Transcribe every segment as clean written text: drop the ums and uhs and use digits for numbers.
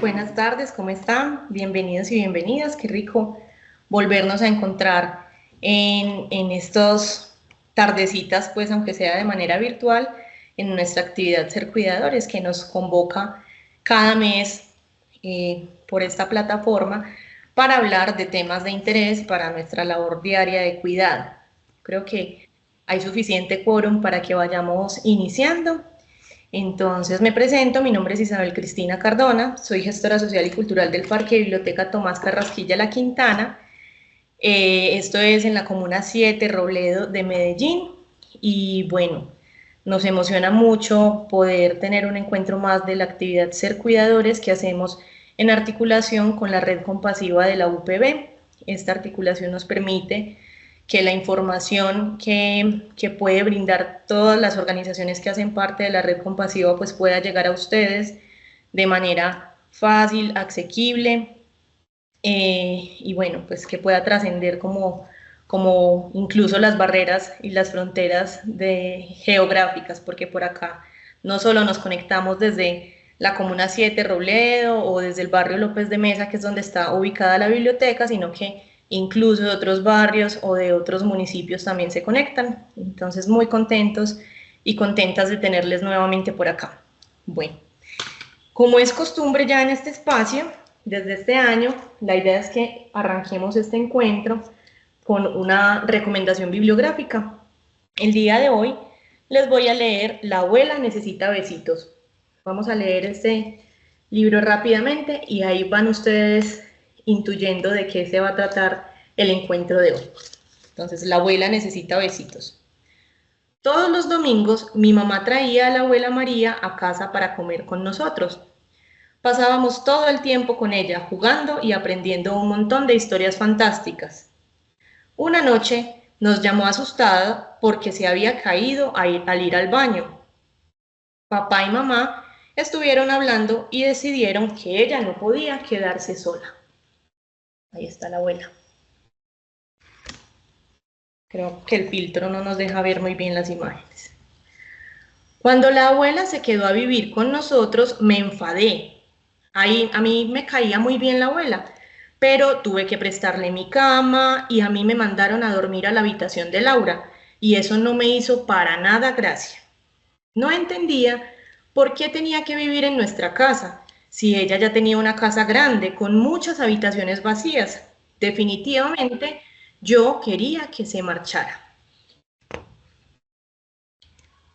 buenas tardes, ¿cómo están? Bienvenidos y bienvenidas, qué rico volvernos a encontrar en estos tardecitas, pues aunque sea de manera virtual, en nuestra actividad Ser Cuidadores, que nos convoca cada mes por esta plataforma para hablar de temas de interés para nuestra labor diaria de cuidado. Creo que hay suficiente quórum para que vayamos iniciando. Entonces me presento, mi nombre es Isabel Cristina Cardona, soy gestora social y cultural del Parque Biblioteca Tomás Carrasquilla La Quintana. Esto es en la Comuna 7, Robledo de Medellín. Y bueno, nos emociona mucho poder tener un encuentro más de la actividad Ser Cuidadores que hacemos en articulación con la Red Compasiva de la UPB. Esta articulación nos permite que la información que puede brindar todas las organizaciones que hacen parte de la Red Compasiva pues pueda llegar a ustedes de manera fácil, asequible, y bueno, pues que pueda trascender como incluso las barreras y las fronteras geográficas, porque por acá no solo nos conectamos desde la Comuna 7 Robledo o desde el barrio López de Mesa, que es donde está ubicada la biblioteca, sino que incluso de otros barrios o de otros municipios también se conectan. Entonces, muy contentos y contentas de tenerles nuevamente por acá. Bueno, como es costumbre ya en este espacio, desde este año, la idea es que arranquemos este encuentro con una recomendación bibliográfica. El día de hoy les voy a leer La abuela necesita besitos. Vamos a leer este libro rápidamente y ahí van ustedes intuyendo de qué se va a tratar el encuentro de hoy. Entonces, La abuela necesita besitos. Todos los domingos mi mamá traía a la abuela María a casa para comer con nosotros. Pasábamos todo el tiempo con ella, jugando y aprendiendo un montón de historias fantásticas. Una noche nos llamó asustada porque se había caído al ir al baño. Papá y mamá estuvieron hablando y decidieron que ella no podía quedarse sola. Ahí está la abuela. Creo que el filtro no nos deja ver muy bien las imágenes. Cuando la abuela se quedó a vivir con nosotros, me enfadé. Ahí, a mí me caía muy bien la abuela, pero tuve que prestarle mi cama y a mí me mandaron a dormir a la habitación de Laura y eso no me hizo para nada gracia. No entendía por qué tenía que vivir en nuestra casa, si ella ya tenía una casa grande con muchas habitaciones vacías. Definitivamente yo quería que se marchara.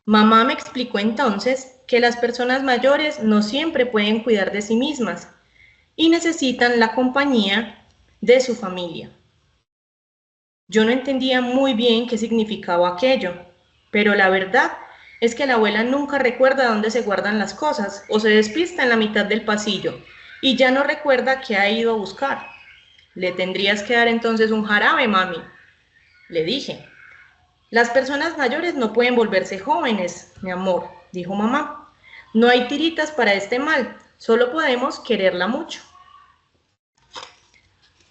Mamá me explicó entonces que las personas mayores no siempre pueden cuidar de sí mismas y necesitan la compañía de su familia. Yo no entendía muy bien qué significaba aquello, pero la verdad es que la abuela nunca recuerda dónde se guardan las cosas o se despista en la mitad del pasillo y ya no recuerda qué ha ido a buscar. Le tendrías que dar entonces un jarabe, mami, le dije. Las personas mayores no pueden volverse jóvenes, mi amor, dijo mamá. No hay tiritas para este mal, solo podemos quererla mucho.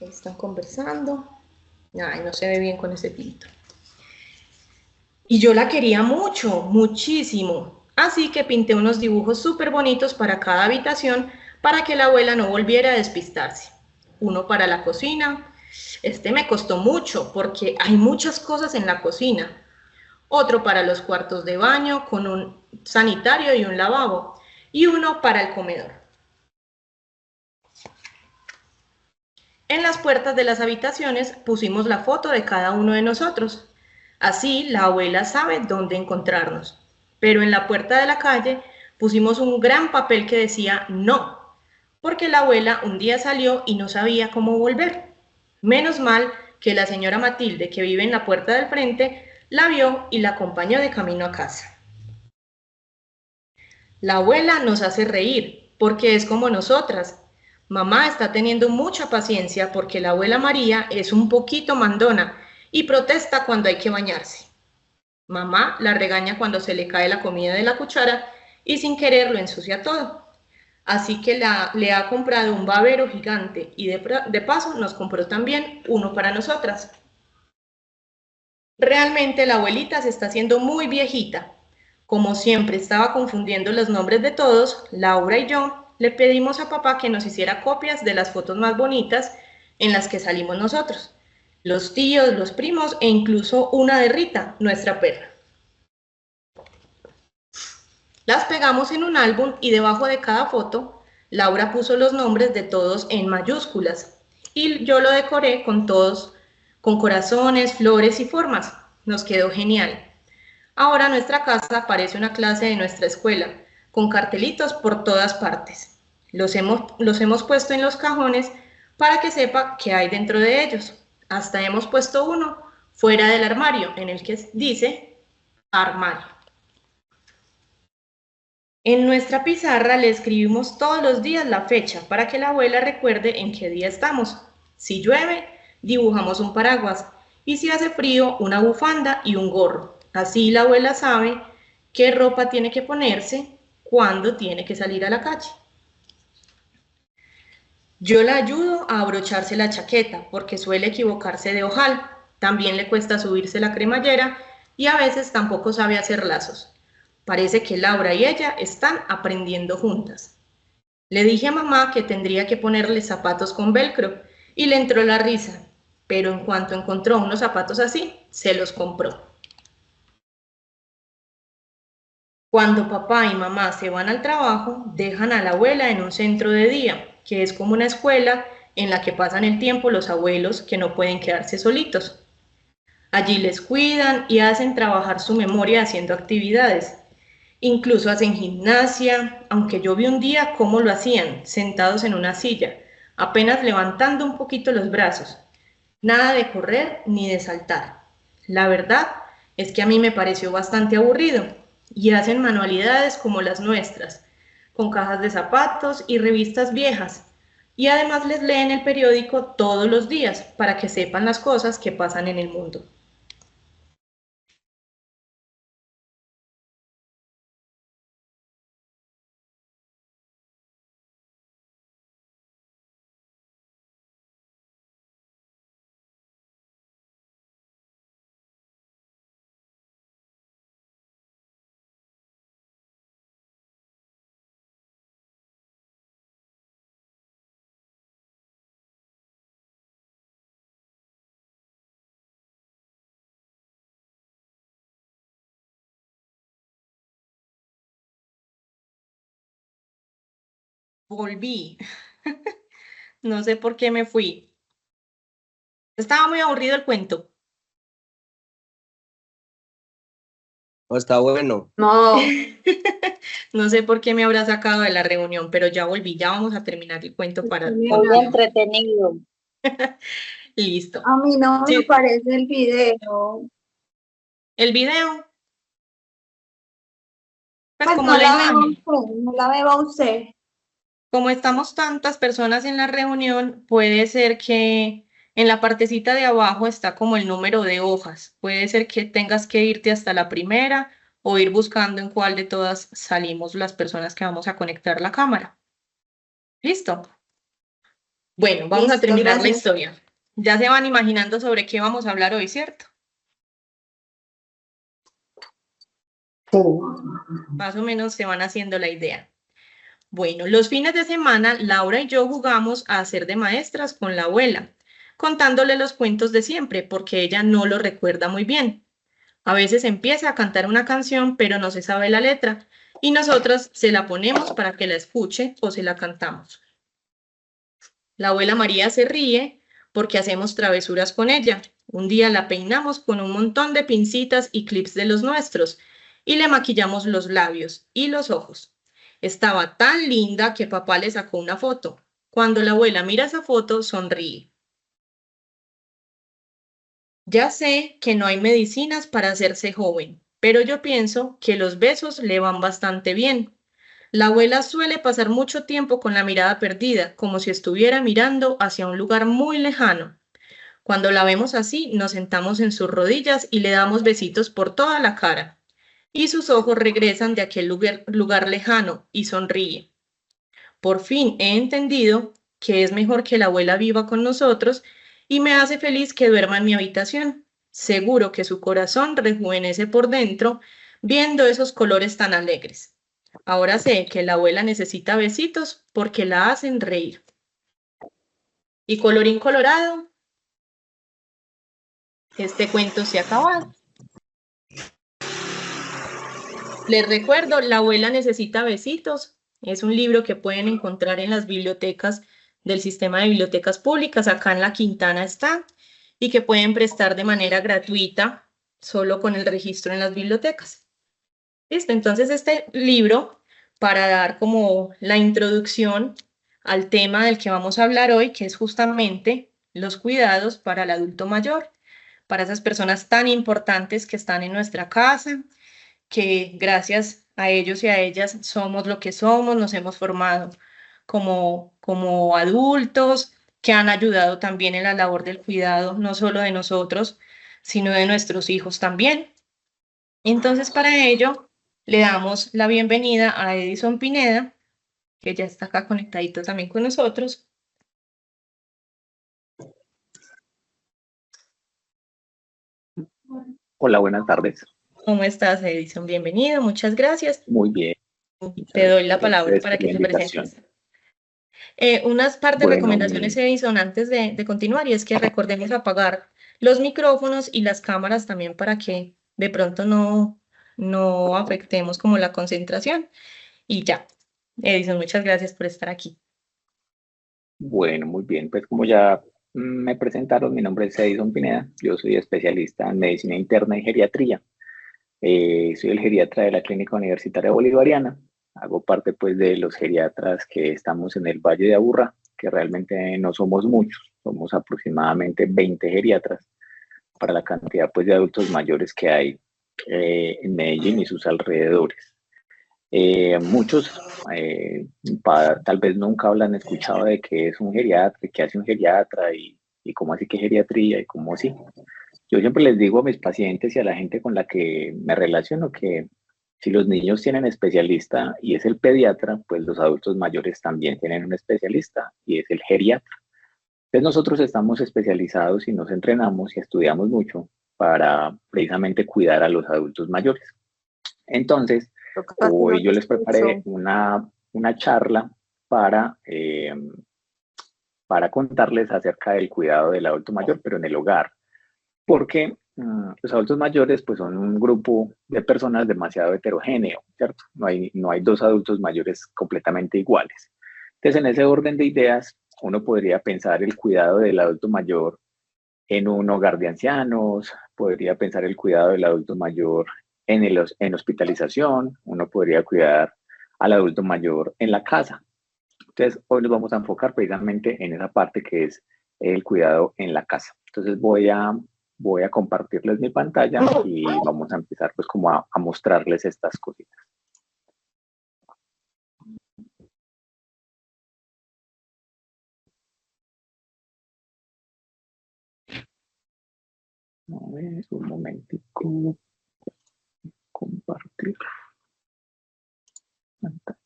Están conversando. Ay, no se ve bien con ese filtro. Y yo la quería mucho, muchísimo. Así que pinté unos dibujos súper bonitos para cada habitación para que la abuela no volviera a despistarse. Uno para la cocina. Este me costó mucho porque hay muchas cosas en la cocina. Otro para los cuartos de baño con un sanitario y un lavabo. Y uno para el comedor. En las puertas de las habitaciones pusimos la foto de cada uno de nosotros. Así la abuela sabe dónde encontrarnos. Pero en la puerta de la calle pusimos un gran papel que decía no, porque la abuela un día salió y no sabía cómo volver. Menos mal que la señora Matilde, que vive en la puerta del frente, la vio y la acompañó de camino a casa. La abuela nos hace reír, porque es como nosotras. Mamá está teniendo mucha paciencia porque la abuela María es un poquito mandona y protesta cuando hay que bañarse. Mamá la regaña cuando se le cae la comida de la cuchara y sin querer lo ensucia todo. Así que le ha comprado un babero gigante y de paso nos compró también uno para nosotras. Realmente la abuelita se está haciendo muy viejita. Como siempre estaba confundiendo los nombres de todos, Laura y yo, le pedimos a papá que nos hiciera copias de las fotos más bonitas en las que salimos nosotros, los tíos, los primos e incluso una de Rita, nuestra perra. Las pegamos en un álbum y debajo de cada foto, Laura puso los nombres de todos en mayúsculas y yo lo decoré con todos, con corazones, flores y formas. Nos quedó genial. Ahora nuestra casa parece una clase de nuestra escuela, con cartelitos por todas partes. Los hemos puesto en los cajones para que sepa qué hay dentro de ellos. Hasta hemos puesto uno fuera del armario, en el que dice armario. En nuestra pizarra le escribimos todos los días la fecha para que la abuela recuerde en qué día estamos. Si llueve, dibujamos un paraguas y si hace frío, una bufanda y un gorro. Así la abuela sabe qué ropa tiene que ponerse cuando tiene que salir a la calle. Yo la ayudo a abrocharse la chaqueta porque suele equivocarse de ojal. También le cuesta subirse la cremallera y a veces tampoco sabe hacer lazos. Parece que Laura y ella están aprendiendo juntas. Le dije a mamá que tendría que ponerle zapatos con velcro y le entró la risa, pero en cuanto encontró unos zapatos así, se los compró. Cuando papá y mamá se van al trabajo, dejan a la abuela en un centro de día, que es como una escuela en la que pasan el tiempo los abuelos que no pueden quedarse solitos. Allí les cuidan y hacen trabajar su memoria haciendo actividades. Incluso hacen gimnasia, aunque yo vi un día cómo lo hacían, sentados en una silla, apenas levantando un poquito los brazos. Nada de correr ni de saltar. La verdad es que a mí me pareció bastante aburrido y hacen manualidades como las nuestras, con cajas de zapatos y revistas viejas. Y además les leen el periódico todos los días para que sepan las cosas que pasan en el mundo. Volví. No sé por qué me fui. Estaba muy aburrido el cuento. No, está bueno. No, No sé por qué me habrá sacado de la reunión, pero ya volví, ya vamos a terminar el cuento para muy contigo. entretenido. Listo. A mí no me Sí, parece el video. el video, pues Pues como no la la veo imagen. usted, no la veo usted. Como estamos tantas personas en la reunión, puede ser que en la partecita de abajo está como el número de hojas. Puede ser que tengas que irte hasta la primera o ir buscando en cuál de todas salimos las personas que vamos a conectar la cámara. ¿Listo? Bueno, vamos a Listo, terminar la gracias. historia. Ya se van imaginando sobre qué vamos a hablar hoy, ¿cierto? Sí. Más o menos se van haciendo la idea. Bueno, los fines de semana, Laura y yo jugamos a hacer de maestras con la abuela, contándole los cuentos de siempre, porque ella no lo recuerda muy bien. A veces empieza a cantar una canción, pero no se sabe la letra, y nosotras se la ponemos para que la escuche o se la cantamos. La abuela María se ríe porque hacemos travesuras con ella. Un día la peinamos con un montón de pincitas y clips de los nuestros, y le maquillamos los labios y los ojos. Estaba tan linda que papá le sacó una foto. Cuando la abuela mira esa foto, sonríe. Ya sé que no hay medicinas para hacerse joven, pero yo pienso que los besos le van bastante bien. La abuela suele pasar mucho tiempo con la mirada perdida, como si estuviera mirando hacia un lugar muy lejano. Cuando la vemos así, nos sentamos en sus rodillas y le damos besitos por toda la cara. Y sus ojos regresan de aquel lugar lejano y sonríe. Por fin he entendido que es mejor que la abuela viva con nosotros y me hace feliz que duerma en mi habitación. Seguro que su corazón rejuvenece por dentro viendo esos colores tan alegres. Ahora sé que la abuela necesita besitos porque la hacen reír. Y colorín colorado, este cuento se ha acabado. Les recuerdo, La abuela necesita besitos. Es un libro que pueden encontrar en las bibliotecas del sistema de bibliotecas públicas. Acá en La Quintana está. Y que pueden prestar de manera gratuita, solo con el registro en las bibliotecas. Listo, entonces este libro, para dar como la introducción al tema del que vamos a hablar hoy, que es justamente los cuidados para el adulto mayor, para esas personas tan importantes que están en nuestra casa, que gracias a ellos y a ellas somos lo que somos, nos hemos formado como adultos, que han ayudado también en la labor del cuidado, no solo de nosotros, sino de nuestros hijos también. Entonces, para ello, le damos la bienvenida a Edison Pineda, que ya está acá conectadito también con nosotros. Hola, buenas tardes. ¿Cómo estás, Edison? Bienvenido, muchas gracias. Muy bien. Te doy la palabra Gracias para por que la te invitación. presentes. Unas partes de Bueno, recomendaciones, Edison, antes de continuar, y es que recordemos apagar los micrófonos y las cámaras también para que de pronto no afectemos como la concentración. Y ya, Edison, muchas gracias por estar aquí. Bueno, muy bien. Pues como ya me presentaron, mi nombre es Edison Pineda. Yo soy especialista en medicina interna y geriatría. Soy el geriatra de la Clínica Universitaria Bolivariana. Hago parte pues de los geriatras que estamos en el Valle de Aburrá, que realmente no somos muchos. Somos aproximadamente 20 geriatras para la cantidad pues de adultos mayores que hay en Medellín y sus alrededores. Muchos tal vez nunca hablan escuchado de qué es un geriatra, qué hace un geriatra y cómo así que geriatría y cómo así. Yo siempre les digo a mis pacientes y a la gente con la que me relaciono que si los niños tienen especialista y es el pediatra, pues los adultos mayores también tienen un especialista y es el geriatra. Entonces nosotros estamos especializados y nos entrenamos y estudiamos mucho para precisamente cuidar a los adultos mayores. Entonces, hoy yo les preparé una charla para contarles acerca del cuidado del adulto mayor, pero en el hogar, porque los adultos mayores pues son un grupo de personas demasiado heterogéneo, ¿cierto? No hay dos adultos mayores completamente iguales. Entonces, en ese orden de ideas, uno podría pensar el cuidado del adulto mayor en un hogar de ancianos, podría pensar el cuidado del adulto mayor en hospitalización, uno podría cuidar al adulto mayor en la casa. Entonces, hoy nos vamos a enfocar precisamente en esa parte que es el cuidado en la casa. Entonces, voy a compartirles mi pantalla y vamos a empezar pues como a mostrarles estas cositas. A ver, un momentico. Compartir pantalla.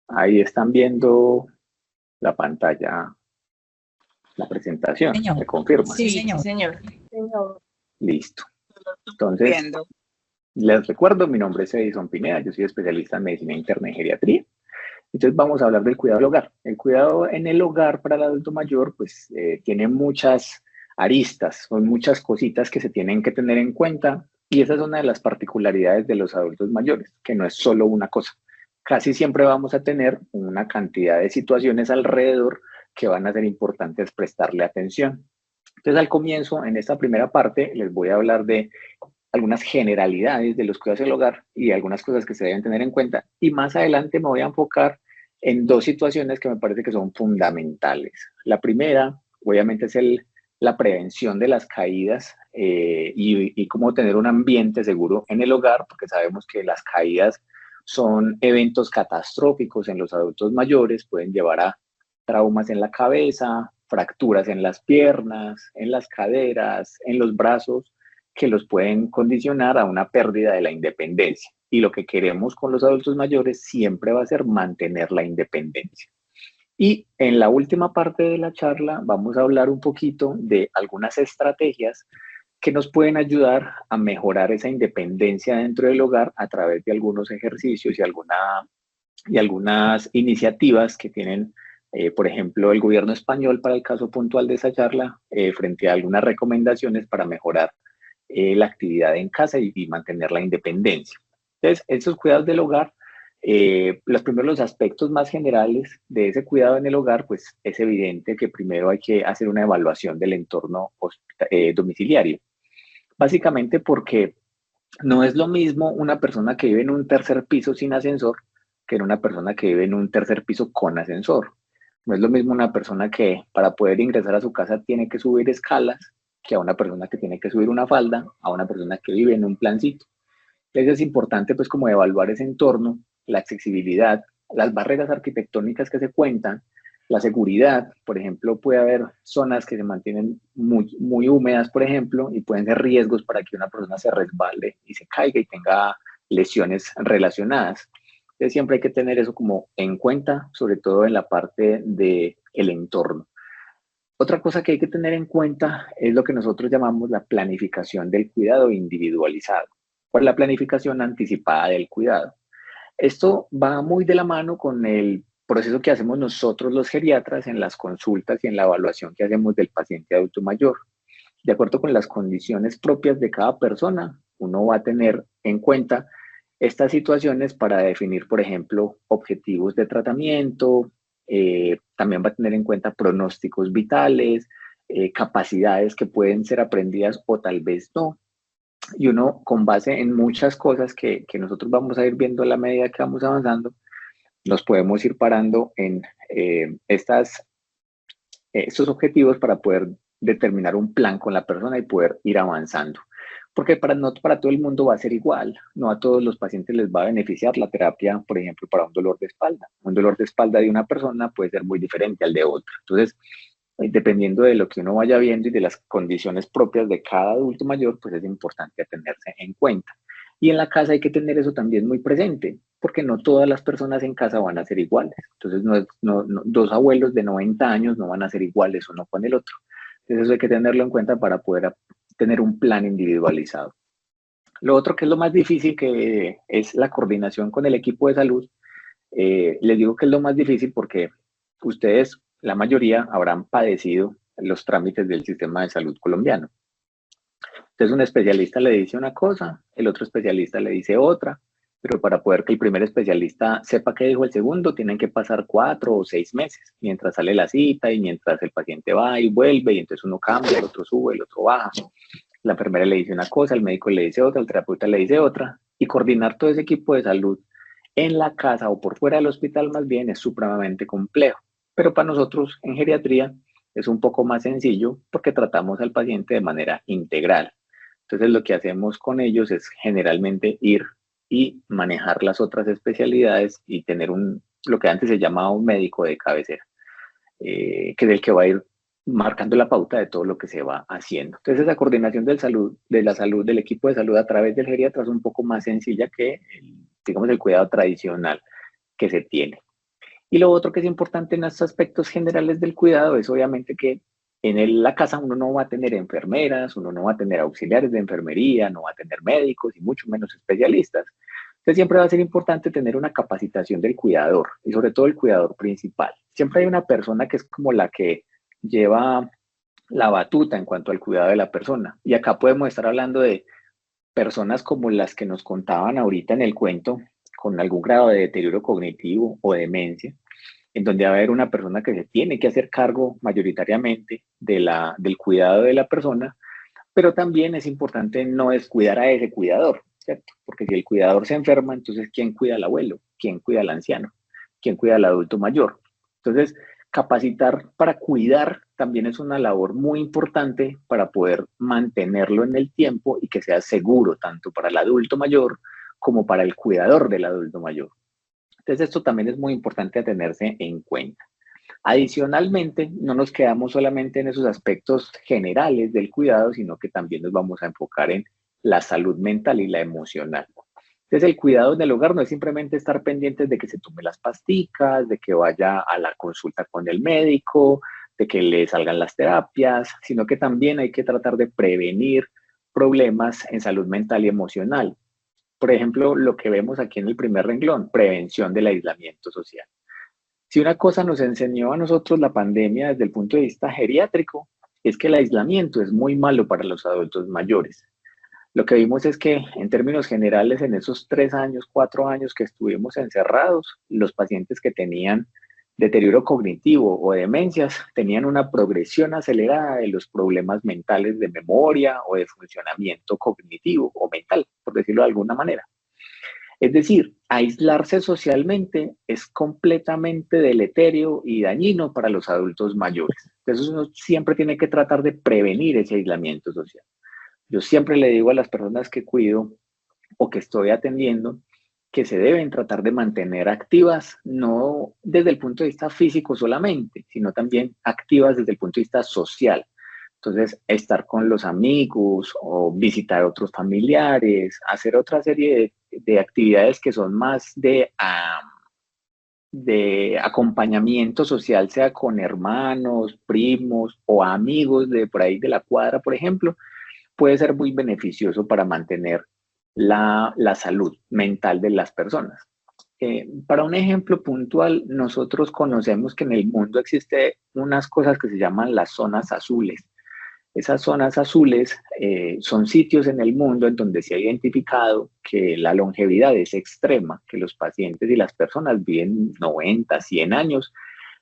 Ahí están viendo la pantalla, la presentación. Señor. ¿Me confirman? Sí, señor. señor. Listo. Entonces, les recuerdo, mi nombre es Edison Pineda, yo soy especialista en medicina interna y geriatría. Entonces vamos a hablar del cuidado del hogar. El cuidado en el hogar para el adulto mayor, pues tiene muchas aristas, son muchas cositas que se tienen que tener en cuenta y esa es una de las particularidades de los adultos mayores, que no es solo una cosa. Casi siempre vamos a tener una cantidad de situaciones alrededor que van a ser importantes prestarle atención. Entonces al comienzo, en esta primera parte, les voy a hablar de algunas generalidades de los cuidados del hogar y algunas cosas que se deben tener en cuenta. Y más adelante me voy a enfocar en dos situaciones que me parece que son fundamentales. La primera, obviamente, es la prevención de las caídas y cómo tener un ambiente seguro en el hogar, porque sabemos que las caídas son eventos catastróficos en los adultos mayores, pueden llevar a traumas en la cabeza, fracturas en las piernas, en las caderas, en los brazos, que los pueden condicionar a una pérdida de la independencia. Y lo que queremos con los adultos mayores siempre va a ser mantener la independencia. Y en la última parte de la charla vamos a hablar un poquito de algunas estrategias que nos pueden ayudar a mejorar esa independencia dentro del hogar a través de algunos ejercicios y algunas iniciativas que tienen, por ejemplo, el gobierno español para el caso puntual de esa charla, frente a algunas recomendaciones para mejorar la actividad en casa y mantener la independencia. Entonces, esos cuidados del hogar, los aspectos más generales de ese cuidado en el hogar, pues es evidente que primero hay que hacer una evaluación del entorno domiciliario. Básicamente porque no es lo mismo una persona que vive en un tercer piso sin ascensor que en una persona que vive en un tercer piso con ascensor. No es lo mismo una persona que para poder ingresar a su casa tiene que subir escalas que a una persona que tiene que subir una falda, a una persona que vive en un plancito. Entonces es importante pues como evaluar ese entorno, la accesibilidad, las barreras arquitectónicas que se cuentan, la seguridad. Por ejemplo, puede haber zonas que se mantienen muy húmedas, por ejemplo, y pueden ser riesgos para que una persona se resbale y se caiga y tenga lesiones relacionadas. Entonces siempre hay que tener eso como en cuenta, sobre todo en la parte del entorno. Otra cosa que hay que tener en cuenta es lo que nosotros llamamos la planificación del cuidado individualizado, o la planificación anticipada del cuidado. Esto va muy de la mano con el proceso que hacemos nosotros los geriatras en las consultas y en la evaluación que hacemos del paciente adulto mayor. De acuerdo con las condiciones propias de cada persona, uno va a tener en cuenta estas situaciones para definir, por ejemplo, objetivos de tratamiento, también va a tener en cuenta pronósticos vitales, capacidades que pueden ser aprendidas o tal vez no. Y uno, con base en muchas cosas que nosotros vamos a ir viendo a la medida que vamos avanzando, nos podemos ir parando en estos objetivos para poder determinar un plan con la persona y poder ir avanzando. Porque no para todo el mundo va a ser igual, no a todos los pacientes les va a beneficiar la terapia, por ejemplo, para un dolor de espalda. Un dolor de espalda de una persona puede ser muy diferente al de otra. Entonces, dependiendo de lo que uno vaya viendo y de las condiciones propias de cada adulto mayor, pues es importante tenerse en cuenta. Y en la casa hay que tener eso también muy presente, porque no todas las personas en casa van a ser iguales. Entonces, dos abuelos de 90 años no van a ser iguales uno con el otro. Entonces, eso hay que tenerlo en cuenta para poder tener un plan individualizado. Lo otro que es lo más difícil, que es la coordinación con el equipo de salud. Les digo que es lo más difícil porque ustedes, la mayoría, habrán padecido los trámites del sistema de salud colombiano. Entonces, un especialista le dice una cosa, el otro especialista le dice otra, pero para poder que el primer especialista sepa qué dijo el segundo, tienen que pasar 4 o 6 meses, mientras sale la cita y mientras el paciente va y vuelve, y entonces uno cambia, el otro sube, el otro baja. La enfermera le dice una cosa, el médico le dice otra, el terapeuta le dice otra, y coordinar todo ese equipo de salud en la casa o por fuera del hospital más bien es supremamente complejo. Pero para nosotros en geriatría es un poco más sencillo porque tratamos al paciente de manera integral. Entonces lo que hacemos con ellos es generalmente ir y manejar las otras especialidades y tener lo que antes se llamaba un médico de cabecera, que es el que va a ir marcando la pauta de todo lo que se va haciendo. Entonces esa coordinación de la salud, del equipo de salud a través del geriatra es un poco más sencilla que, digamos, el cuidado tradicional que se tiene. Y lo otro que es importante en estos aspectos generales del cuidado es obviamente que en la casa uno no va a tener enfermeras, uno no va a tener auxiliares de enfermería, no va a tener médicos y mucho menos especialistas. Entonces siempre va a ser importante tener una capacitación del cuidador y sobre todo el cuidador principal. Siempre hay una persona que es como la que lleva la batuta en cuanto al cuidado de la persona. Y acá podemos estar hablando de personas como las que nos contaban ahorita en el cuento, con algún grado de deterioro cognitivo o demencia, en donde va a haber una persona que se tiene que hacer cargo mayoritariamente del cuidado de la persona, pero también es importante no descuidar a ese cuidador, ¿cierto? Porque si el cuidador se enferma, entonces ¿quién cuida al abuelo? ¿Quién cuida al anciano? ¿Quién cuida al adulto mayor? Entonces, capacitar para cuidar también es una labor muy importante para poder mantenerlo en el tiempo y que sea seguro tanto para el adulto mayor como para el cuidador del adulto mayor. Entonces, esto también es muy importante a tenerse en cuenta. Adicionalmente, no nos quedamos solamente en esos aspectos generales del cuidado, sino que también nos vamos a enfocar en la salud mental y la emocional. Entonces, el cuidado en el hogar no es simplemente estar pendientes de que se tome las pasticas, de que vaya a la consulta con el médico, de que le salgan las terapias, sino que también hay que tratar de prevenir problemas en salud mental y emocional. Por ejemplo, lo que vemos aquí en el primer renglón, prevención del aislamiento social. Si una cosa nos enseñó a nosotros la pandemia desde el punto de vista geriátrico, es que el aislamiento es muy malo para los adultos mayores. Lo que vimos es que en términos generales, en esos 3 años, 4 años que estuvimos encerrados, los pacientes que tenían deterioro cognitivo o demencias tenían una progresión acelerada de los problemas mentales de memoria o de funcionamiento cognitivo o mental, por decirlo de alguna manera. Es decir, aislarse socialmente es completamente deleterio y dañino para los adultos mayores. Entonces uno siempre tiene que tratar de prevenir ese aislamiento social. Yo siempre le digo a las personas que cuido o que estoy atendiendo que se deben tratar de mantener activas, no desde el punto de vista físico solamente, sino también activas desde el punto de vista social. Entonces, estar con los amigos o visitar a otros familiares, hacer otra serie de actividades que son más de acompañamiento social, sea con hermanos, primos o amigos de por ahí de la cuadra, por ejemplo, puede ser muy beneficioso para mantener la salud mental de las personas. Para un ejemplo puntual, nosotros conocemos que en el mundo existen unas cosas que se llaman las zonas azules. Esas zonas azules son sitios en el mundo en donde se ha identificado que la longevidad es extrema, que los pacientes y las personas viven 90, 100 años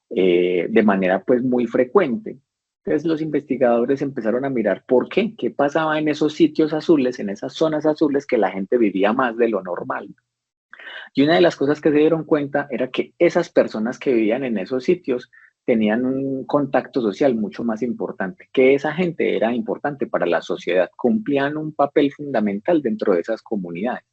de manera pues muy frecuente. Entonces los investigadores empezaron a mirar por qué pasaba en esos sitios azules, en esas zonas azules que la gente vivía más de lo normal. Y una de las cosas que se dieron cuenta era que esas personas que vivían en esos sitios tenían un contacto social mucho más importante, que esa gente era importante para la sociedad, cumplían un papel fundamental dentro de esas comunidades,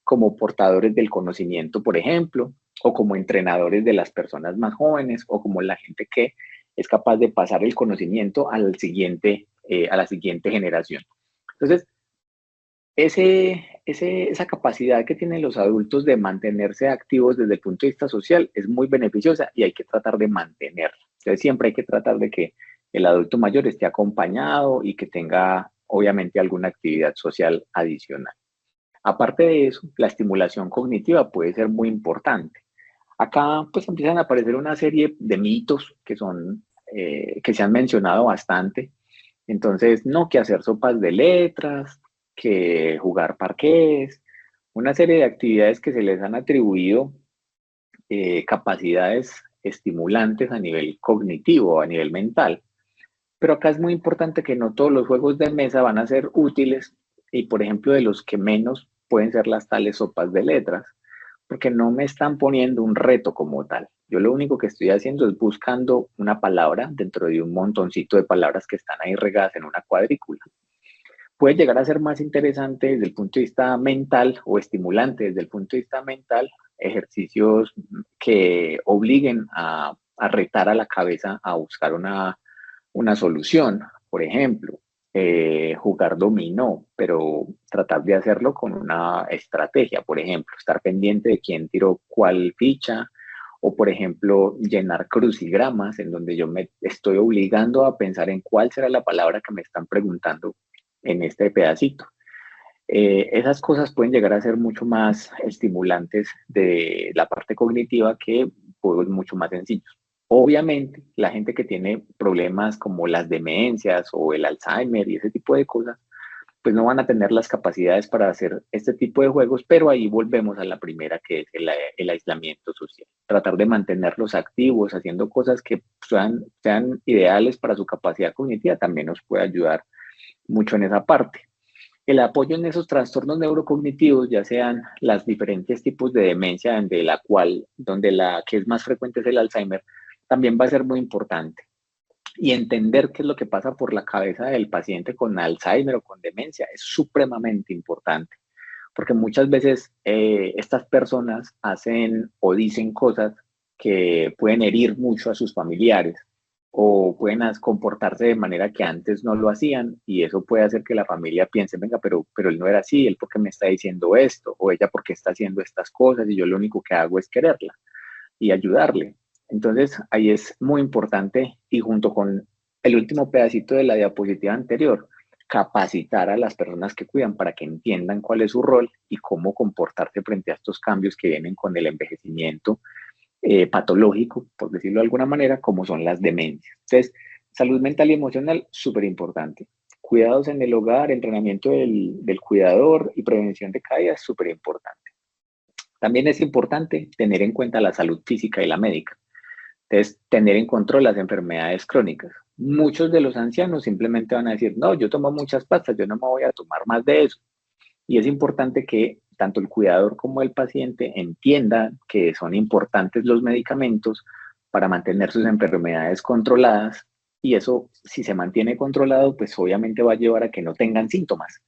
como portadores del conocimiento, por ejemplo, o como entrenadores de las personas más jóvenes, o como la gente que es capaz de pasar el conocimiento a la siguiente generación. Entonces, esa capacidad que tienen los adultos de mantenerse activos desde el punto de vista social es muy beneficiosa y hay que tratar de mantenerla. Entonces, siempre hay que tratar de que el adulto mayor esté acompañado y que tenga, obviamente, alguna actividad social adicional. Aparte de eso, la estimulación cognitiva puede ser muy importante. Acá pues empiezan a aparecer una serie de mitos que se han mencionado bastante. Entonces, no, que hacer sopas de letras, que jugar parqués, una serie de actividades que se les han atribuido capacidades estimulantes a nivel cognitivo, a nivel mental. Pero acá es muy importante que no todos los juegos de mesa van a ser útiles y, por ejemplo, de los que menos pueden ser las tales sopas de letras, porque no me están poniendo un reto como tal. Yo lo único que estoy haciendo es buscando una palabra dentro de un montoncito de palabras que están ahí regadas en una cuadrícula. Puede llegar a ser más interesante desde el punto de vista mental o estimulante desde el punto de vista mental, ejercicios que obliguen a retar a la cabeza a buscar una solución. Por ejemplo, jugar dominó, pero tratar de hacerlo con una estrategia, por ejemplo, estar pendiente de quién tiró cuál ficha, o por ejemplo, llenar crucigramas en donde yo me estoy obligando a pensar en cuál será la palabra que me están preguntando en este pedacito. Esas cosas pueden llegar a ser mucho más estimulantes de la parte cognitiva que juegos mucho más sencillos. Obviamente, la gente que tiene problemas como las demencias o el Alzheimer y ese tipo de cosas, pues no van a tener las capacidades para hacer este tipo de juegos, pero ahí volvemos a la primera, que es el aislamiento social. Tratar de mantenerlos activos, haciendo cosas que sean ideales para su capacidad cognitiva, también nos puede ayudar mucho en esa parte. El apoyo en esos trastornos neurocognitivos, ya sean los diferentes tipos de demencia, donde la que es más frecuente es el Alzheimer, también va a ser muy importante. Y entender qué es lo que pasa por la cabeza del paciente con Alzheimer o con demencia es supremamente importante, porque muchas veces estas personas hacen o dicen cosas que pueden herir mucho a sus familiares o pueden comportarse de manera que antes no lo hacían y eso puede hacer que la familia piense, venga, pero él no era así, él por qué me está diciendo esto o ella por qué está haciendo estas cosas y yo lo único que hago es quererla y ayudarle. Entonces, ahí es muy importante y junto con el último pedacito de la diapositiva anterior, capacitar a las personas que cuidan para que entiendan cuál es su rol y cómo comportarse frente a estos cambios que vienen con el envejecimiento patológico, por decirlo de alguna manera, como son las demencias. Entonces, salud mental y emocional, súper importante. Cuidados en el hogar, entrenamiento del cuidador y prevención de caídas, súper importante. También es importante tener en cuenta la salud física y la médica. Entonces, tener en control las enfermedades crónicas. Muchos de los ancianos simplemente van a decir, no, yo tomo muchas pastas, yo no me voy a tomar más de eso. Y es importante que tanto el cuidador como el paciente entiendan que son importantes los medicamentos para mantener sus enfermedades controladas. Y eso, si se mantiene controlado, pues obviamente va a llevar a que no tengan síntomas.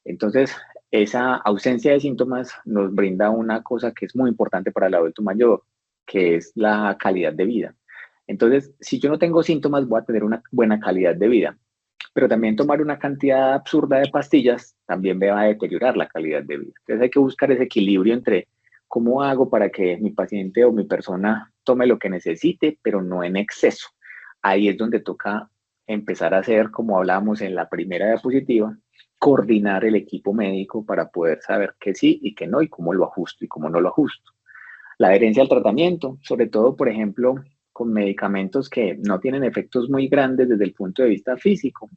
Entonces, esa ausencia de síntomas nos brinda una cosa que es muy importante para el adulto mayor, que es la calidad de vida. Entonces, si yo no tengo síntomas, voy a tener una buena calidad de vida. Pero también tomar una cantidad absurda de pastillas también me va a deteriorar la calidad de vida. Entonces hay que buscar ese equilibrio entre cómo hago para que mi paciente o mi persona tome lo que necesite, pero no en exceso. Ahí es donde toca empezar a hacer, como hablábamos en la primera diapositiva, coordinar el equipo médico para poder saber qué sí y qué no, y cómo lo ajusto y cómo no lo ajusto. La adherencia al tratamiento, sobre todo, por ejemplo, con medicamentos que no tienen efectos muy grandes desde el punto de vista físico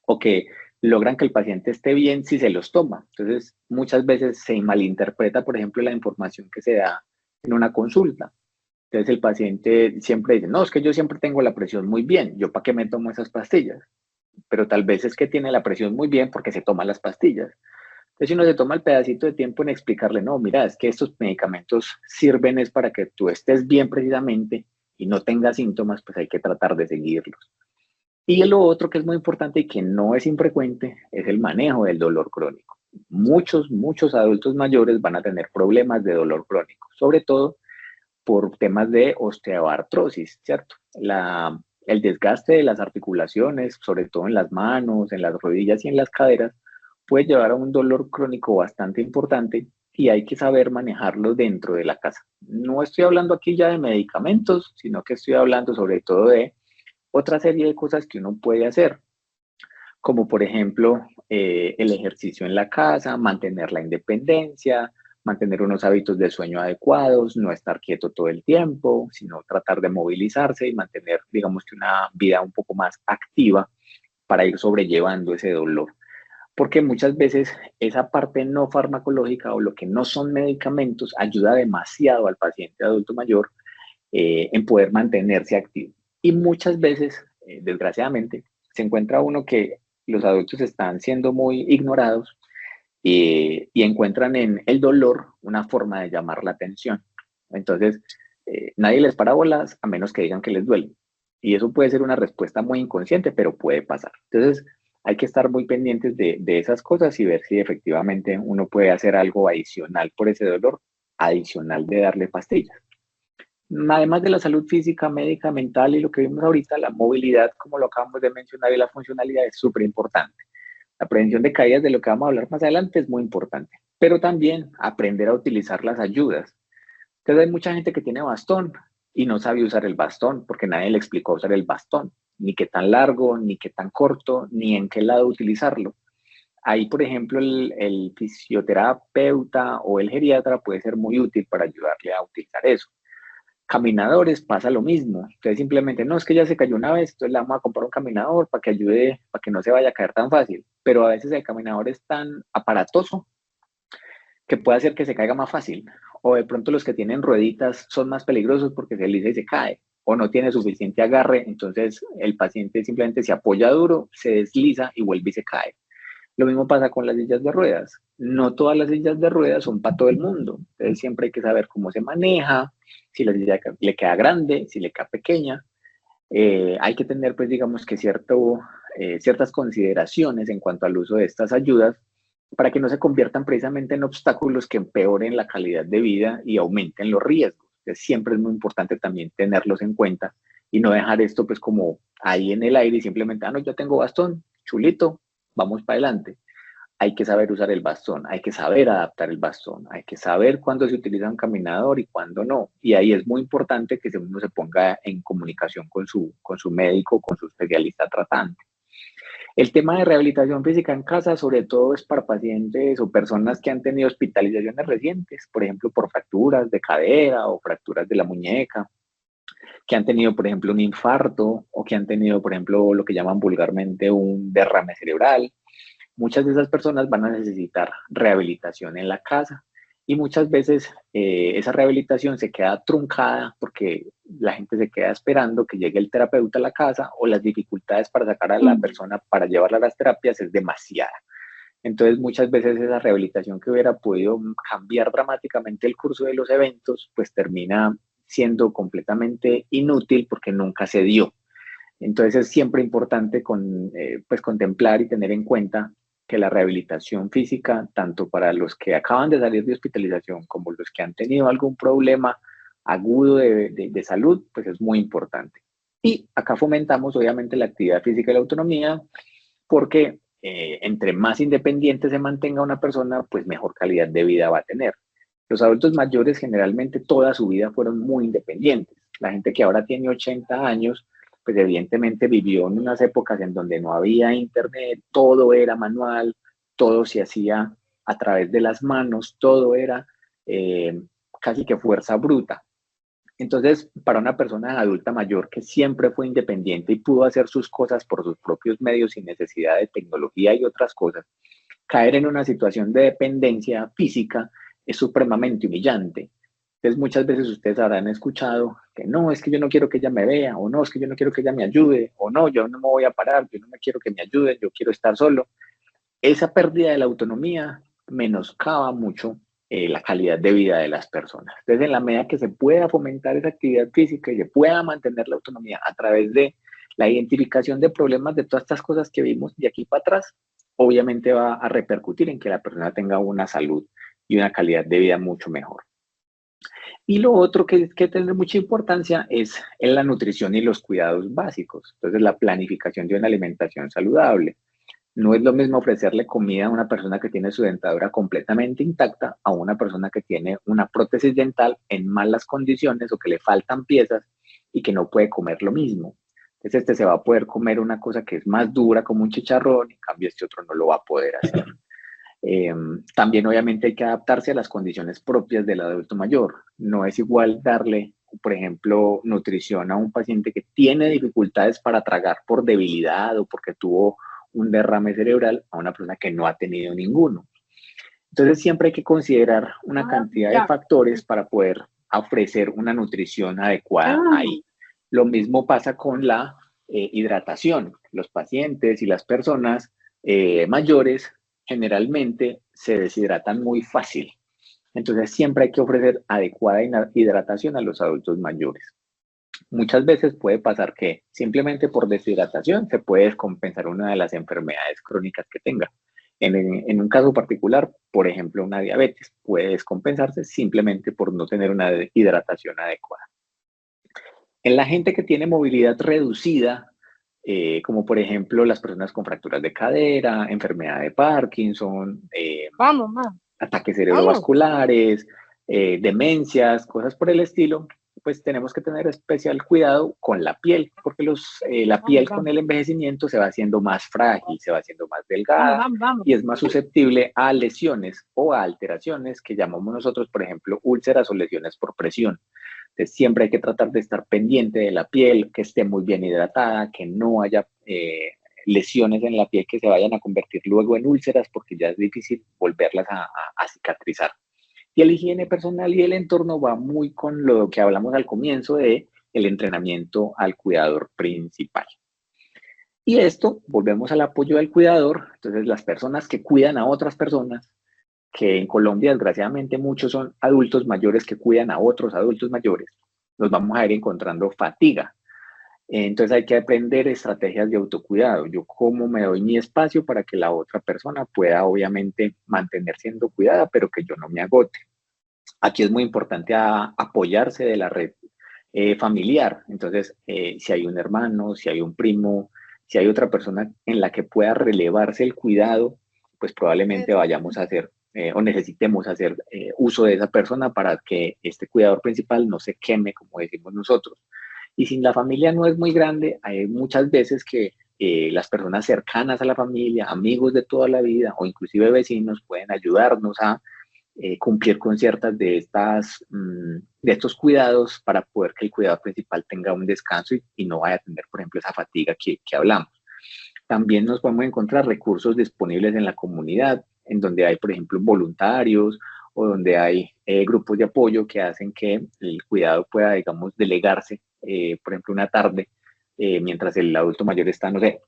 o que logran que el paciente esté bien si se los toma. Entonces, muchas veces se malinterpreta, por ejemplo, la información que se da en una consulta. Entonces, el paciente siempre dice, no, es que yo siempre tengo la presión muy bien, ¿yo para qué me tomo esas pastillas? Pero tal vez es que tiene la presión muy bien porque se toma las pastillas. Entonces, si uno se toma el pedacito de tiempo en explicarle, no, mira, es que estos medicamentos sirven es para que tú estés bien precisamente y no tengas síntomas, pues hay que tratar de seguirlos. Y lo otro que es muy importante y que no es infrecuente es el manejo del dolor crónico. Muchos adultos mayores van a tener problemas de dolor crónico, sobre todo por temas de osteoartrosis, ¿cierto? El desgaste de las articulaciones, sobre todo en las manos, en las rodillas y en las caderas, puede llevar a un dolor crónico bastante importante y hay que saber manejarlo dentro de la casa. No estoy hablando aquí ya de medicamentos, sino que estoy hablando sobre todo de otra serie de cosas que uno puede hacer, como por ejemplo el ejercicio en la casa, mantener la independencia, mantener unos hábitos de sueño adecuados, no estar quieto todo el tiempo, sino tratar de movilizarse y mantener, digamos que una vida un poco más activa para ir sobrellevando ese dolor. Porque muchas veces esa parte no farmacológica o lo que no son medicamentos ayuda demasiado al paciente adulto mayor en poder mantenerse activo. Y muchas veces, desgraciadamente, se encuentra uno que los adultos están siendo muy ignorados y encuentran en el dolor una forma de llamar la atención. Entonces, nadie les para bolas a menos que digan que les duele. Y eso puede ser una respuesta muy inconsciente, pero puede pasar. Entonces, hay que estar muy pendientes de esas cosas y ver si efectivamente uno puede hacer algo adicional por ese dolor, adicional de darle pastillas. Además de la salud física, médica, mental y lo que vimos ahorita, la movilidad, como lo acabamos de mencionar, y la funcionalidad es súper importante. La prevención de caídas, de lo que vamos a hablar más adelante, es muy importante, pero también aprender a utilizar las ayudas. Entonces hay mucha gente que tiene bastón y no sabe usar el bastón porque nadie le explicó usar el bastón, ni qué tan largo, ni qué tan corto, ni en qué lado utilizarlo. Ahí, por ejemplo, el fisioterapeuta o el geriatra puede ser muy útil para ayudarle a utilizar eso. Caminadores pasa lo mismo. Entonces simplemente, no, es que ya se cayó una vez, entonces le vamos a comprar un caminador para que ayude, para que no se vaya a caer tan fácil. Pero a veces el caminador es tan aparatoso que puede hacer que se caiga más fácil. O de pronto los que tienen rueditas son más peligrosos porque se desliza y se cae. O no tiene suficiente agarre, entonces el paciente simplemente se apoya duro, se desliza y vuelve y se cae. Lo mismo pasa con las sillas de ruedas. No todas las sillas de ruedas son para todo el mundo. Entonces siempre hay que saber cómo se maneja, si la silla le queda grande, si le queda pequeña. Hay que tener, pues, digamos que ciertas consideraciones en cuanto al uso de estas ayudas para que no se conviertan precisamente en obstáculos que empeoren la calidad de vida y aumenten los riesgos. Entonces siempre es muy importante también tenerlos en cuenta y no dejar esto pues como ahí en el aire y simplemente, no, yo tengo bastón, chulito, vamos para adelante. Hay que saber usar el bastón, hay que saber adaptar el bastón, hay que saber cuándo se utiliza un caminador y cuándo no. Y ahí es muy importante que uno se ponga en comunicación con su médico, con su especialista tratante. El tema de rehabilitación física en casa, sobre todo es para pacientes o personas que han tenido hospitalizaciones recientes, por ejemplo, por fracturas de cadera o fracturas de la muñeca, que han tenido, por ejemplo, un infarto o que han tenido, por ejemplo, lo que llaman vulgarmente un derrame cerebral. Muchas de esas personas van a necesitar rehabilitación en la casa y muchas veces esa rehabilitación se queda truncada porque la gente se queda esperando que llegue el terapeuta a la casa o las dificultades para sacar a la persona para llevarla a las terapias es demasiada. Entonces muchas veces esa rehabilitación que hubiera podido cambiar dramáticamente el curso de los eventos, pues termina siendo completamente inútil porque nunca se dio. Entonces es siempre importante pues contemplar y tener en cuenta que la rehabilitación física, tanto para los que acaban de salir de hospitalización como los que han tenido algún problema agudo de salud, pues es muy importante. Y acá fomentamos obviamente la actividad física y la autonomía porque entre más independiente se mantenga una persona, pues mejor calidad de vida va a tener. Los adultos mayores generalmente toda su vida fueron muy independientes. La gente que ahora tiene 80 años, pues evidentemente vivió en unas épocas en donde no había internet, todo era manual, todo se hacía a través de las manos, todo era casi que fuerza bruta. Entonces, para una persona adulta mayor que siempre fue independiente y pudo hacer sus cosas por sus propios medios sin necesidad de tecnología y otras cosas, caer en una situación de dependencia física es supremamente humillante. Entonces, muchas veces ustedes habrán escuchado que no, es que yo no quiero que ella me vea, o no, es que yo no quiero que ella me ayude, o no, yo no me voy a parar, yo no me quiero que me ayuden, yo quiero estar solo. Esa pérdida de la autonomía menoscaba mucho la calidad de vida de las personas. Entonces, en la medida que se pueda fomentar esa actividad física y se pueda mantener la autonomía a través de la identificación de problemas de todas estas cosas que vimos de aquí para atrás, obviamente va a repercutir en que la persona tenga una salud y una calidad de vida mucho mejor. Y lo otro que tiene mucha importancia es en la nutrición y los cuidados básicos. Entonces, la planificación de una alimentación saludable. No es lo mismo ofrecerle comida a una persona que tiene su dentadura completamente intacta a una persona que tiene una prótesis dental en malas condiciones o que le faltan piezas y que no puede comer lo mismo. Entonces, este se va a poder comer una cosa que es más dura como un chicharrón, en cambio este otro no lo va a poder hacer. También obviamente hay que adaptarse a las condiciones propias del adulto mayor. No es igual darle, por ejemplo, nutrición a un paciente que tiene dificultades para tragar por debilidad o porque tuvo un derrame cerebral a una persona que no ha tenido ninguno. Entonces siempre hay que considerar una cantidad de factores para poder ofrecer una nutrición adecuada ahí. Lo mismo pasa con la hidratación. Los pacientes y las personas mayores generalmente se deshidratan muy fácil. Entonces siempre hay que ofrecer adecuada hidratación a los adultos mayores. Muchas veces puede pasar que simplemente por deshidratación se puede descompensar una de las enfermedades crónicas que tenga. En un caso particular, por ejemplo, una diabetes puede descompensarse simplemente por no tener una hidratación adecuada. En la gente que tiene movilidad reducida, como por ejemplo las personas con fracturas de cadera, enfermedad de Parkinson, ataques cerebrovasculares, demencias, cosas por el estilo, pues tenemos que tener especial cuidado con la piel, porque la piel con el envejecimiento se va haciendo más frágil, se va haciendo más delgada y es más susceptible a lesiones o a alteraciones que llamamos nosotros, por ejemplo, úlceras o lesiones por presión. Entonces, siempre hay que tratar de estar pendiente de la piel, que esté muy bien hidratada, que no haya lesiones en la piel que se vayan a convertir luego en úlceras, porque ya es difícil volverlas a cicatrizar. Y la higiene personal y el entorno va muy con lo que hablamos al comienzo de el entrenamiento al cuidador principal. Y esto, volvemos al apoyo del cuidador. Entonces, las personas que cuidan a otras personas, que en Colombia desgraciadamente muchos son adultos mayores que cuidan a otros adultos mayores, nos vamos a ir encontrando fatiga. Entonces hay que aprender estrategias de autocuidado. Yo cómo me doy mi espacio para que la otra persona pueda obviamente mantener siendo cuidada, pero que yo no me agote. Aquí es muy importante apoyarse de la red familiar. Entonces, si hay un hermano, si hay un primo, si hay otra persona en la que pueda relevarse el cuidado, pues probablemente vayamos a hacer o necesitemos hacer uso de esa persona para que este cuidador principal no se queme, como decimos nosotros. Y si la familia no es muy grande, hay muchas veces que las personas cercanas a la familia, amigos de toda la vida o inclusive vecinos pueden ayudarnos a cumplir con ciertas de estos cuidados para poder que el cuidado principal tenga un descanso y no vaya a tener, por ejemplo, esa fatiga que hablamos. También nos podemos encontrar recursos disponibles en la comunidad, en donde hay, por ejemplo, voluntarios o donde hay grupos de apoyo que hacen que el cuidado pueda, digamos, delegarse, por ejemplo, una tarde, mientras el adulto mayor está, no sé,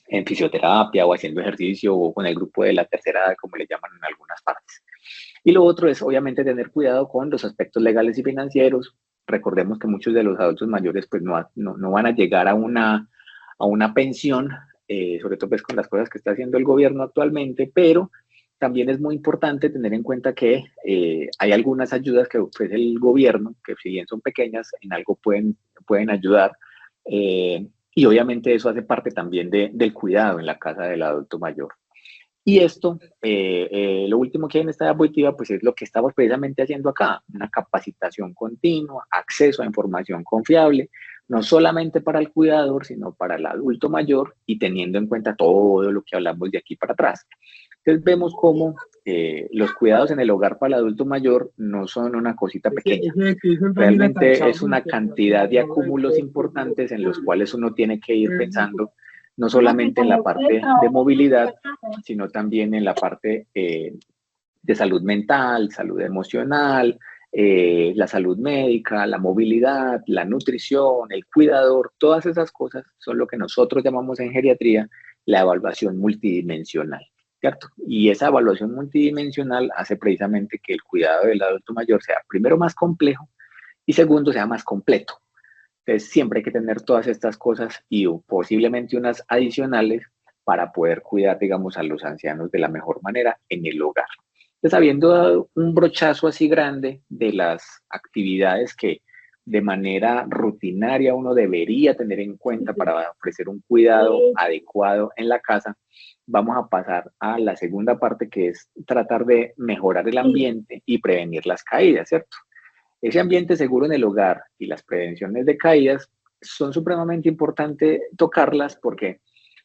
en fisioterapia o haciendo ejercicio o con el grupo de la tercera edad, como le llaman en algunas partes. Y lo otro es, obviamente, tener cuidado con los aspectos legales y financieros. Recordemos que muchos de los adultos mayores pues no van a llegar a una pensión, sobre todo pues con las cosas que está haciendo el gobierno actualmente, pero también es muy importante tener en cuenta que hay algunas ayudas que ofrece el gobierno, que si bien son pequeñas, en algo pueden ayudar, y obviamente eso hace parte también del cuidado en la casa del adulto mayor. Y esto, lo último que hay en esta diapositiva, pues es lo que estamos precisamente haciendo acá, una capacitación continua, acceso a información confiable, no solamente para el cuidador, sino para el adulto mayor y teniendo en cuenta todo lo que hablamos de aquí para atrás. Entonces vemos cómo los cuidados en el hogar para el adulto mayor no son una cosita pequeña. Realmente es una cantidad de acúmulos importantes en los cuales uno tiene que ir pensando no solamente en la parte de movilidad, sino también en la parte de salud mental, salud emocional, la salud médica, la movilidad, la nutrición, el cuidador, todas esas cosas son lo que nosotros llamamos en geriatría la evaluación multidimensional, ¿cierto? Y esa evaluación multidimensional hace precisamente que el cuidado del adulto mayor sea primero más complejo y segundo sea más completo. Entonces siempre hay que tener todas estas cosas y posiblemente unas adicionales para poder cuidar, digamos, a los ancianos de la mejor manera en el hogar. Entonces, habiendo dado un brochazo así grande de las actividades que de manera rutinaria uno debería tener en cuenta para ofrecer un cuidado adecuado en la casa, vamos a pasar a la segunda parte, que es tratar de mejorar el ambiente y prevenir las caídas, ¿cierto? Ese ambiente seguro en el hogar y las prevenciones de caídas son supremamente importantes tocarlas porque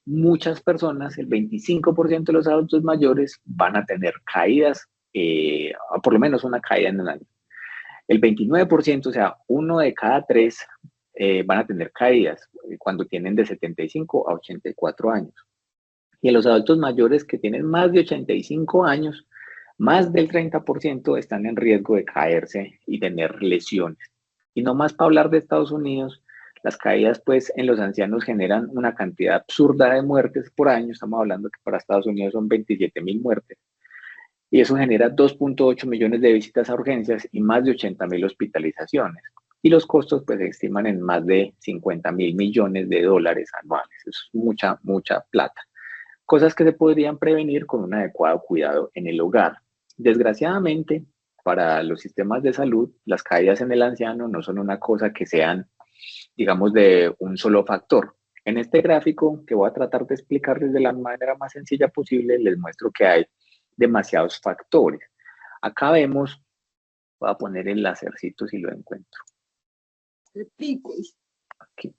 muchas personas, el 25% de los adultos mayores, van a tener caídas, por lo menos una caída en un año. El 29%, o sea, uno de cada tres, van a tener caídas cuando tienen de 75 a 84 años. Y en los adultos mayores que tienen más de 85 años, más del 30% están en riesgo de caerse y tener lesiones. Y no más para hablar de Estados Unidos, las caídas pues en los ancianos generan una cantidad absurda de muertes por año. Estamos hablando que para Estados Unidos son 27.000 muertes. Y eso genera 2.8 millones de visitas a urgencias y más de 80.000 hospitalizaciones. Y los costos pues se estiman en más de 50.000 millones de dólares anuales. Eso es mucha, mucha plata. Cosas que se podrían prevenir con un adecuado cuidado en el hogar. Desgraciadamente, para los sistemas de salud, las caídas en el anciano no son una cosa que sean, digamos, de un solo factor. En este gráfico, que voy a tratar de explicarles de la manera más sencilla posible, les muestro que hay demasiados factores. Acá vemos, voy a poner el lásercito si lo encuentro. Aquí.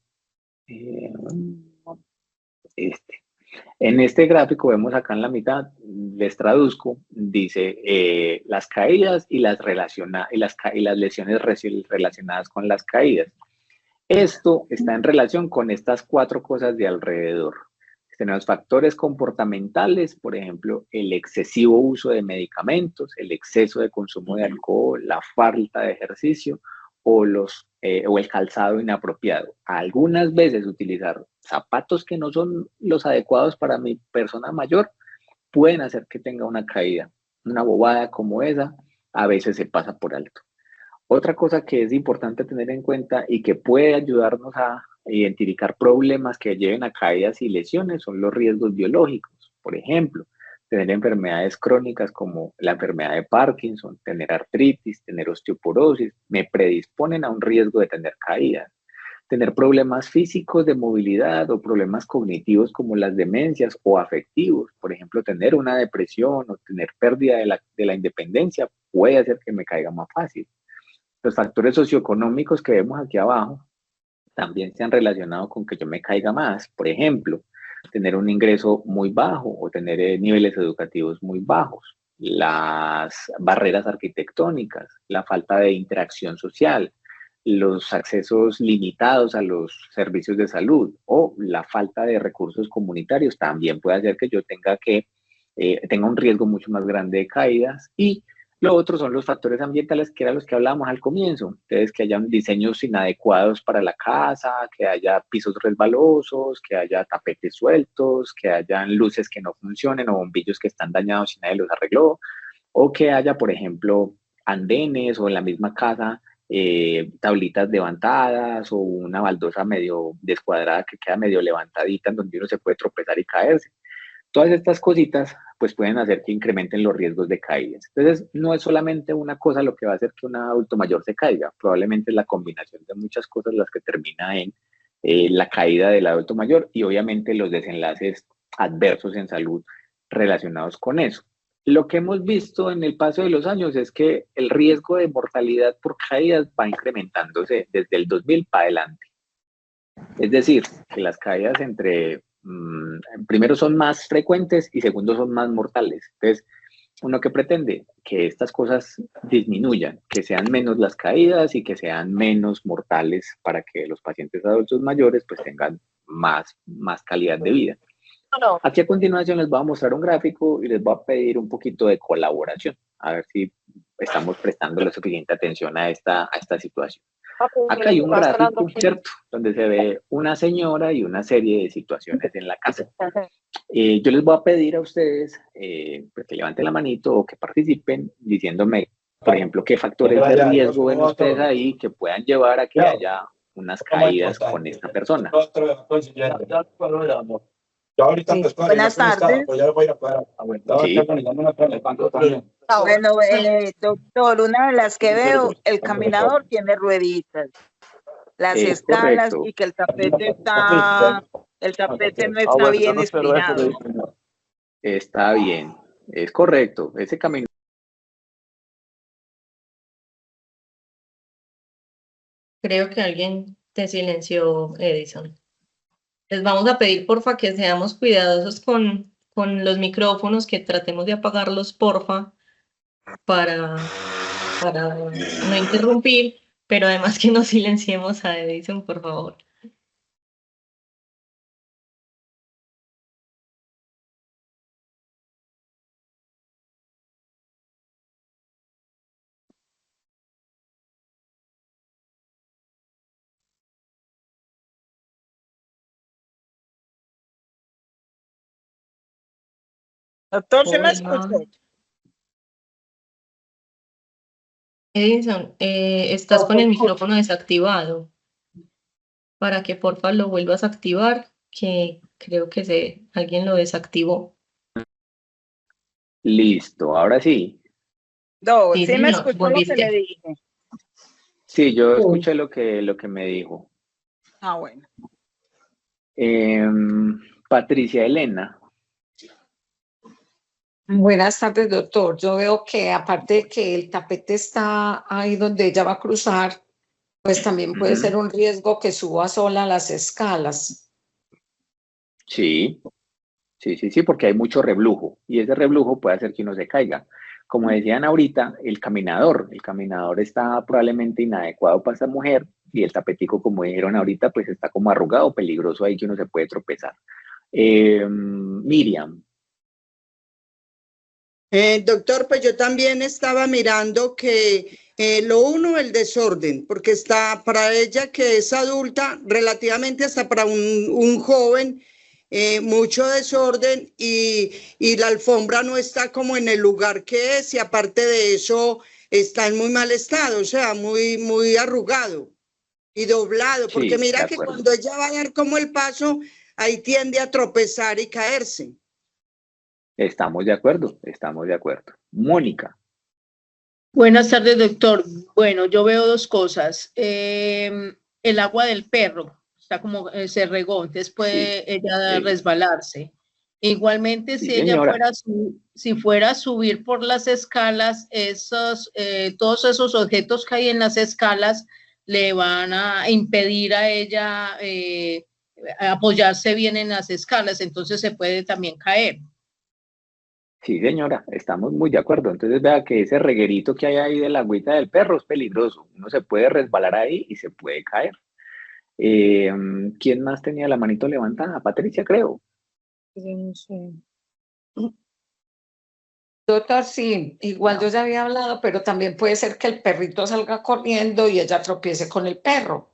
En este gráfico vemos acá en la mitad, les traduzco, dice las caídas y las lesiones relacionadas con las caídas. Esto está en relación con estas cuatro cosas de alrededor. Tenemos factores comportamentales, por ejemplo, el excesivo uso de medicamentos, el exceso de consumo de alcohol, la falta de ejercicio o el calzado inapropiado. Algunas veces utilizar zapatos que no son los adecuados para mi persona mayor pueden hacer que tenga una caída. Una bobada como esa a veces se pasa por alto. Otra cosa que es importante tener en cuenta y que puede ayudarnos a identificar problemas que lleven a caídas y lesiones son los riesgos biológicos. Por ejemplo, tener enfermedades crónicas como la enfermedad de Parkinson, tener artritis, tener osteoporosis, me predisponen a un riesgo de tener caídas. Tener problemas físicos de movilidad o problemas cognitivos como las demencias o afectivos, por ejemplo, tener una depresión o tener pérdida de la independencia puede hacer que me caiga más fácil. Los factores socioeconómicos que vemos aquí abajo también se han relacionado con que yo me caiga más. Por ejemplo, tener un ingreso muy bajo o tener niveles educativos muy bajos, las barreras arquitectónicas, la falta de interacción social, los accesos limitados a los servicios de salud o la falta de recursos comunitarios también puede hacer que yo tenga un riesgo mucho más grande de caídas. Y lo otro son los factores ambientales, que eran los que hablábamos al comienzo. Entonces, que hayan diseños inadecuados para la casa, que haya pisos resbalosos, que haya tapetes sueltos, que hayan luces que no funcionen o bombillos que están dañados y nadie los arregló, o que haya, por ejemplo, andenes o en la misma casa tablitas levantadas o una baldosa medio descuadrada que queda medio levantadita en donde uno se puede tropezar y caerse. Todas estas cositas pues pueden hacer que incrementen los riesgos de caídas. Entonces, no es solamente una cosa lo que va a hacer que un adulto mayor se caiga, probablemente es la combinación de muchas cosas las que termina en la caída del adulto mayor y obviamente los desenlaces adversos en salud relacionados con eso. Lo que hemos visto en el paso de los años es que el riesgo de mortalidad por caídas va incrementándose desde el 2000 para adelante. Es decir, que las caídas primero son más frecuentes y segundo son más mortales. Entonces, uno que pretende que estas cosas disminuyan, que sean menos las caídas y que sean menos mortales para que los pacientes adultos mayores pues tengan más calidad de vida. Aquí a continuación les voy a mostrar un gráfico y les voy a pedir un poquito de colaboración, a ver si estamos prestando la suficiente atención a esta situación. Acá hay un gráfico, ¿cierto? Donde se ve una señora y una serie de situaciones en la casa. Yo les voy a pedir a ustedes pues que levanten la manito o que participen diciéndome, por ejemplo, qué factores de riesgo ven ustedes ahí que puedan llevar a que haya unas caídas con esta persona. Sí. Buenas tardes. Sí. Bueno, doctor, una de las que veo, el caminador tiene rueditas, las escalas correcto. Y que el tapete no está bien espinado. Está bien, es correcto. Ese camino. Creo que alguien te silenció, Edison. Les vamos a pedir, porfa, que seamos cuidadosos con los micrófonos, que tratemos de apagarlos, porfa, para no interrumpir, pero además que no silenciemos a Edison, por favor. Doctor, ¿se me escuchó? Edison, estás con el micrófono desactivado. Para que porfa lo vuelvas a activar, que creo que alguien lo desactivó. Listo, ahora sí. No, Sí, sí me señor, escuchó lo que le dije. Sí, yo escuché lo que me dijo. Ah, bueno. Patricia Elena. Buenas tardes, doctor. Yo veo que aparte de que el tapete está ahí donde ella va a cruzar, pues también puede ser un riesgo que suba sola las escalas. Sí, porque hay mucho reblujo y ese reblujo puede hacer que uno se caiga. Como decían ahorita, el caminador está probablemente inadecuado para esa mujer y el tapetico, como dijeron ahorita, pues está como arrugado, peligroso ahí que uno se puede tropezar. Miriam. Doctor, pues yo también estaba mirando que el desorden, porque está para ella que es adulta, relativamente hasta para un joven, mucho desorden y la alfombra no está como en el lugar que es y aparte de eso está en muy mal estado, o sea, muy arrugado y doblado, porque Sí, mira que cuando ella va a dar como el paso, ahí tiende a tropezar y caerse. Estamos de acuerdo. Mónica. Buenas tardes, doctor. Bueno, yo veo dos cosas. El agua del perro está como se regó, entonces puede ella resbalarse. Igualmente, Sí, si ella señora. fuera a subir por las escalas, todos esos objetos que hay en las escalas le van a impedir a ella apoyarse bien en las escalas, entonces se puede también caer. Sí, señora, estamos muy de acuerdo. Entonces vea que ese reguerito que hay ahí de la agüita del perro es peligroso. Uno se puede resbalar ahí y se puede caer. ¿Quién más tenía la manito levantada? Patricia, creo. Doctor, sí, igual yo ya había hablado, pero también puede ser que el perrito salga corriendo y ella tropiece con el perro.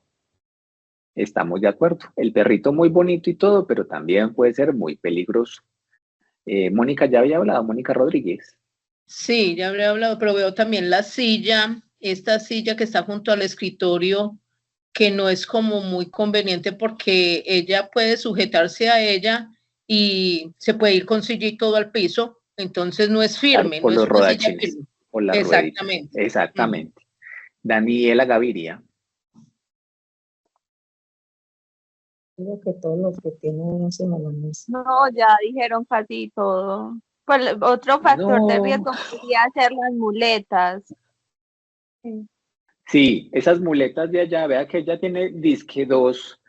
Estamos de acuerdo. El perrito muy bonito y todo, pero también puede ser muy peligroso. Mónica, ya había hablado, Mónica Rodríguez. Sí, ya habría hablado, pero veo también la silla, esta silla que está junto al escritorio, que no es como muy conveniente porque ella puede sujetarse a ella y se puede ir con silla y todo al piso, entonces no es firme, Por no los es una silla rodachines, firme. por las Exactamente. rueditas. Exactamente. Daniela Gaviria. Creo que todos los que tienen una semana más. No, ya dijeron casi todo. Pues otro factor de riesgo podría ser las muletas. Sí, esas muletas de allá, vea que ella tiene disque dos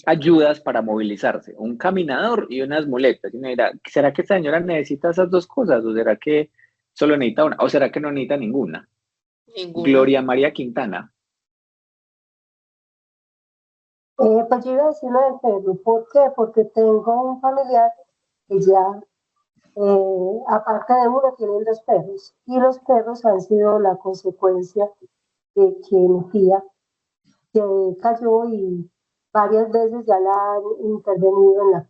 ayudas para movilizarse, un caminador y unas muletas. Y uno dirá, ¿será que esta señora necesita esas dos cosas? ¿O será que solo necesita una? ¿O será que no necesita ninguna? Gloria María Quintana. Pues yo iba a decir lo del perro. ¿Por qué? Porque tengo un familiar que ya, aparte de uno, tienen dos perros. Y los perros han sido la consecuencia de que mi tía que cayó y varias veces ya la han intervenido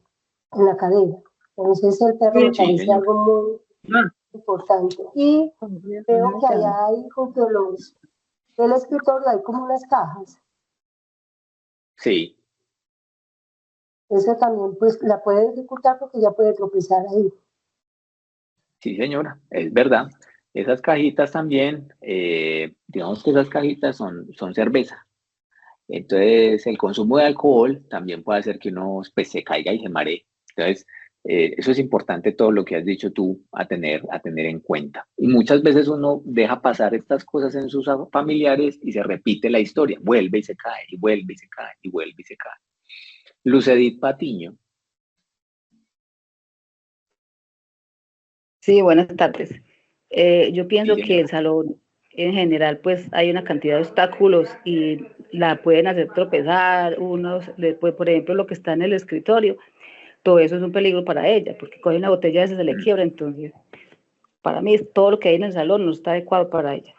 en la cadera. Entonces el perro me parece algo muy importante. Y veo que allá hay junto a del escritorio hay como unas cajas. Sí. Eso también pues la puede dificultar porque ya puede tropezar ahí. Sí, señora, es verdad. Esas cajitas también, digamos que esas cajitas son cerveza. Entonces, el consumo de alcohol también puede hacer que uno pues, se caiga y se maree. Entonces, eso es importante todo lo que has dicho tú a tener en cuenta. Y muchas veces uno deja pasar estas cosas en sus familiares y se repite la historia. Vuelve y se cae, y vuelve y se cae, y vuelve y se cae. Lucedit Patiño. Sí, buenas tardes. Yo pienso que el salón en general pues hay una cantidad de obstáculos y la pueden hacer tropezar, unos, después, por ejemplo, lo que está en el escritorio, todo eso es un peligro para ella, porque coge una botella y se le quiebra, entonces para mí todo lo que hay en el salón no está adecuado para ella.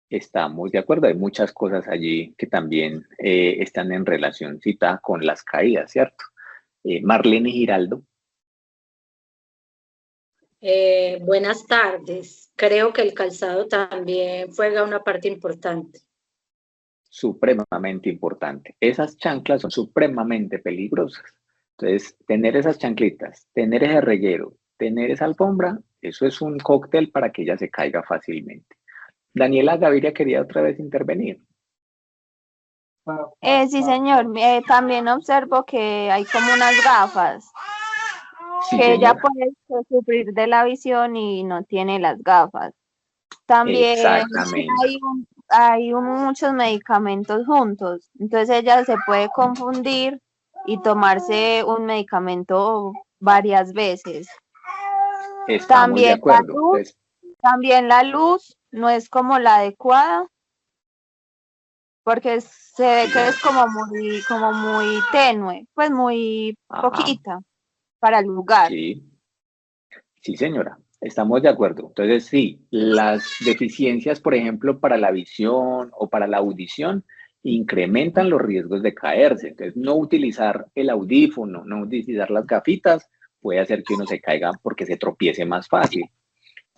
Estamos de acuerdo, hay muchas cosas allí que también están en relación cita con las caídas, ¿cierto? Marlene Giraldo. Buenas tardes. Creo que el calzado también juega una parte importante. Supremamente importante. Esas chanclas son supremamente peligrosas. Entonces, tener esas chanclitas, tener ese reguero, tener esa alfombra, eso es un cóctel para que ella se caiga fácilmente. Daniela Gaviria quería otra vez intervenir. Sí, señor. También observo que hay como unas gafas. Sí, que señora. ella puede sufrir de la visión y no tiene las gafas. También hay muchos medicamentos juntos, entonces ella se puede confundir y tomarse un medicamento varias veces. Estamos de acuerdo. También la luz no es como la adecuada, porque se ve que es como muy tenue, pues muy poquita para el lugar. Sí, señora, estamos de acuerdo. Entonces, sí, las deficiencias, por ejemplo, para la visión o para la audición, incrementan los riesgos de caerse. Entonces, no utilizar el audífono, no utilizar las gafitas, puede hacer que uno se caiga porque se tropiece más fácil.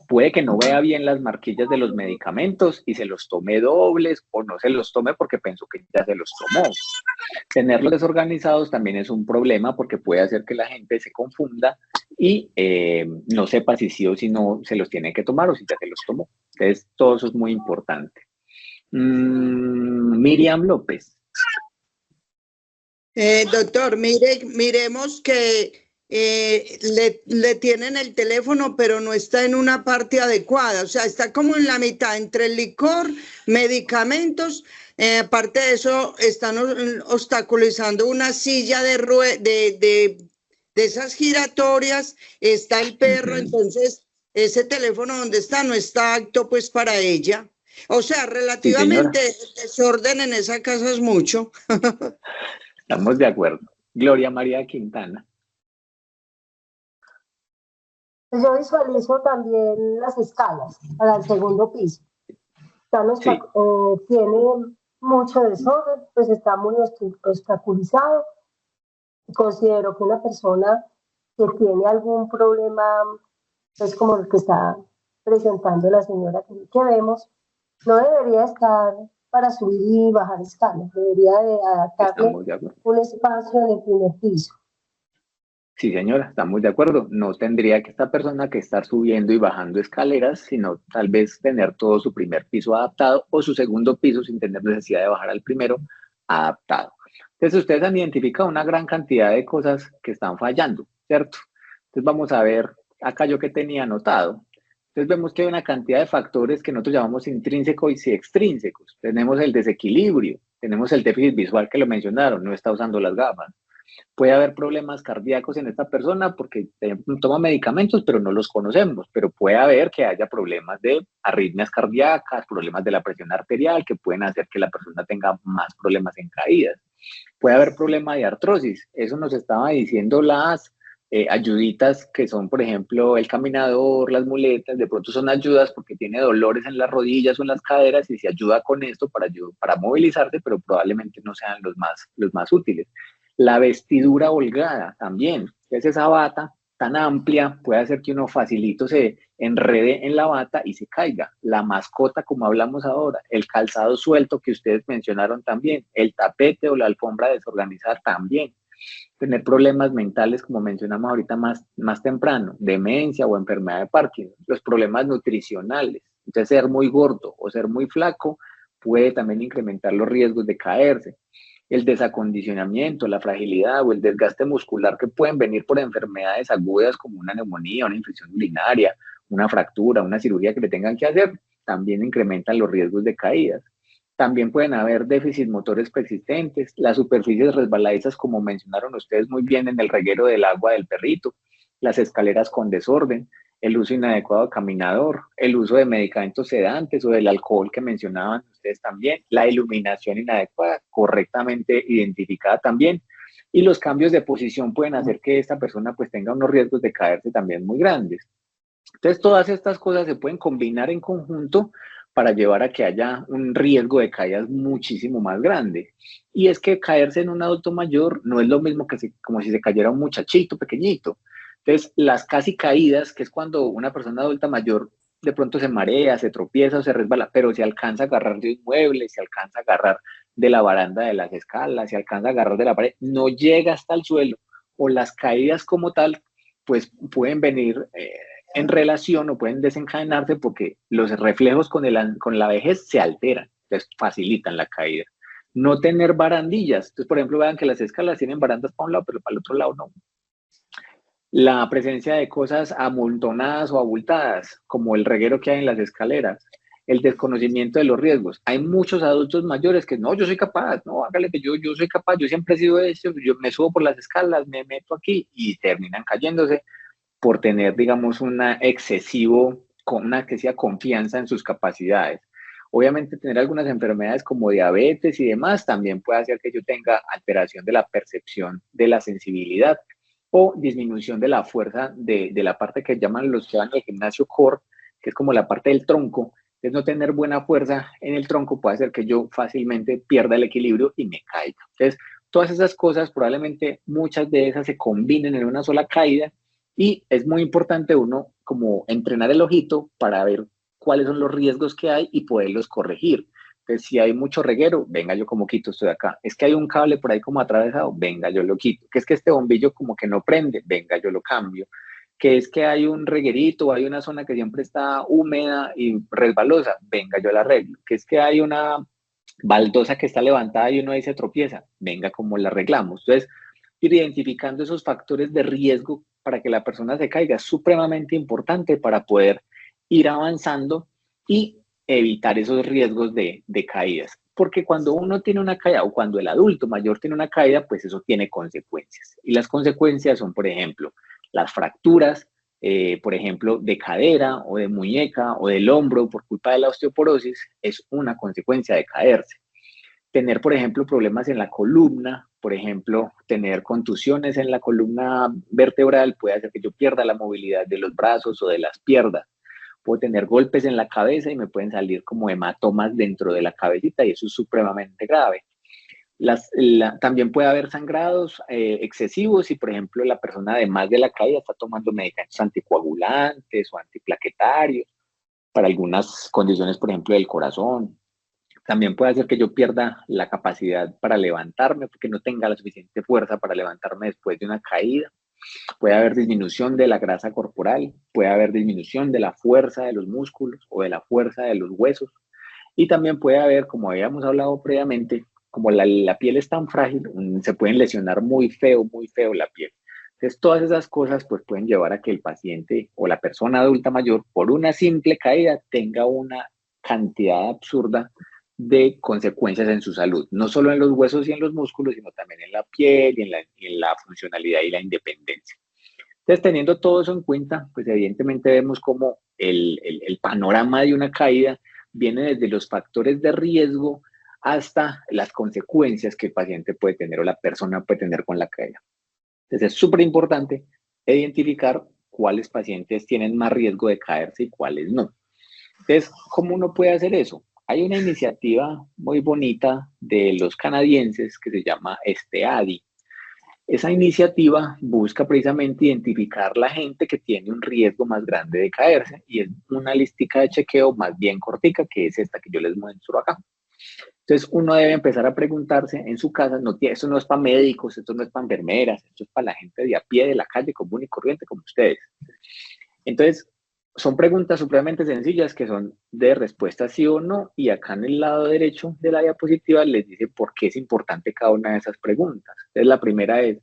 Puede que no vea bien las marquillas de los medicamentos y se los tome dobles o no se los tome porque pensó que ya se los tomó. Tenerlos desorganizados también es un problema porque puede hacer que la gente se confunda y no sepa si sí o si no se los tiene que tomar o si ya se los tomó. Entonces, todo eso es muy importante. Miriam López. Doctor, miremos que le tienen el teléfono, pero no está en una parte adecuada, o sea, está como en la mitad entre el licor, medicamentos. Aparte de eso, están obstaculizando una silla de esas giratorias, está el perro, entonces ese teléfono donde está no está apto pues para ella. O sea, relativamente el desorden en esa casa es mucho. Estamos de acuerdo. Gloria María Quintana. Yo visualizo también las escalas para el segundo piso. Tiene mucho desorden, pues está muy obstaculizado. Considero que una persona que tiene algún problema, pues como el que está presentando la señora que vemos, no debería estar para subir y bajar escalas, debería de adaptarle un espacio en el primer piso. Sí, señora, estamos de acuerdo. No tendría que esta persona que estar subiendo y bajando escaleras, sino tal vez tener todo su primer piso adaptado o su segundo piso sin tener necesidad de bajar al primero adaptado. Entonces, ustedes han identificado una gran cantidad de cosas que están fallando, ¿cierto? Entonces, vamos a ver acá yo que tenía anotado. Entonces, vemos que hay una cantidad de factores que nosotros llamamos intrínsecos y extrínsecos. Tenemos el desequilibrio, tenemos el déficit visual que lo mencionaron, no está usando las gafas. Puede haber problemas cardíacos en esta persona porque toma medicamentos, pero no los conocemos, pero puede haber que haya problemas de arritmias cardíacas, problemas de la presión arterial, que pueden hacer que la persona tenga más problemas en caídas. Puede haber problema de artrosis, eso nos estaba diciendo las ayuditas que son, por ejemplo, el caminador, las muletas, de pronto son ayudas porque tiene dolores en las rodillas o en las caderas y se ayuda con esto para movilizarse, pero probablemente no sean los más útiles. La vestidura holgada también, es esa bata tan amplia, puede hacer que uno facilito se enrede en la bata y se caiga. La mascota, como hablamos ahora, el calzado suelto que ustedes mencionaron también, el tapete o la alfombra desorganizada también. Tener problemas mentales, como mencionamos ahorita más temprano, demencia o enfermedad de Parkinson, los problemas nutricionales. Entonces, ser muy gordo o ser muy flaco puede también incrementar los riesgos de caerse. El desacondicionamiento, la fragilidad o el desgaste muscular que pueden venir por enfermedades agudas como una neumonía, una infección urinaria, una fractura, una cirugía que le tengan que hacer, también incrementan los riesgos de caídas. También pueden haber déficits motores persistentes, las superficies resbaladizas, como mencionaron ustedes muy bien en el reguero del agua del perrito, las escaleras con desorden, el uso inadecuado de caminador, el uso de medicamentos sedantes o del alcohol que mencionaban ustedes también, la iluminación inadecuada, correctamente identificada también, y los cambios de posición pueden hacer que esta persona pues tenga unos riesgos de caerse también muy grandes. Entonces, todas estas cosas se pueden combinar en conjunto para llevar a que haya un riesgo de caídas muchísimo más grande. Y es que caerse en un adulto mayor no es lo mismo que como si se cayera un muchachito pequeñito. Entonces, las casi caídas, que es cuando una persona adulta mayor de pronto se marea, se tropieza o se resbala, pero se alcanza a agarrar de un mueble, se alcanza a agarrar de la baranda de las escalas, se alcanza a agarrar de la pared, no llega hasta el suelo, o las caídas como tal, pues pueden venir en relación o pueden desencadenarse porque los reflejos con la vejez se alteran, entonces facilitan la caída. No tener barandillas, entonces por ejemplo vean que las escalas tienen barandas para un lado, pero para el otro lado no. La presencia de cosas amontonadas o abultadas, como el reguero que hay en las escaleras, el desconocimiento de los riesgos. Hay muchos adultos mayores que no, yo soy capaz, no, hágale que yo soy capaz, yo siempre he sido eso, yo me subo por las escalas, me meto aquí y terminan cayéndose por tener, digamos, una excesiva confianza en sus capacidades. Obviamente tener algunas enfermedades como diabetes y demás también puede hacer que yo tenga alteración de la percepción de la sensibilidad o disminución de la fuerza de la parte que llaman los que van al gimnasio core, que es como la parte del tronco. Entonces, no tener buena fuerza en el tronco puede hacer que yo fácilmente pierda el equilibrio y me caiga. Entonces, todas esas cosas, probablemente muchas de esas se combinen en una sola caída y es muy importante uno como entrenar el ojito para ver cuáles son los riesgos que hay y poderlos corregir. Entonces, si hay mucho reguero, venga, yo como quito esto de acá. Es que hay un cable por ahí como atravesado, venga, yo lo quito. Que es que este bombillo como que no prende, venga, yo lo cambio. Que es que hay un reguerito, hay una zona que siempre está húmeda y resbalosa, venga, yo la arreglo. Que es que hay una baldosa que está levantada y uno ahí se tropieza, venga, como la arreglamos. Entonces, ir identificando esos factores de riesgo para que la persona se caiga es supremamente importante para poder ir avanzando y evitar esos riesgos de caídas. Porque cuando uno tiene una caída o cuando el adulto mayor tiene una caída, pues eso tiene consecuencias. Y las consecuencias son, por ejemplo, las fracturas, por ejemplo, de cadera o de muñeca o del hombro por culpa de la osteoporosis, es una consecuencia de caerse. Tener, por ejemplo, problemas en la columna, por ejemplo, tener contusiones en la columna vertebral puede hacer que yo pierda la movilidad de los brazos o de las piernas. Puedo tener golpes en la cabeza y me pueden salir como hematomas dentro de la cabecita y eso es supremamente grave. También puede haber sangrados excesivos si, por ejemplo, la persona además de la caída está tomando medicamentos anticoagulantes o antiplaquetarios para algunas condiciones, por ejemplo, del corazón. También puede hacer que yo pierda la capacidad para levantarme porque no tenga la suficiente fuerza para levantarme después de una caída. Puede haber disminución de la grasa corporal, puede haber disminución de la fuerza de los músculos o de la fuerza de los huesos. Y también puede haber, como habíamos hablado previamente, como la piel es tan frágil, se pueden lesionar muy feo la piel. Entonces, todas esas cosas pues, pueden llevar a que el paciente o la persona adulta mayor, por una simple caída, tenga una cantidad absurda de consecuencias en su salud, no solo en los huesos y en los músculos, sino también en la piel y en la funcionalidad y la independencia. Entonces, teniendo todo eso en cuenta, pues evidentemente vemos como el panorama de una caída viene desde los factores de riesgo hasta las consecuencias que el paciente puede tener o la persona puede tener con la caída. Entonces, es súper importante identificar cuáles pacientes tienen más riesgo de caerse y cuáles no. Entonces, ¿cómo uno puede hacer eso? Hay una iniciativa muy bonita de los canadienses que se llama STEADI. Esa iniciativa busca precisamente identificar la gente que tiene un riesgo más grande de caerse y es una listica de chequeo más bien cortica, que es esta que yo les muestro acá. Entonces, uno debe empezar a preguntarse en su casa, esto no es para médicos, esto no es para enfermeras, esto es para la gente de a pie de la calle común y corriente como ustedes. Entonces, son preguntas supremamente sencillas que son de respuesta sí o no, y acá en el lado derecho de la diapositiva les dice por qué es importante cada una de esas preguntas. Entonces, la primera es,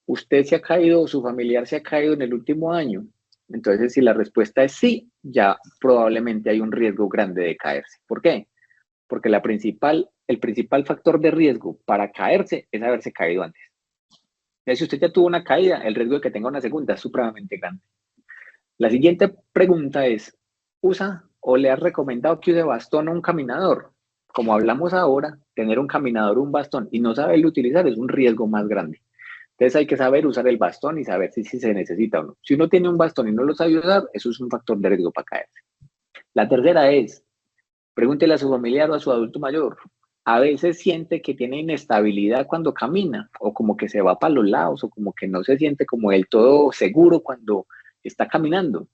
¿usted se ha caído o su familiar se ha caído en el último año? Entonces, si la respuesta es sí, ya probablemente hay un riesgo grande de caerse. ¿Por qué? Porque el principal factor de riesgo para caerse es haberse caído antes. Entonces, si usted ya tuvo una caída, el riesgo de que tenga una segunda es supremamente grande. La siguiente pregunta es, ¿usa o le has recomendado que use bastón o un caminador? Como hablamos ahora, tener un caminador o un bastón y no saberlo utilizar es un riesgo más grande. Entonces hay que saber usar el bastón y saber si se necesita o no. Si uno tiene un bastón y no lo sabe usar, eso es un factor de riesgo para caerse. La tercera es, pregúntele a su familiar o a su adulto mayor. A veces siente que tiene inestabilidad cuando camina o como que se va para los lados o como que no se siente como del todo seguro cuando está caminando.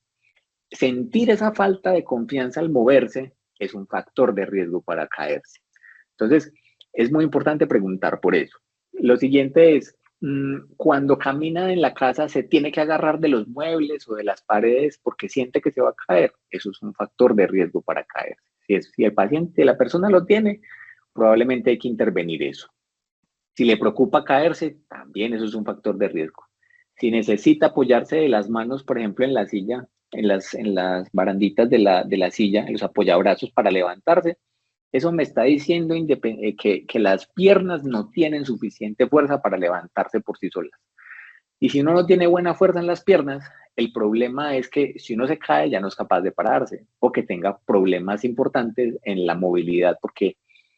Sentir esa falta de confianza al moverse es un factor de riesgo para caerse. Entonces, es muy importante preguntar por eso. Lo siguiente es, cuando camina en la casa, ¿se tiene que agarrar de los muebles o de las paredes porque siente que se va a caer? Eso es un factor de riesgo para caerse. Si el paciente, la persona lo tiene, probablemente hay que intervenir eso. Si le preocupa caerse, también eso es un factor de riesgo. Si necesita apoyarse de las manos, por ejemplo, en la silla, en las baranditas de la silla, en los apoyabrazos para levantarse, eso me está diciendo que las piernas no tienen suficiente fuerza para levantarse por sí solas. Y si uno no tiene buena fuerza en las piernas, el problema es que si uno se cae ya no es capaz de pararse o que tenga problemas importantes en la movilidad porque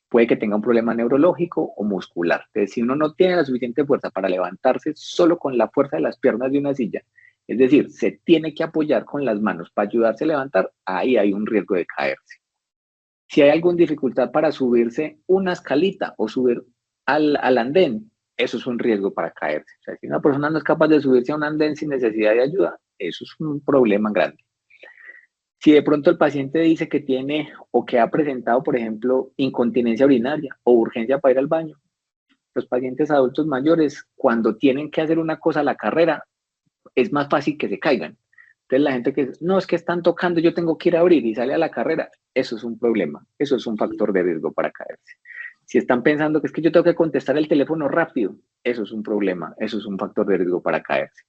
puede que tenga un problema neurológico o muscular. Entonces, si uno no tiene la suficiente fuerza para levantarse solo con la fuerza de las piernas de una silla, es decir, se tiene que apoyar con las manos para ayudarse a levantar, ahí hay un riesgo de caerse. Si hay alguna dificultad para subirse una escalita o subir al andén, eso es un riesgo para caerse. O sea, si una persona no es capaz de subirse a un andén sin necesidad de ayuda, eso es un problema grande. Si de pronto el paciente dice que tiene o que ha presentado, por ejemplo, incontinencia urinaria o urgencia para ir al baño, los pacientes adultos mayores, cuando tienen que hacer una cosa a la carrera, es más fácil que se caigan. Entonces la gente que no, es que están tocando, yo tengo que ir a abrir y sale a la carrera, eso es un problema, eso es un factor de riesgo para caerse. Si están pensando que es que yo tengo que contestar el teléfono rápido eso es un problema, eso es un factor de riesgo para caerse.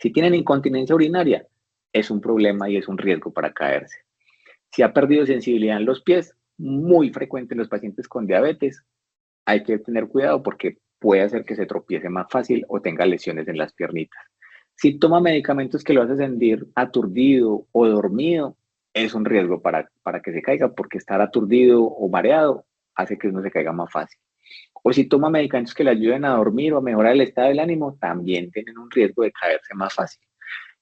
Si tienen incontinencia urinaria, es un problema y es un riesgo para caerse. Si ha perdido sensibilidad en los pies, muy frecuente en los pacientes con diabetes, hay que tener cuidado porque puede hacer que se tropiece más fácil o tenga lesiones en las piernitas. Si toma medicamentos que lo hacen sentir aturdido o dormido, es un riesgo para que se caiga, porque estar aturdido o mareado hace que uno se caiga más fácil. O si toma medicamentos que le ayuden a dormir o a mejorar el estado del ánimo, también tienen un riesgo de caerse más fácil.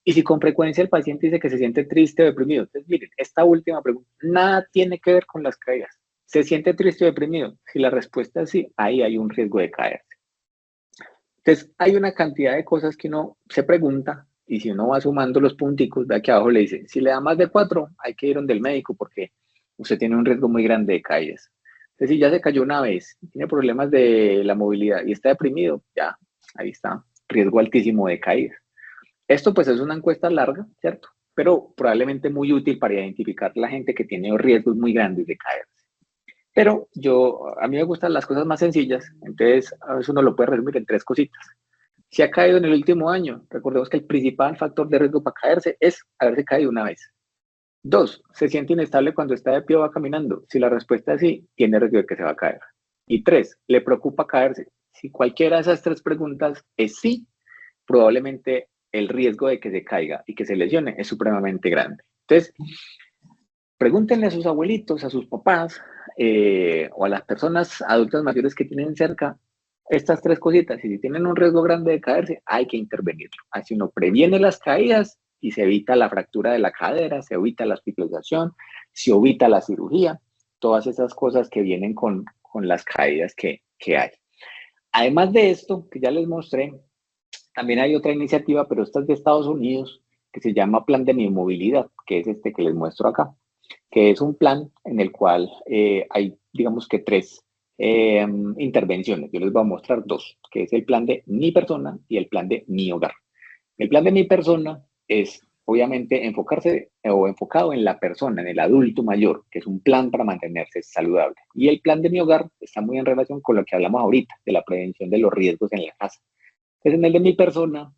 Y si con frecuencia el paciente dice que se siente triste o deprimido, entonces miren, esta última pregunta, nada tiene que ver con las caídas. ¿Se siente triste o deprimido? Si la respuesta es sí, ahí hay un riesgo de caerse. Entonces, hay una cantidad de cosas que uno se pregunta y si uno va sumando los punticos, ve aquí abajo le dice, si le da más de 4, hay que ir donde el médico porque usted tiene un riesgo muy grande de caídas. Entonces, si ya se cayó una vez, tiene problemas de la movilidad y está deprimido, ya, ahí está, riesgo altísimo de caídas. Esto pues es una encuesta larga, ¿cierto? Pero probablemente muy útil para identificar la gente que tiene riesgos muy grandes de caerse. Pero a mí me gustan las cosas más sencillas, entonces a veces uno lo puede resumir en 3 cositas. Si ha caído en el último año, recordemos que el principal factor de riesgo para caerse es haberse caído una vez. 2, se siente inestable cuando está de pie o va caminando. Si la respuesta es sí, tiene riesgo de que se va a caer. Y 3, le preocupa caerse. Si cualquiera de esas 3 preguntas es sí, probablemente el riesgo de que se caiga y que se lesione es supremamente grande. Entonces, pregúntenle a sus abuelitos, a sus papás o a las personas adultas mayores que tienen cerca estas 3 cositas. Y si tienen un riesgo grande de caerse, hay que intervenirlo. Así uno previene las caídas y se evita la fractura de la cadera, se evita la hospitalización, se evita la cirugía, todas esas cosas que vienen con las caídas que hay. Además de esto, que ya les mostré, también hay otra iniciativa, pero esta es de Estados Unidos, que se llama Plan de Mi Movilidad, que es este que les muestro acá, que es un plan en el cual hay, digamos que 3 intervenciones. Yo les voy a mostrar 2, que es el plan de Mi Persona y el plan de Mi Hogar. El plan de Mi Persona es, obviamente, enfocado en la persona, en el adulto mayor, que es un plan para mantenerse saludable. Y el plan de Mi Hogar está muy en relación con lo que hablamos ahorita, de la prevención de los riesgos en la casa. Entonces, en el de Mi Persona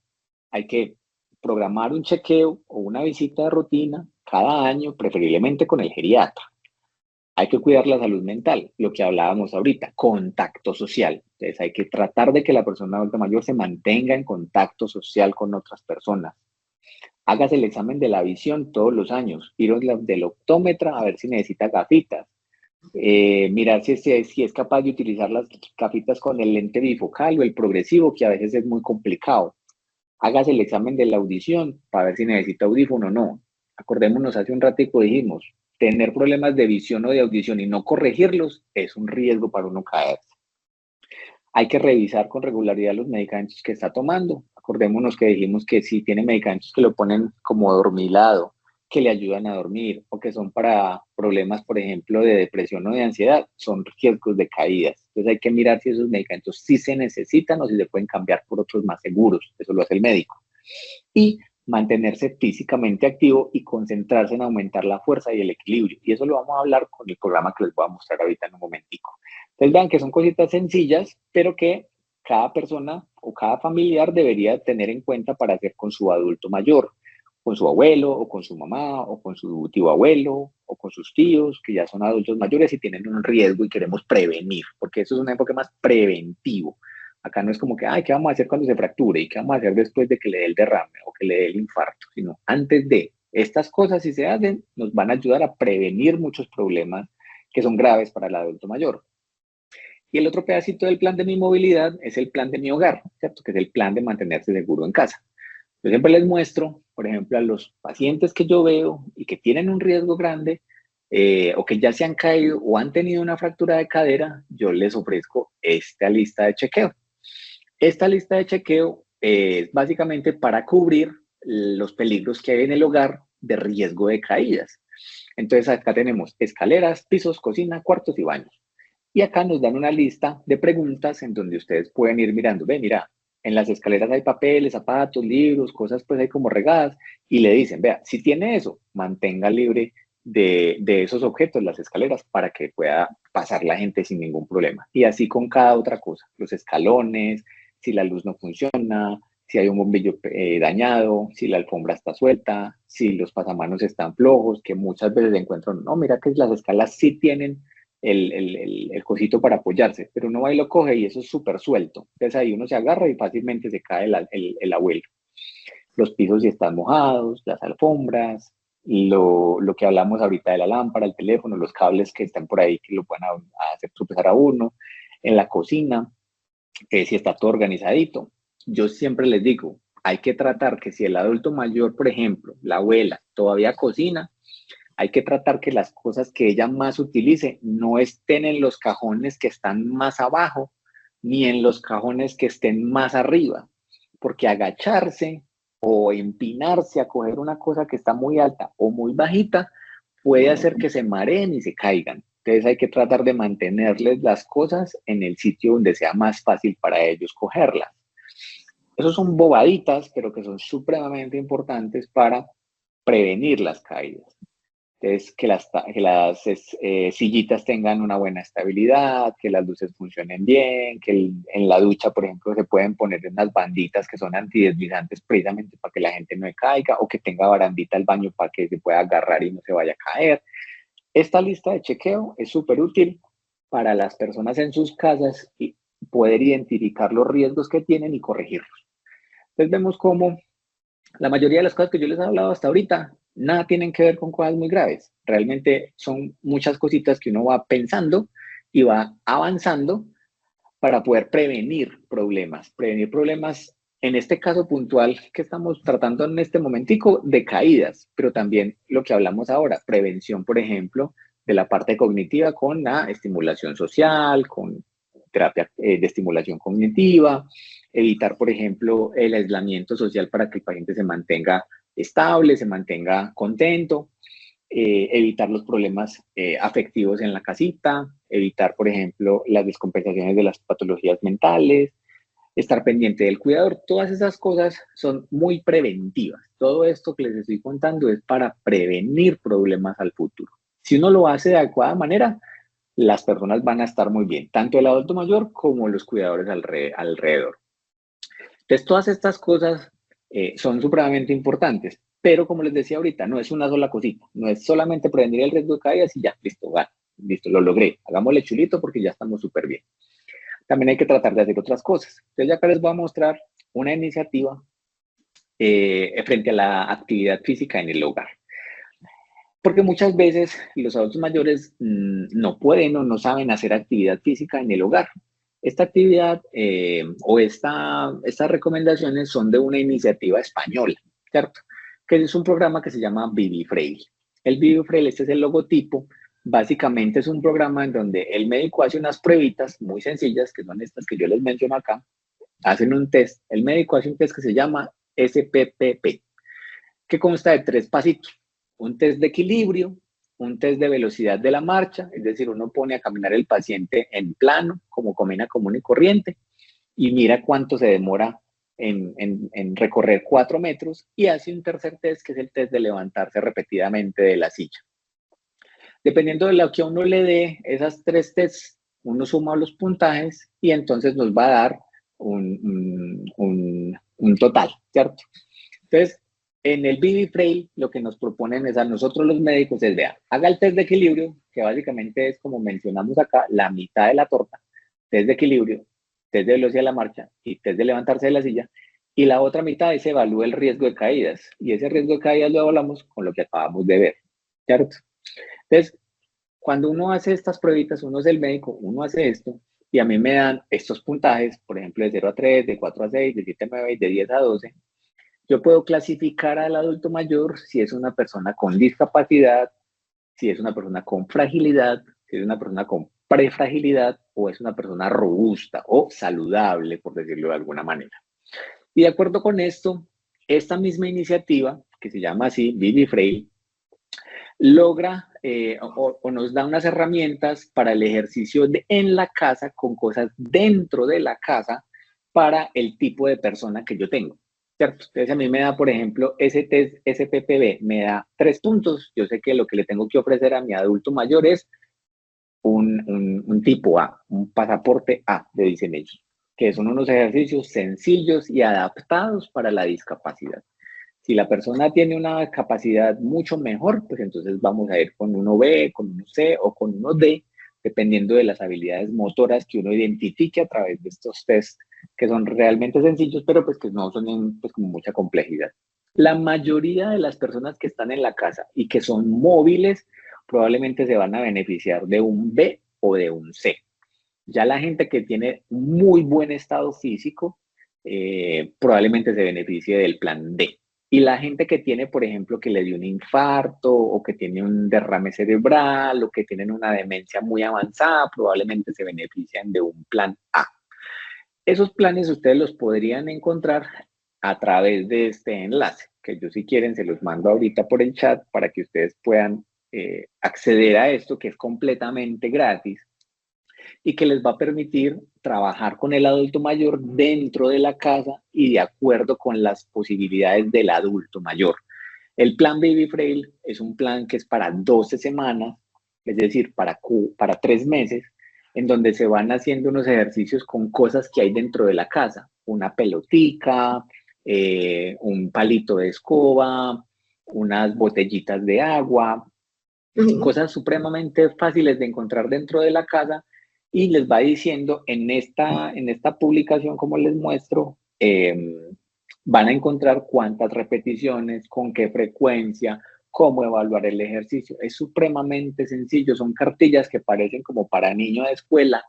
hay que programar un chequeo o una visita de rutina cada año, preferiblemente con el geriatra. Hay que cuidar la salud mental, lo que hablábamos ahorita, contacto social. Entonces hay que tratar de que la persona adulta mayor se mantenga en contacto social con otras personas. Hágase el examen de la visión todos los años, ir del optómetra a ver si necesita gafitas. Mirar si es capaz de utilizar las gafitas con el lente bifocal o el progresivo, que a veces es muy complicado. Hágase el examen de la audición para ver si necesita audífono o no. Acordémonos, hace un ratico dijimos, tener problemas de visión o de audición y no corregirlos es un riesgo para uno caerse. Hay que revisar con regularidad los medicamentos que está tomando. Acordémonos que dijimos que si tiene medicamentos que lo ponen como dormilado, que le ayudan a dormir o que son para problemas, por ejemplo, de depresión o de ansiedad, son riesgos de caídas. Entonces hay que mirar si esos medicamentos sí se necesitan o si se pueden cambiar por otros más seguros. Eso lo hace el médico. Y mantenerse físicamente activo y concentrarse en aumentar la fuerza y el equilibrio. Y eso lo vamos a hablar con el programa que les voy a mostrar ahorita en un momentico. Entonces vean que son cositas sencillas, pero que cada persona o cada familiar debería tener en cuenta para hacer con su adulto mayor, con su abuelo o con su mamá o con su tío abuelo o con sus tíos que ya son adultos mayores y tienen un riesgo y queremos prevenir, porque eso es un enfoque más preventivo. Acá no es como que, ay, ¿qué vamos a hacer cuando se fracture? ¿Y qué vamos a hacer después de que le dé el derrame o que le dé el infarto? Sino antes de estas cosas, si se hacen, nos van a ayudar a prevenir muchos problemas que son graves para el adulto mayor. Y el otro pedacito del plan de Mi Movilidad es el plan de Mi Hogar, ¿cierto? Que es el plan de mantenerse seguro en casa. Yo siempre les muestro, por ejemplo, a los pacientes que yo veo y que tienen un riesgo grande o que ya se han caído o han tenido una fractura de cadera, yo les ofrezco esta lista de chequeo. Esta lista de chequeo es básicamente para cubrir los peligros que hay en el hogar de riesgo de caídas. Entonces acá tenemos escaleras, pisos, cocina, cuartos y baños. Y acá nos dan una lista de preguntas en donde ustedes pueden ir mirando. Ve, mira, en las escaleras hay papeles, zapatos, libros, cosas pues hay como regadas. Y le dicen, vea, si tiene eso, mantenga libre de esos objetos las escaleras para que pueda pasar la gente sin ningún problema. Y así con cada otra cosa, los escalones, si la luz no funciona, si hay un bombillo dañado, si la alfombra está suelta, si los pasamanos están flojos, que muchas veces encuentro, no, mira que las escalas sí tienen el cosito para apoyarse, pero uno va y lo coge y eso es súper suelto. Entonces ahí uno se agarra y fácilmente se cae el abuelo. Los pisos si están mojados, las alfombras, lo que hablamos ahorita de la lámpara, el teléfono, los cables que están por ahí que lo pueden hacer tropezar a uno, en la cocina, si está todo organizadito. Yo siempre les digo, hay que tratar que si el adulto mayor, por ejemplo, la abuela, todavía cocina, hay que tratar que las cosas que ella más utilice no estén en los cajones que están más abajo, ni en los cajones que estén más arriba, porque agacharse o empinarse a coger una cosa que está muy alta o muy bajita puede hacer que se mareen y se caigan. Entonces hay que tratar de mantenerles las cosas en el sitio donde sea más fácil para ellos cogerlas. Esos son bobaditas, pero que son supremamente importantes para prevenir las caídas. Entonces, que las sillitas tengan una buena estabilidad, que las luces funcionen bien, que en la ducha, por ejemplo, se pueden poner unas banditas que son antideslizantes precisamente para que la gente no se caiga, o que tenga barandita el baño para que se pueda agarrar y no se vaya a caer. Esta lista de chequeo es súper útil para las personas en sus casas y poder identificar los riesgos que tienen y corregirlos. Entonces vemos cómo la mayoría de las cosas que yo les he hablado hasta ahorita nada tienen que ver con cosas muy graves. Realmente son muchas cositas que uno va pensando y va avanzando para poder prevenir problemas. Prevenir problemas, en este caso puntual que estamos tratando en este momentico, de caídas, pero también lo que hablamos ahora, prevención, por ejemplo, de la parte cognitiva con la estimulación social, con terapia de estimulación cognitiva, evitar, por ejemplo, el aislamiento social para que el paciente se mantenga estable, se mantenga contento, evitar los problemas afectivos en la casita, evitar, por ejemplo, las descompensaciones de las patologías mentales, estar pendiente del cuidador. Todas esas cosas son muy preventivas. Todo esto que les estoy contando es para prevenir problemas al futuro. Si uno lo hace de adecuada manera, las personas van a estar muy bien, tanto el adulto mayor como los cuidadores alrededor. Entonces, todas estas cosas son supremamente importantes, pero como les decía ahorita, no es una sola cosita, no es solamente prevenir el riesgo de caídas y ya, listo, listo, lo logré, hagámosle chulito porque ya estamos súper bien. También hay que tratar de hacer otras cosas. Entonces, ya acá les voy a mostrar una iniciativa frente a la actividad física en el hogar. Porque muchas veces los adultos mayores no pueden o no saben hacer actividad física en el hogar. Esta actividad o estas recomendaciones son de una iniciativa española, ¿cierto? Que es un programa que se llama Vivi Fraile. El Vivi Fraile, este es el logotipo. Básicamente es un programa en donde el médico hace unas pruebitas muy sencillas, que son estas que yo les menciono acá. Hacen un test. El médico hace un test que se llama SPPP, que consta de 3 pasitos. Un test de equilibrio, un test de velocidad de la marcha, es decir, uno pone a caminar el paciente en plano, como camina común y corriente, y mira cuánto se demora en recorrer 4 metros, y hace un tercer test, que es el test de levantarse repetidamente de la silla. Dependiendo de lo que a uno le dé, esas 3 tests, uno suma los puntajes y entonces nos va a dar un total, ¿cierto? Entonces, en el Vivi Fraile, lo que nos proponen es a nosotros los médicos es, vea, haga el test de equilibrio, que básicamente es, como mencionamos acá, la mitad de la torta, test de equilibrio, test de velocidad de la marcha y test de levantarse de la silla, y la otra mitad es evalúa el riesgo de caídas, y ese riesgo de caídas lo hablamos con lo que acabamos de ver, ¿cierto? Entonces, cuando uno hace estas pruebitas, uno es el médico, uno hace esto, y a mí me dan estos puntajes, por ejemplo, de 0 a 3, de 4 a 6, de 7 a 9 y de 10 a 12, yo puedo clasificar al adulto mayor si es una persona con discapacidad, si es una persona con fragilidad, si es una persona con prefragilidad o es una persona robusta o saludable, por decirlo de alguna manera. Y de acuerdo con esto, esta misma iniciativa, que se llama así, Vivi Fraile, logra o nos da unas herramientas para el ejercicio en la casa, con cosas dentro de la casa para el tipo de persona que yo tengo. ¿Cierto? Entonces a mí me da, por ejemplo, ese test SPPB, me da 3 puntos. Yo sé que lo que le tengo que ofrecer a mi adulto mayor es un tipo A, un pasaporte A, le dicen ellos. que son unos ejercicios sencillos y adaptados para la discapacidad. Si la persona tiene una capacidad mucho mejor, pues entonces vamos a ir con uno B, con uno C o con uno D, dependiendo de las habilidades motoras que uno identifique a través de estos test, que son realmente sencillos, pero pues que no son pues como mucha complejidad. La mayoría de las personas que están en la casa y que son móviles probablemente se van a beneficiar de un B o de un C. Ya la gente que tiene muy buen estado físico probablemente se beneficie del plan D. Y la gente que tiene, por ejemplo, que le dio un infarto o que tiene un derrame cerebral o que tienen una demencia muy avanzada, probablemente se benefician de un plan A. Esos planes ustedes los podrían encontrar a través de este enlace, que yo si quieren se los mando ahorita por el chat para que ustedes puedan acceder a esto, que es completamente gratis y que les va a permitir trabajar con el adulto mayor dentro de la casa y de acuerdo con las posibilidades del adulto mayor. El plan Baby Frail es un plan que es para 12 semanas, es decir, para 3 meses, en donde se van haciendo unos ejercicios con cosas que hay dentro de la casa, una pelotica, un palito de escoba, unas botellitas de agua, cosas supremamente fáciles de encontrar dentro de la casa, y les va diciendo en esta publicación, como les muestro, van a encontrar cuántas repeticiones, con qué frecuencia, cómo evaluar el ejercicio. Es supremamente sencillo, son cartillas que parecen como para niño de escuela,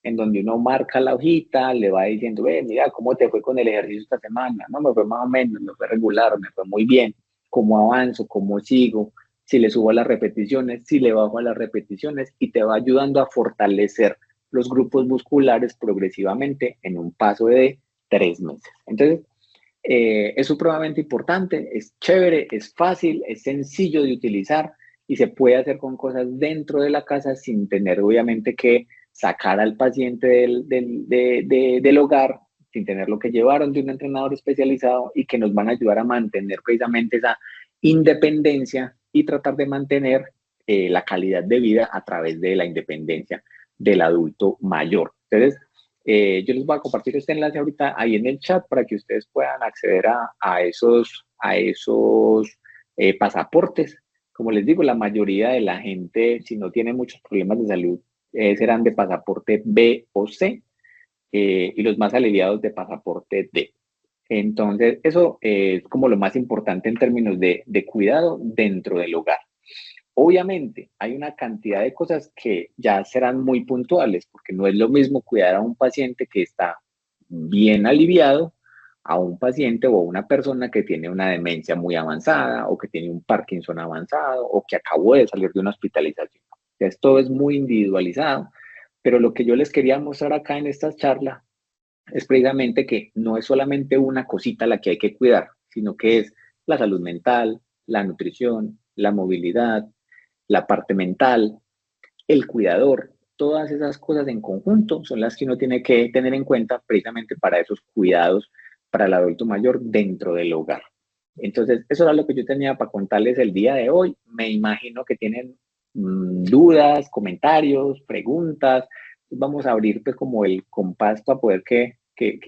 en donde uno marca la hojita, le va diciendo, mira, ¿cómo te fue con el ejercicio esta semana? No, me fue más o menos, me fue regular, me fue muy bien. ¿Cómo avanzo? ¿Cómo sigo? Si le subo a las repeticiones, si le bajo a las repeticiones, y te va ayudando a fortalecer los grupos musculares progresivamente en un paso de 3 meses. Entonces, es supremamente importante, es chévere, es fácil, es sencillo de utilizar y se puede hacer con cosas dentro de la casa sin tener obviamente que sacar al paciente del hogar, sin tener lo que llevaron de un entrenador especializado y que nos van a ayudar a mantener precisamente esa independencia y tratar de mantener la calidad de vida a través de la independencia del adulto mayor. Entonces, yo les voy a compartir este enlace ahorita ahí en el chat para que ustedes puedan acceder a esos pasaportes. Como les digo, la mayoría de la gente, si no tiene muchos problemas de salud, serán de pasaporte B o C, y los más aliviados de pasaporte D. Entonces, eso es como lo más importante en términos de cuidado dentro del hogar. Obviamente, hay una cantidad de cosas que ya serán muy puntuales, porque no es lo mismo cuidar a un paciente que está bien aliviado a un paciente o a una persona que tiene una demencia muy avanzada o que tiene un Parkinson avanzado o que acabó de salir de una hospitalización. Esto es muy individualizado, pero lo que yo les quería mostrar acá en esta charla es precisamente que no es solamente una cosita la que hay que cuidar, sino que es la salud mental, la nutrición, la movilidad, la parte mental, el cuidador. Todas esas cosas en conjunto son las que uno tiene que tener en cuenta precisamente para esos cuidados para el adulto mayor dentro del hogar. Entonces, eso era lo que yo tenía para contarles el día de hoy. Me imagino que tienen dudas, comentarios, preguntas. Vamos a abrir pues como el compás para poder que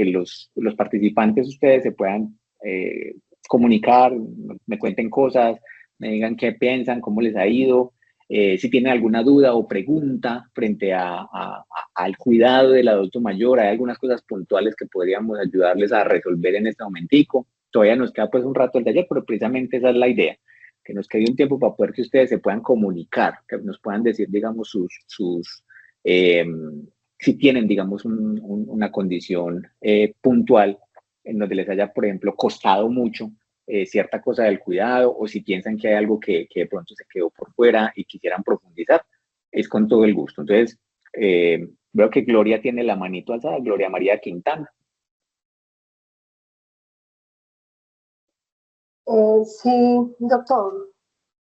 los participantes ustedes se puedan comunicar, me cuenten cosas, me digan qué piensan, cómo les ha ido. Si tienen alguna duda o pregunta frente al cuidado del adulto mayor, hay algunas cosas puntuales que podríamos ayudarles a resolver en este momentico. Todavía nos queda pues un rato el taller, pero precisamente esa es la idea, que nos quede un tiempo para poder que ustedes se puedan comunicar, que nos puedan decir, digamos, si tienen, digamos, una condición puntual en donde les haya, por ejemplo, costado mucho cierta cosa del cuidado, o si piensan que hay algo que de pronto se quedó por fuera y quisieran profundizar, es con todo el gusto. Entonces, veo que Gloria tiene la manito alzada, Gloria María Quintana. Sí, doctor.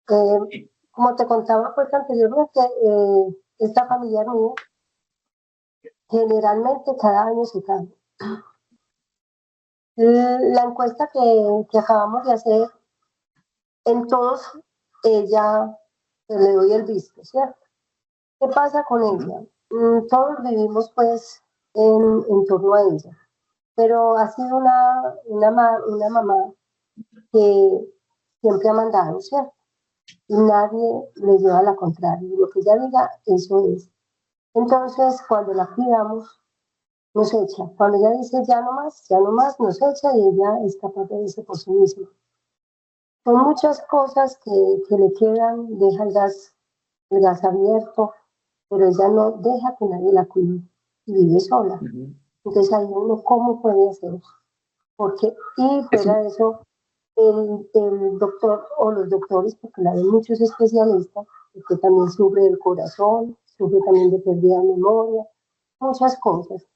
Como te contaba pues anteriormente, esta familia mía generalmente cada año se cambia. La encuesta que acabamos de hacer, en todos ella le doy el visto, ¿cierto? ¿Qué pasa con ella? Todos vivimos pues en torno a ella. Pero ha sido una mamá que siempre ha mandado, ¿cierto? Y nadie le lleva la contraria. Lo que ella diga, eso es. Entonces, cuando la cuidamos, nos echa. Cuando ella dice ya no más, nos echa y ella es capaz de irse por sí misma. Son muchas cosas que le quedan, deja el gas abierto, pero ella no deja que nadie la cuide y vive sola. Entonces ahí uno, ¿cómo puede hacer eso? Porque, y fuera de eso, el doctor o los doctores, porque la ven muchos especialistas, que también sufre del corazón, sufre también de pérdida de memoria, muchas cosas.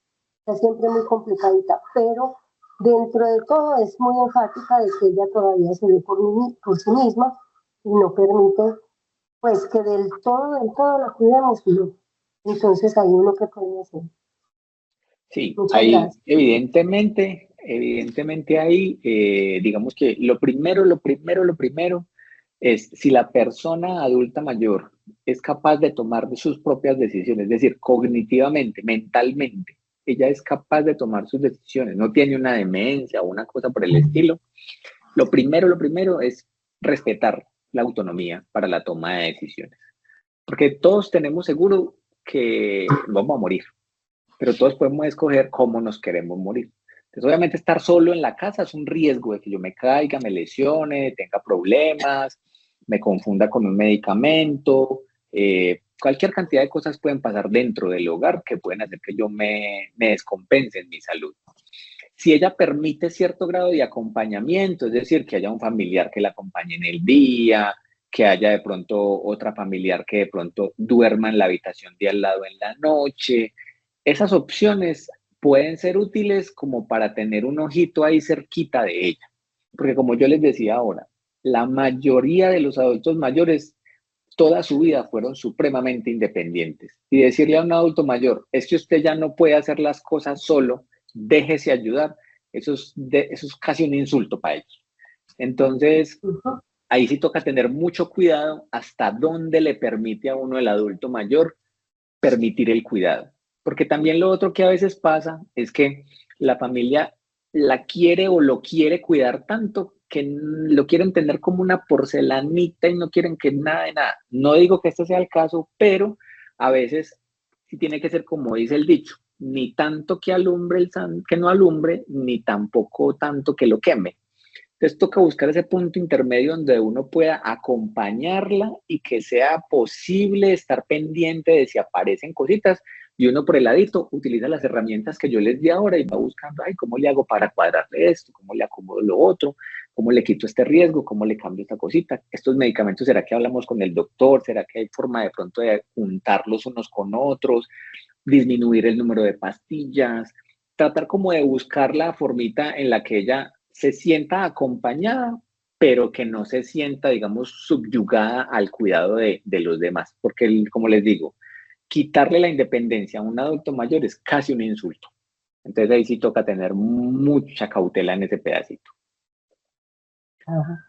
Está siempre muy complicadita, pero dentro de todo es muy enfática de que ella todavía se ve por sí misma y no permite pues que del todo la cuidemos, no. Entonces ahí uno que puede hacer. Sí, Muchas ahí gracias. evidentemente ahí, digamos que lo primero es si la persona adulta mayor es capaz de tomar sus propias decisiones, es decir, cognitivamente, mentalmente, ella es capaz de tomar sus decisiones, no tiene una demencia o una cosa por el estilo. Lo primero es respetar la autonomía para la toma de decisiones, porque todos tenemos seguro que vamos a morir, pero todos podemos escoger cómo nos queremos morir. Entonces, obviamente, estar solo en la casa es un riesgo de que yo me caiga, me lesione, tenga problemas, me confunda con un medicamento. Cualquier cantidad de cosas pueden pasar dentro del hogar que pueden hacer que yo me descompense en mi salud. Si ella permite cierto grado de acompañamiento, es decir, que haya un familiar que la acompañe en el día, que haya de pronto otra familiar que de pronto duerma en la habitación de al lado en la noche, esas opciones pueden ser útiles como para tener un ojito ahí cerquita de ella. Porque como yo les decía ahora, la mayoría de los adultos mayores toda su vida fueron supremamente independientes. Y decirle a un adulto mayor, es que usted ya no puede hacer las cosas solo, déjese ayudar, eso es casi un insulto para ellos. Entonces, ahí sí toca tener mucho cuidado hasta dónde le permite a uno el adulto mayor permitir el cuidado. Porque también lo otro que a veces pasa es que la familia la quiere o lo quiere cuidar tanto que lo quieren tener como una porcelanita y no quieren que nada de nada. No digo que este sea el caso, pero a veces sí tiene que ser como dice el dicho, ni tanto que alumbre que no alumbre, ni tampoco tanto que lo queme. Entonces toca buscar ese punto intermedio donde uno pueda acompañarla y que sea posible estar pendiente de si aparecen cositas y uno por el ladito utiliza las herramientas que yo les di ahora y va buscando, ay, ¿cómo le hago para cuadrarle esto? ¿Cómo le acomodo lo otro? ¿Cómo le quito este riesgo? ¿Cómo le cambio esta cosita? ¿Estos medicamentos será que hablamos con el doctor? ¿Será que hay forma de pronto de juntarlos unos con otros? Disminuir el número de pastillas, tratar como de buscar la formita en la que ella se sienta acompañada, pero que no se sienta, digamos, subyugada al cuidado de los demás. Porque, como les digo, quitarle la independencia a un adulto mayor es casi un insulto. Entonces ahí sí toca tener mucha cautela en ese pedacito.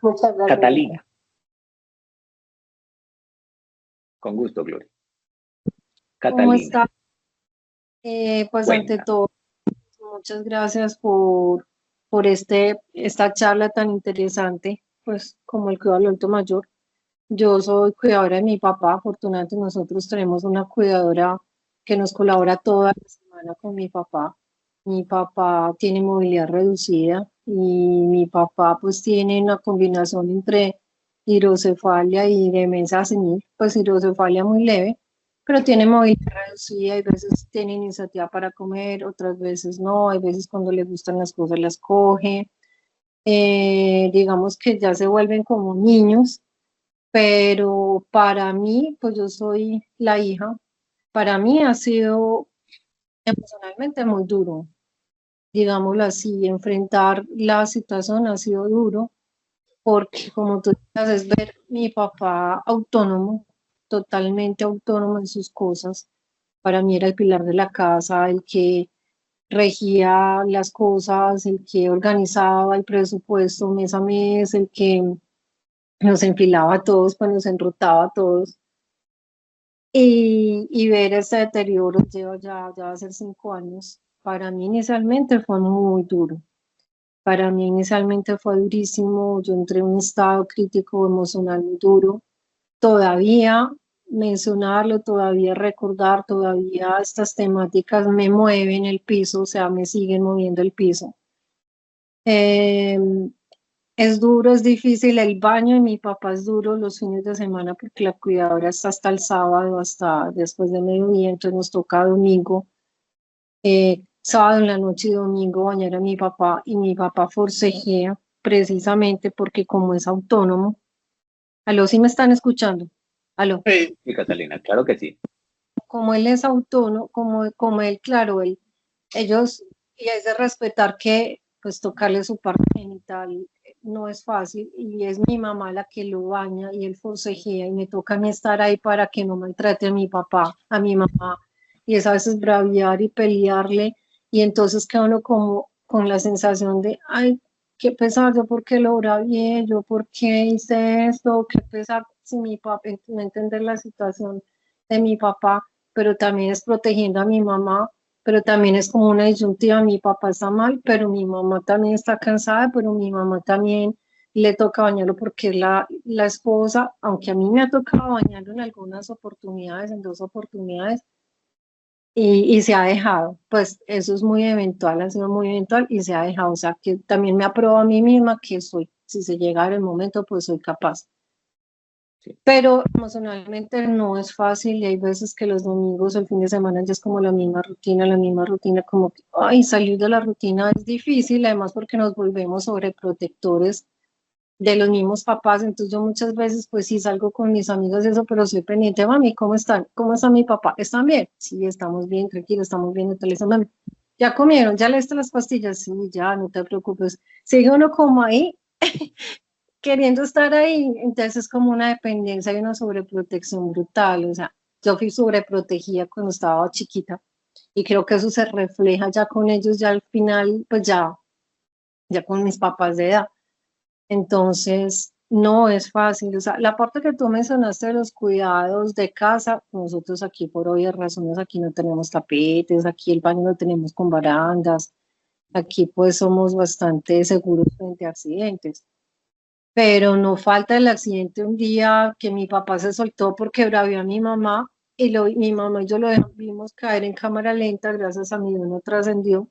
Muchas gracias. Catalina. Con gusto, Gloria. Catalina. ¿Cómo está? Pues Cuenta. ante todo, muchas gracias por esta charla tan interesante, pues como el cuidado del adulto mayor. Yo soy cuidadora de mi papá, afortunadamente nosotros tenemos una cuidadora que nos colabora toda la semana con mi papá. Mi papá tiene movilidad reducida y mi papá pues tiene una combinación entre hidrocefalia y demencia senil, pues hidrocefalia muy leve, pero tiene movilidad reducida, hay veces tiene iniciativa para comer, otras veces no, hay veces cuando le gustan las cosas las coge, digamos que ya se vuelven como niños, pero para mí, pues yo soy la hija, para mí ha sido emocionalmente muy duro, digámoslo así, enfrentar la situación ha sido duro, porque como tú dices, es ver mi papá autónomo, totalmente autónomo en sus cosas. Para mí era el pilar de la casa, el que regía las cosas, el que organizaba el presupuesto mes a mes, el que nos enfilaba a todos, pues nos enrutaba a todos. y ver ese deterioro, ya va a ser 5 años. Para mí inicialmente fue muy duro. Para mí inicialmente fue durísimo, yo entré en un estado crítico emocional muy duro. Todavía mencionarlo, todavía recordar, todavía estas temáticas me mueven el piso, o sea, me siguen moviendo el piso. Es duro, es difícil. El baño de mi papá es duro los fines de semana porque la cuidadora está hasta el sábado, hasta después de mediodía, entonces nos toca domingo, sábado en la noche y domingo bañar a mi papá, y mi papá forcejea precisamente porque como es autónomo. Aló, ¿sí me están escuchando? Aló. Sí, Catalina, claro que sí. Como él es autónomo, como él, claro, ellos, y es de respetar que pues tocarle su parte genital no es fácil, y es mi mamá la que lo baña y él forcejea y me toca a mí estar ahí para que no maltrate a mi papá, a mi mamá, y es a veces braviar y pelearle, y entonces queda uno como con la sensación de, ay, qué pesar, yo por qué lo bravié, yo por qué hice esto, qué pesar, si mi papá, no entender la situación de mi papá, pero también es protegiendo a mi mamá, pero también es como una disyuntiva, mi papá está mal, pero mi mamá también está cansada, pero mi mamá también le toca bañarlo porque es la esposa, aunque a mí me ha tocado bañarlo en algunas oportunidades, en 2 oportunidades, y se ha dejado, pues eso es muy eventual, ha sido muy eventual y se ha dejado, o sea que también me apruebo a mí misma que soy, si se llega el momento, pues soy capaz. Pero emocionalmente no es fácil, y hay veces que los domingos o el fin de semana ya es como la misma rutina, como que, ay, salir de la rutina es difícil, además porque nos volvemos sobreprotectores de los mismos papás. Entonces yo muchas veces pues sí salgo con mis amigos y eso, pero soy pendiente, mami, ¿cómo están? ¿Cómo está mi papá? ¿Están bien? Sí, estamos bien, tranquilos, estamos bien, entonces, mami, ¿ya comieron? ¿Ya le diste las pastillas? Sí, ya, no te preocupes. Sigue uno como ahí, queriendo estar ahí, entonces es como una dependencia y una sobreprotección brutal. O sea, yo fui sobreprotegida cuando estaba chiquita y creo que eso se refleja ya con ellos, ya al final, pues ya con mis papás de edad. Entonces, no es fácil. O sea, la parte que tú mencionaste de los cuidados de casa, nosotros aquí por obvias razones, aquí no tenemos tapetes, aquí el baño lo tenemos con barandas, aquí pues somos bastante seguros frente a accidentes. Pero no falta el accidente un día que mi papá se soltó porque bravió a mi mamá, y mi mamá y yo lo vimos caer en cámara lenta, gracias a mí no trascendió,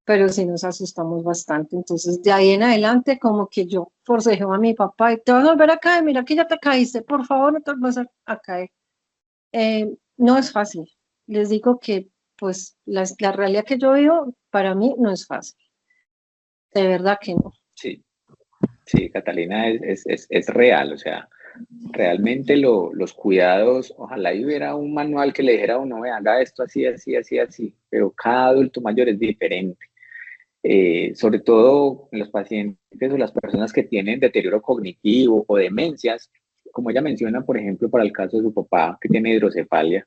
pero sí nos asustamos bastante. Entonces, de ahí en adelante, como que yo forcejeo a mi papá y te vas a volver a caer, mira que ya te caíste, por favor, no te vas a caer. No es fácil. Les digo que, pues, la realidad que yo vivo, para mí no es fácil. De verdad que no. Sí, sí, Catalina, es real, o sea, realmente los cuidados, ojalá hubiera un manual que le dijera a uno, haga esto así, así, así, así, pero cada adulto mayor es diferente. Sobre todo en los pacientes o las personas que tienen deterioro cognitivo o demencias, como ella menciona, por ejemplo, para el caso de su papá que tiene hidrocefalia,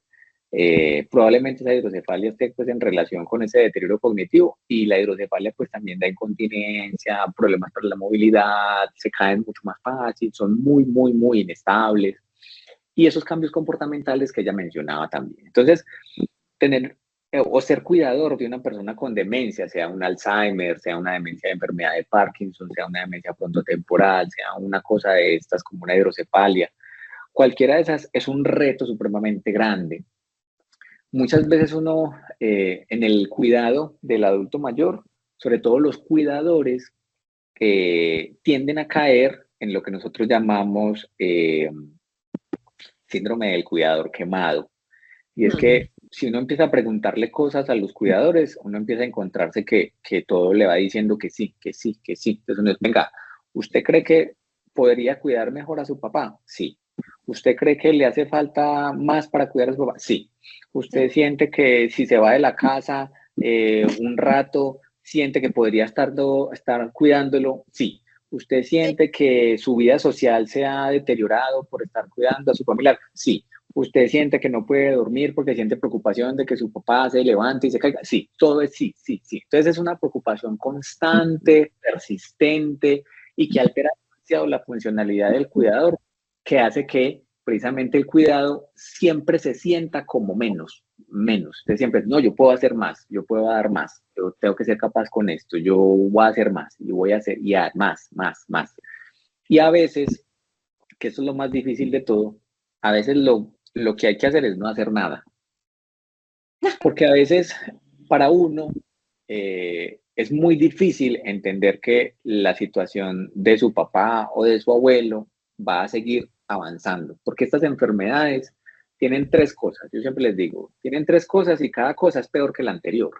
probablemente esa hidrocefalia esté pues en relación con ese deterioro cognitivo, y la hidrocefalia pues también da incontinencia, problemas para la movilidad, se caen mucho más fácil, son muy, muy, muy inestables, y esos cambios comportamentales que ella mencionaba también. Entonces, tener o ser cuidador de una persona con demencia, sea un Alzheimer, sea una demencia de enfermedad de Parkinson, sea una demencia frontotemporal, sea una cosa de estas como una hidrocefalia, cualquiera de esas es un reto supremamente grande. Muchas veces uno en el cuidado del adulto mayor, sobre todo los cuidadores, tienden a caer en lo que nosotros llamamos síndrome del cuidador quemado. Y es que si uno empieza a preguntarle cosas a los cuidadores, uno empieza a encontrarse que todo le va diciendo que sí, que sí, que sí. Entonces uno es, venga, ¿usted cree que podría cuidar mejor a su papá? Sí. ¿Usted cree que le hace falta más para cuidar a su papá? Sí. ¿Usted siente que si se va de la casa un rato, siente que podría estar cuidándolo? Sí. ¿Usted siente que su vida social se ha deteriorado por estar cuidando a su familiar? Sí. ¿Usted siente que no puede dormir porque siente preocupación de que su papá se levante y se caiga? Sí, todo es sí, sí, sí. Entonces es una preocupación constante, persistente, y que altera demasiado la funcionalidad del cuidador, que hace que precisamente el cuidado siempre se sienta como menos. Usted siempre, no, yo puedo hacer más, yo puedo dar más, yo tengo que ser capaz con esto, yo voy a hacer más y voy a hacer y a más. Y a veces, que eso es lo más difícil de todo, a veces lo que hay que hacer es no hacer nada. Porque a veces para uno es muy difícil entender que la situación de su papá o de su abuelo va a seguir avanzando, porque estas enfermedades tienen 3 cosas. Yo siempre les digo, tienen 3 cosas y cada cosa es peor que la anterior.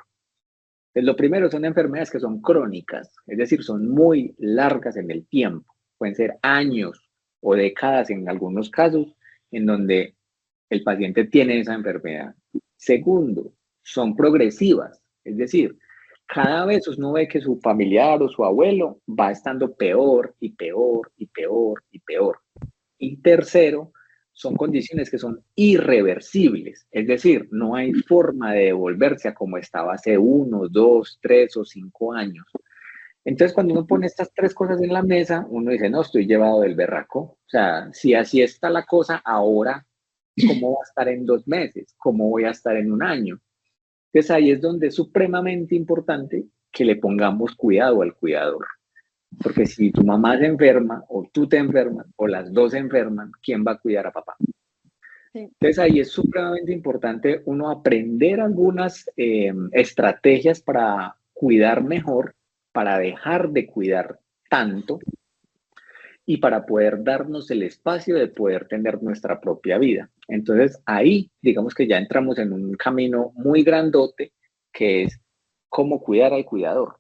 Entonces, lo primero son enfermedades que son crónicas, es decir, son muy largas en el tiempo. Pueden ser años o décadas en algunos casos en donde el paciente tiene esa enfermedad. Segundo, son progresivas, es decir, cada vez uno ve que su familiar o su abuelo va estando peor y peor y peor y peor. Y tercero, son condiciones que son irreversibles, es decir, no hay forma de devolverse a como estaba hace 1, 2, 3 o 5 años. Entonces, cuando uno pone estas 3 cosas en la mesa, uno dice, no, estoy llevado del berraco. O sea, si así está la cosa ahora, ¿cómo va a estar en 2 meses? ¿Cómo voy a estar en 1 año? Entonces, ahí es donde es supremamente importante que le pongamos cuidado al cuidador. Porque si tu mamá se enferma, o tú te enfermas, o las 2 se enferman, ¿quién va a cuidar a papá? Sí. Entonces ahí es supremamente importante uno aprender algunas estrategias para cuidar mejor, para dejar de cuidar tanto y para poder darnos el espacio de poder tener nuestra propia vida. Entonces ahí digamos que ya entramos en un camino muy grandote que es cómo cuidar al cuidador.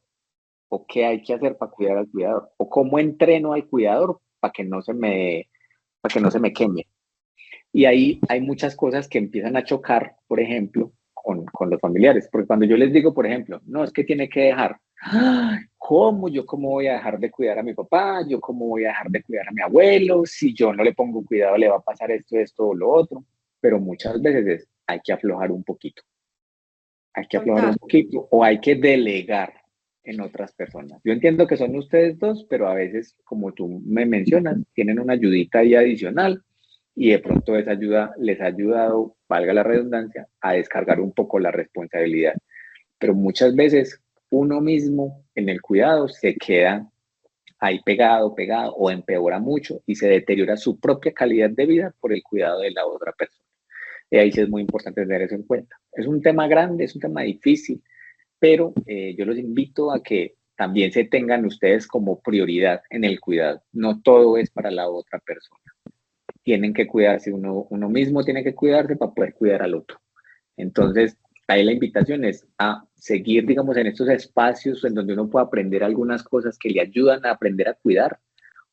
O qué hay que hacer para cuidar al cuidador, o cómo entreno al cuidador para que no se me queme. Y ahí hay muchas cosas que empiezan a chocar, por ejemplo, con los familiares, porque cuando yo les digo, por ejemplo, no, es que tiene que dejar, ¿cómo? ¿Yo cómo voy a dejar de cuidar a mi papá? ¿Yo cómo voy a dejar de cuidar a mi abuelo? Si yo no le pongo cuidado, le va a pasar esto o lo otro. Pero muchas veces hay que aflojar un poquito. Hay que aflojar un poquito, o hay que delegar en otras personas. Yo entiendo que son ustedes 2, pero a veces, como tú me mencionas, tienen una ayudita ahí adicional y de pronto esa ayuda les ha ayudado, valga la redundancia, a descargar un poco la responsabilidad. Pero muchas veces uno mismo en el cuidado se queda ahí pegado o empeora mucho y se deteriora su propia calidad de vida por el cuidado de la otra persona. Y ahí sí es muy importante tener eso en cuenta. Es un tema grande, es un tema difícil, pero yo los invito a que también se tengan ustedes como prioridad en el cuidado. No todo es para la otra persona. Tienen que cuidarse, uno mismo tiene que cuidarse para poder cuidar al otro. Entonces, ahí la invitación es a seguir, digamos, en estos espacios en donde uno puede aprender algunas cosas que le ayudan a aprender a cuidar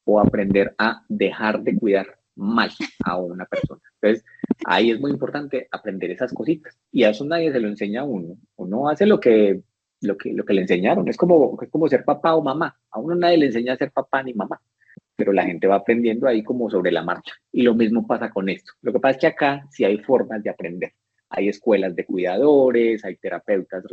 o aprender a dejar de cuidar mal a una persona. Entonces, ahí es muy importante aprender esas cositas. Y a eso nadie se lo enseña a uno. Uno hace lo que le enseñaron. Es como ser papá o mamá. A uno nadie le enseña a ser papá ni mamá. Pero la gente va aprendiendo ahí como sobre la marcha. Y lo mismo pasa con esto. Lo que pasa es que acá sí hay formas de aprender. Hay escuelas de cuidadores, hay terapeutas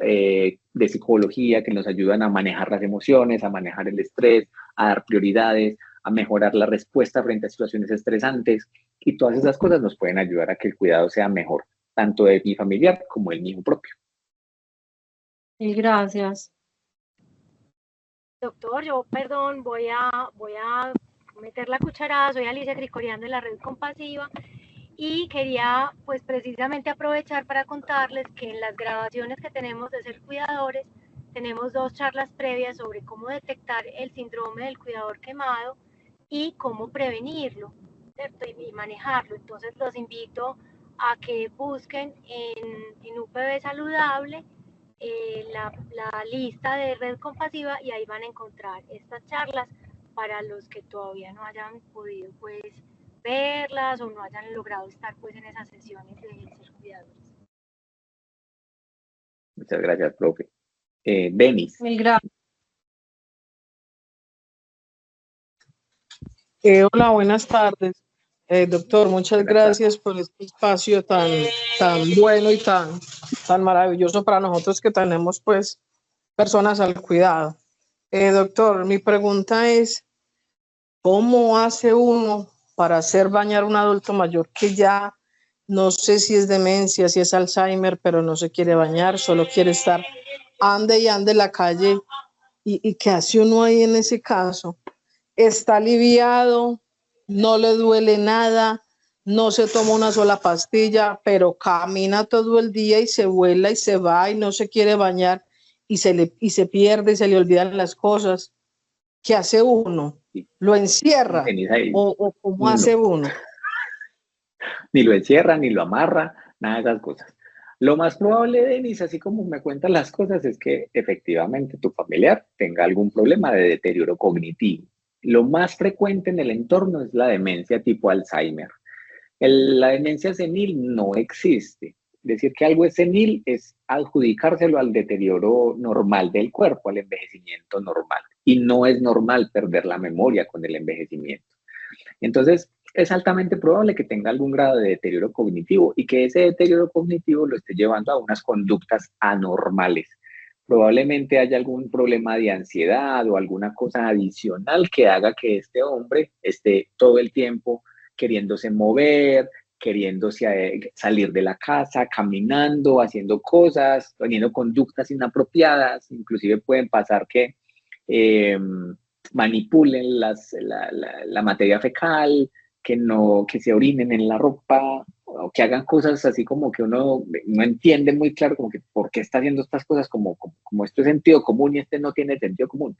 de psicología que nos ayudan a manejar las emociones, a manejar el estrés, a dar prioridades, a mejorar la respuesta frente a situaciones estresantes, y todas esas cosas nos pueden ayudar a que el cuidado sea mejor, tanto de mi familiar como el mío propio. Sí, gracias. Doctor, yo, perdón, voy a meter la cucharada. Soy Alicia Cricoriano de la Red Compasiva y quería pues precisamente aprovechar para contarles que en las grabaciones que tenemos de Ser Cuidadores tenemos 2 charlas previas sobre cómo detectar el síndrome del cuidador quemado y cómo prevenirlo, ¿cierto? Y manejarlo. Entonces los invito a que busquen en UPB Saludable la lista de Red Compasiva y ahí van a encontrar estas charlas para los que todavía no hayan podido pues verlas o no hayan logrado estar pues en esas sesiones de Ser Cuidadores. Muchas gracias, profe. Denis. Mil gracias. Hola, buenas tardes. Doctor, muchas gracias por este espacio tan bueno y tan maravilloso para nosotros que tenemos pues personas al cuidado. Doctor, mi pregunta es, ¿Cómo hace uno para hacer bañar a un adulto mayor que ya no sé si es demencia, si es Alzheimer, pero no se quiere bañar, solo quiere estar ande y ande en la calle? ¿Y qué hace uno ahí en ese caso? Está aliviado, no le duele nada, no se toma una sola pastilla, pero camina todo el día y se vuela y se va y no se quiere bañar y se pierde y se le olvidan las cosas. ¿Qué hace uno? ¿Lo encierra? ¿O cómo hace uno? Ni lo encierra, ni lo amarra, nada de esas cosas. Lo más probable, Denis, así como me cuentan las cosas, es que efectivamente tu familiar tenga algún problema de deterioro cognitivo. Lo más frecuente en el entorno es la demencia tipo Alzheimer. La demencia senil no existe. Decir que algo es senil es adjudicárselo al deterioro normal del cuerpo, al envejecimiento normal. Y no es normal perder la memoria con el envejecimiento. Entonces, es altamente probable que tenga algún grado de deterioro cognitivo y que ese deterioro cognitivo lo esté llevando a unas conductas anormales. Probablemente haya algún problema de ansiedad o alguna cosa adicional que haga que este hombre esté todo el tiempo queriéndose mover, queriéndose salir de la casa, caminando, haciendo cosas, teniendo conductas inapropiadas. Inclusive pueden pasar que manipulen la materia fecal, que se orinen en la ropa, o que hagan cosas así como que uno no entiende muy claro como que por qué está haciendo estas cosas, como esto es sentido común y este no tiene sentido común.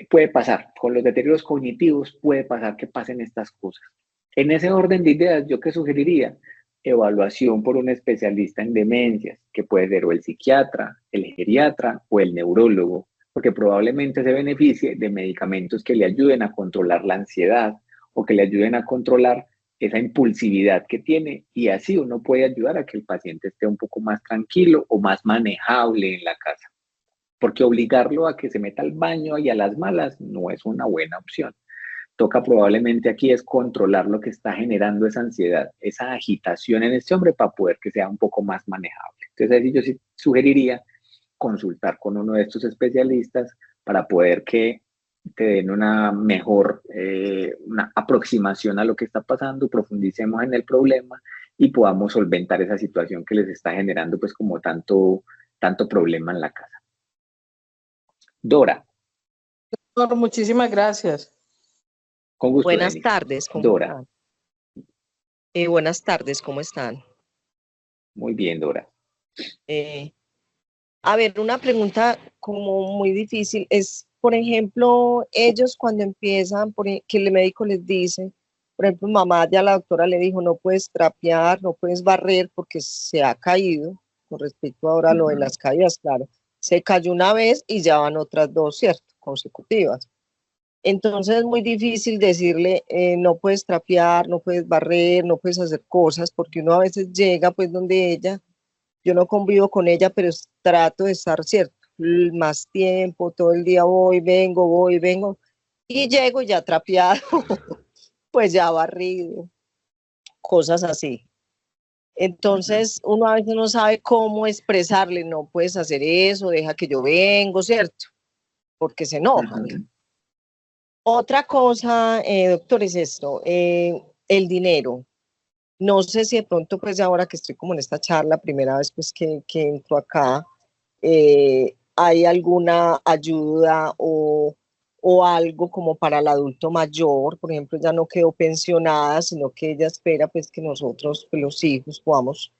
Puede pasar, con los deterioros cognitivos puede pasar que pasen estas cosas. En ese orden de ideas, ¿yo qué sugeriría? Evaluación por un especialista en demencias, que puede ser o el psiquiatra, el geriatra o el neurólogo, porque probablemente se beneficie de medicamentos que le ayuden a controlar la ansiedad o que le ayuden a controlar esa impulsividad que tiene, y así uno puede ayudar a que el paciente esté un poco más tranquilo o más manejable en la casa. Porque obligarlo a que se meta al baño y a las malas no es una buena opción. Toca probablemente aquí es controlar lo que está generando esa ansiedad, esa agitación en este hombre para poder que sea un poco más manejable. Entonces ahí yo sí sugeriría consultar con uno de estos especialistas para poder que te den una mejor una aproximación a lo que está pasando, profundicemos en el problema y podamos solventar esa situación que les está generando pues como tanto problema en la casa. Dora. Doctor, muchísimas gracias. Con gusto. Buenas tardes. Dora. Buenas tardes, ¿cómo están? Muy bien, Dora. A ver, una pregunta como muy difícil es, por ejemplo, ellos cuando empiezan, que el médico les dice, por ejemplo, mamá, ya la doctora le dijo, no puedes trapear, no puedes barrer porque se ha caído, con respecto ahora a lo de las caídas, claro, se cayó una vez y ya van otras dos, ¿cierto? Consecutivas. Entonces es muy difícil decirle, no puedes trapear, no puedes barrer, no puedes hacer cosas, porque uno a veces llega pues donde ella, yo no convivo con ella, pero trato de estar, ¿cierto? Más tiempo, todo el día voy, vengo, y llego ya trapeado, pues ya barrido, cosas así. Entonces uno a veces no sabe cómo expresarle, no puedes hacer eso, deja que yo vengo, ¿cierto? Porque se enojan. Otra cosa, doctor, es esto, el dinero. No sé si de pronto, pues ahora que estoy como en esta charla, primera vez pues que entro acá, hay alguna ayuda o algo como para el adulto mayor. Por ejemplo, ya no quedó pensionada, sino que ella espera pues que nosotros, pues, los hijos, podamos,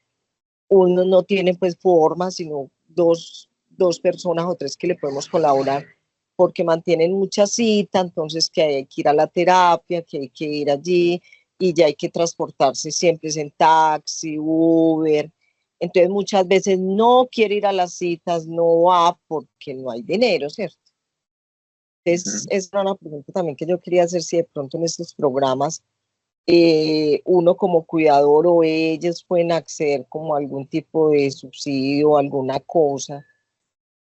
uno no tiene pues forma, sino dos personas o tres que le podemos colaborar, porque mantienen mucha cita, entonces que hay que ir a la terapia, que hay que ir allí, y ya hay que transportarse siempre en taxi, Uber. Entonces muchas veces no quiere ir a las citas, no va porque no hay dinero, ¿cierto? Entonces esa era una pregunta también que yo quería hacer, si de pronto en estos programas uno como cuidador o ellos pueden acceder como a algún tipo de subsidio o alguna cosa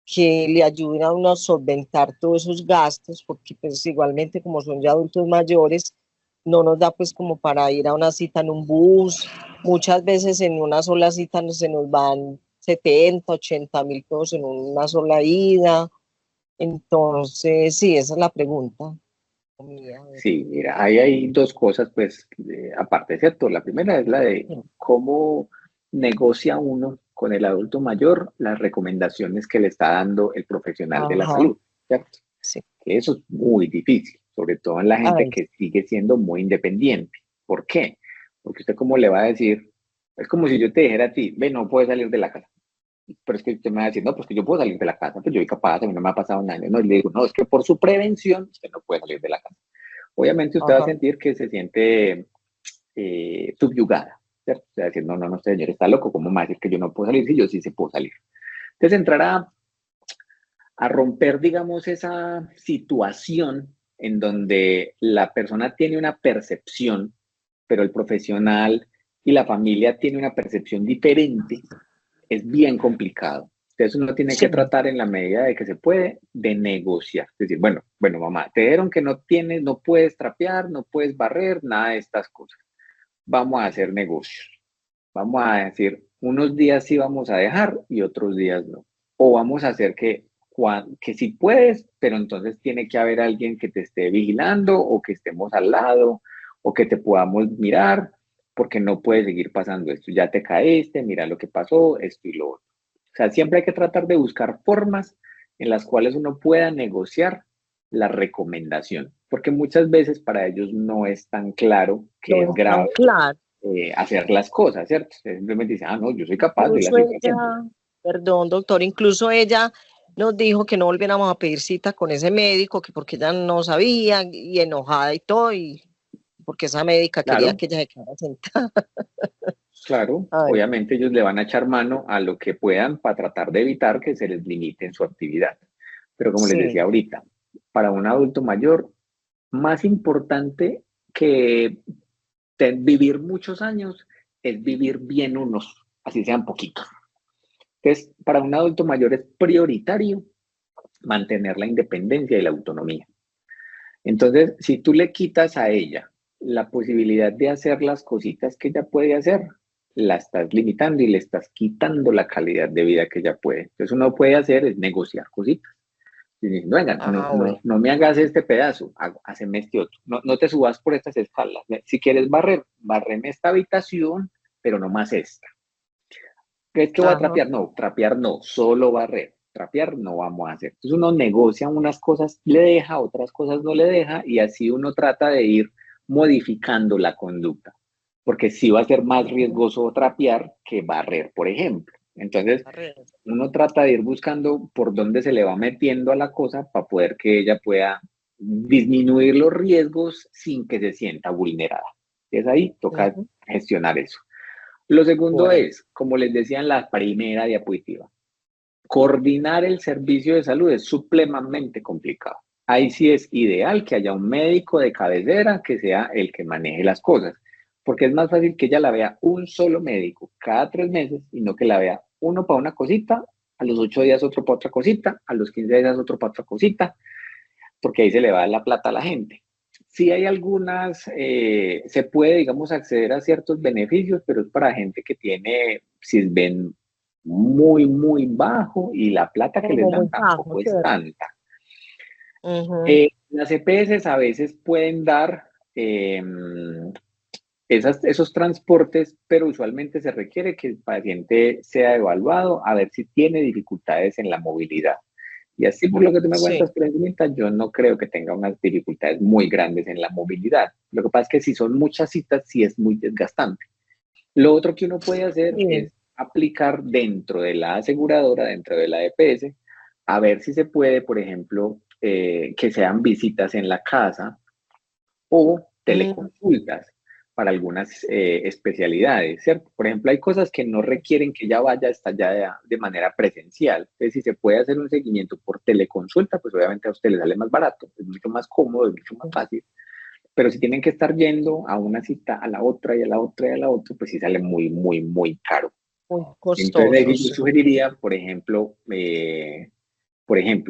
que le ayuden a uno a solventar todos esos gastos, porque pues igualmente como son ya adultos mayores, no nos da pues como para ir a una cita en un bus. Muchas veces en una sola cita se nos van 70, 80 mil pesos en una sola ida. Entonces, sí, esa es la pregunta. Sí, mira, ahí hay dos cosas, pues, aparte, ¿cierto? La primera es la de cómo negocia uno con el adulto mayor las recomendaciones que le está dando el profesional de la Ajá, salud, ¿cierto? sí. Que eso es muy difícil, sobre todo en la gente Ay, que sigue siendo muy independiente. ¿Por qué? Porque usted cómo le va a decir, es como si yo te dijera a ti, ve, no puedes salir de la casa. Pero es que usted me va a decir, no, pues que yo puedo salir de la casa, pues yo soy capaz, a mí no me ha pasado un año. No, y le digo, no, es que por su prevención usted no puede salir de la casa. Obviamente usted va a ajá. sentir que se siente subyugada, ¿cierto? O sea, decir, no, no, no, este señor está loco, ¿cómo me va a decir que yo no puedo salir si yo sí se puedo salir? Entonces entrar a romper, digamos, esa situación en donde la persona tiene una percepción, pero el profesional y la familia tiene una percepción diferente, es bien complicado. Entonces uno tiene Sí, que tratar en la medida de que se puede de negociar. Es decir, bueno, mamá, te dijeron que no tienes, no puedes trapear, no puedes barrer, nada de estas cosas. Vamos a hacer negocios. Vamos a decir, unos días sí vamos a dejar y otros días no. O vamos a hacer que sí puedes, pero entonces tiene que haber alguien que te esté vigilando o que estemos al lado o que te podamos mirar, porque no puede seguir pasando esto. Ya te caíste, mira lo que pasó, esto y lo otro. O sea, siempre hay que tratar de buscar formas en las cuales uno pueda negociar la recomendación, porque muchas veces para ellos no es tan claro que no es es tan grave claro. hacer las cosas, ¿cierto? Simplemente dice, ah, no, yo soy capaz, yo las Incluso estoy haciendo. ella, perdón, doctor, incluso ella nos dijo que no volviéramos a pedir cita con ese médico, que porque ella no sabía y enojada y todo, y porque esa médica quería Claro, que ella se quedara sentada. claro, Ay, obviamente ellos le van a echar mano a lo que puedan para tratar de evitar que se les limite en su actividad. Pero como les decía sí, ahorita, para un adulto mayor, más importante que vivir muchos años es vivir bien unos, así sean poquitos. Entonces, para un adulto mayor es prioritario mantener la independencia y la autonomía. Entonces, si tú le quitas a ella la posibilidad de hacer las cositas que ella puede hacer, la estás limitando y le estás quitando la calidad de vida que ella puede. Entonces, uno puede hacer es negociar cositas. Y dicen, venga, bueno. no me hagas este pedazo, haceme este otro. No te subas por estas escalas. Si quieres barrer, barreme esta habitación, pero no más esta. ¿Crees que voy a Ajá. trapear? No, trapear no, solo barrer. Trapear no vamos a hacer. Entonces uno negocia unas cosas, le deja, otras cosas no le deja, y así uno trata de ir modificando la conducta. Porque sí va a ser más riesgoso trapear que barrer, por ejemplo. Entonces, uno trata de ir buscando por dónde se le va metiendo a la cosa para poder que ella pueda disminuir los riesgos sin que se sienta vulnerada. Es ahí, toca gestionar eso. Lo segundo Bueno. es, como les decía en la primera diapositiva, coordinar el servicio de salud es supremamente complicado. Ahí sí es ideal que haya un médico de cabecera que sea el que maneje las cosas, porque es más fácil que ella la vea un solo médico cada 3 meses y no que la vea uno para una cosita, a los 8 días otro para otra cosita, a los 15 días otro para otra cosita, porque ahí se le va la plata a la gente. Sí hay algunas, se puede, digamos, acceder a ciertos beneficios, pero es para gente que tiene, si ven muy, muy bajo y la plata que les Como dan muy bajo, tampoco es ¿cierto? tanta. Ujú. Las EPS a veces pueden dar esos transportes, pero usualmente se requiere que el paciente sea evaluado a ver si tiene dificultades en la movilidad. Y así por lo que tú me Sí. cuentas, Presidenta, yo no creo que tenga unas dificultades muy grandes en la movilidad. Lo que pasa es que si son muchas citas, sí es muy desgastante. Lo otro que uno puede hacer Sí. es aplicar dentro de la aseguradora, dentro de la EPS, a ver si se puede, por ejemplo, que sean visitas en la casa o teleconsultas para algunas especialidades, ¿cierto? Por ejemplo, hay cosas que no requieren que ella vaya hasta allá de manera presencial. Entonces, si se puede hacer un seguimiento por teleconsulta, pues obviamente a usted le sale más barato, es mucho más cómodo, es mucho más fácil. Pero si tienen que estar yendo a una cita, a la otra y a la otra y a la otra, pues sí sale muy, muy, muy caro. Muy Entonces, ahí yo costosos. sugeriría, por ejemplo,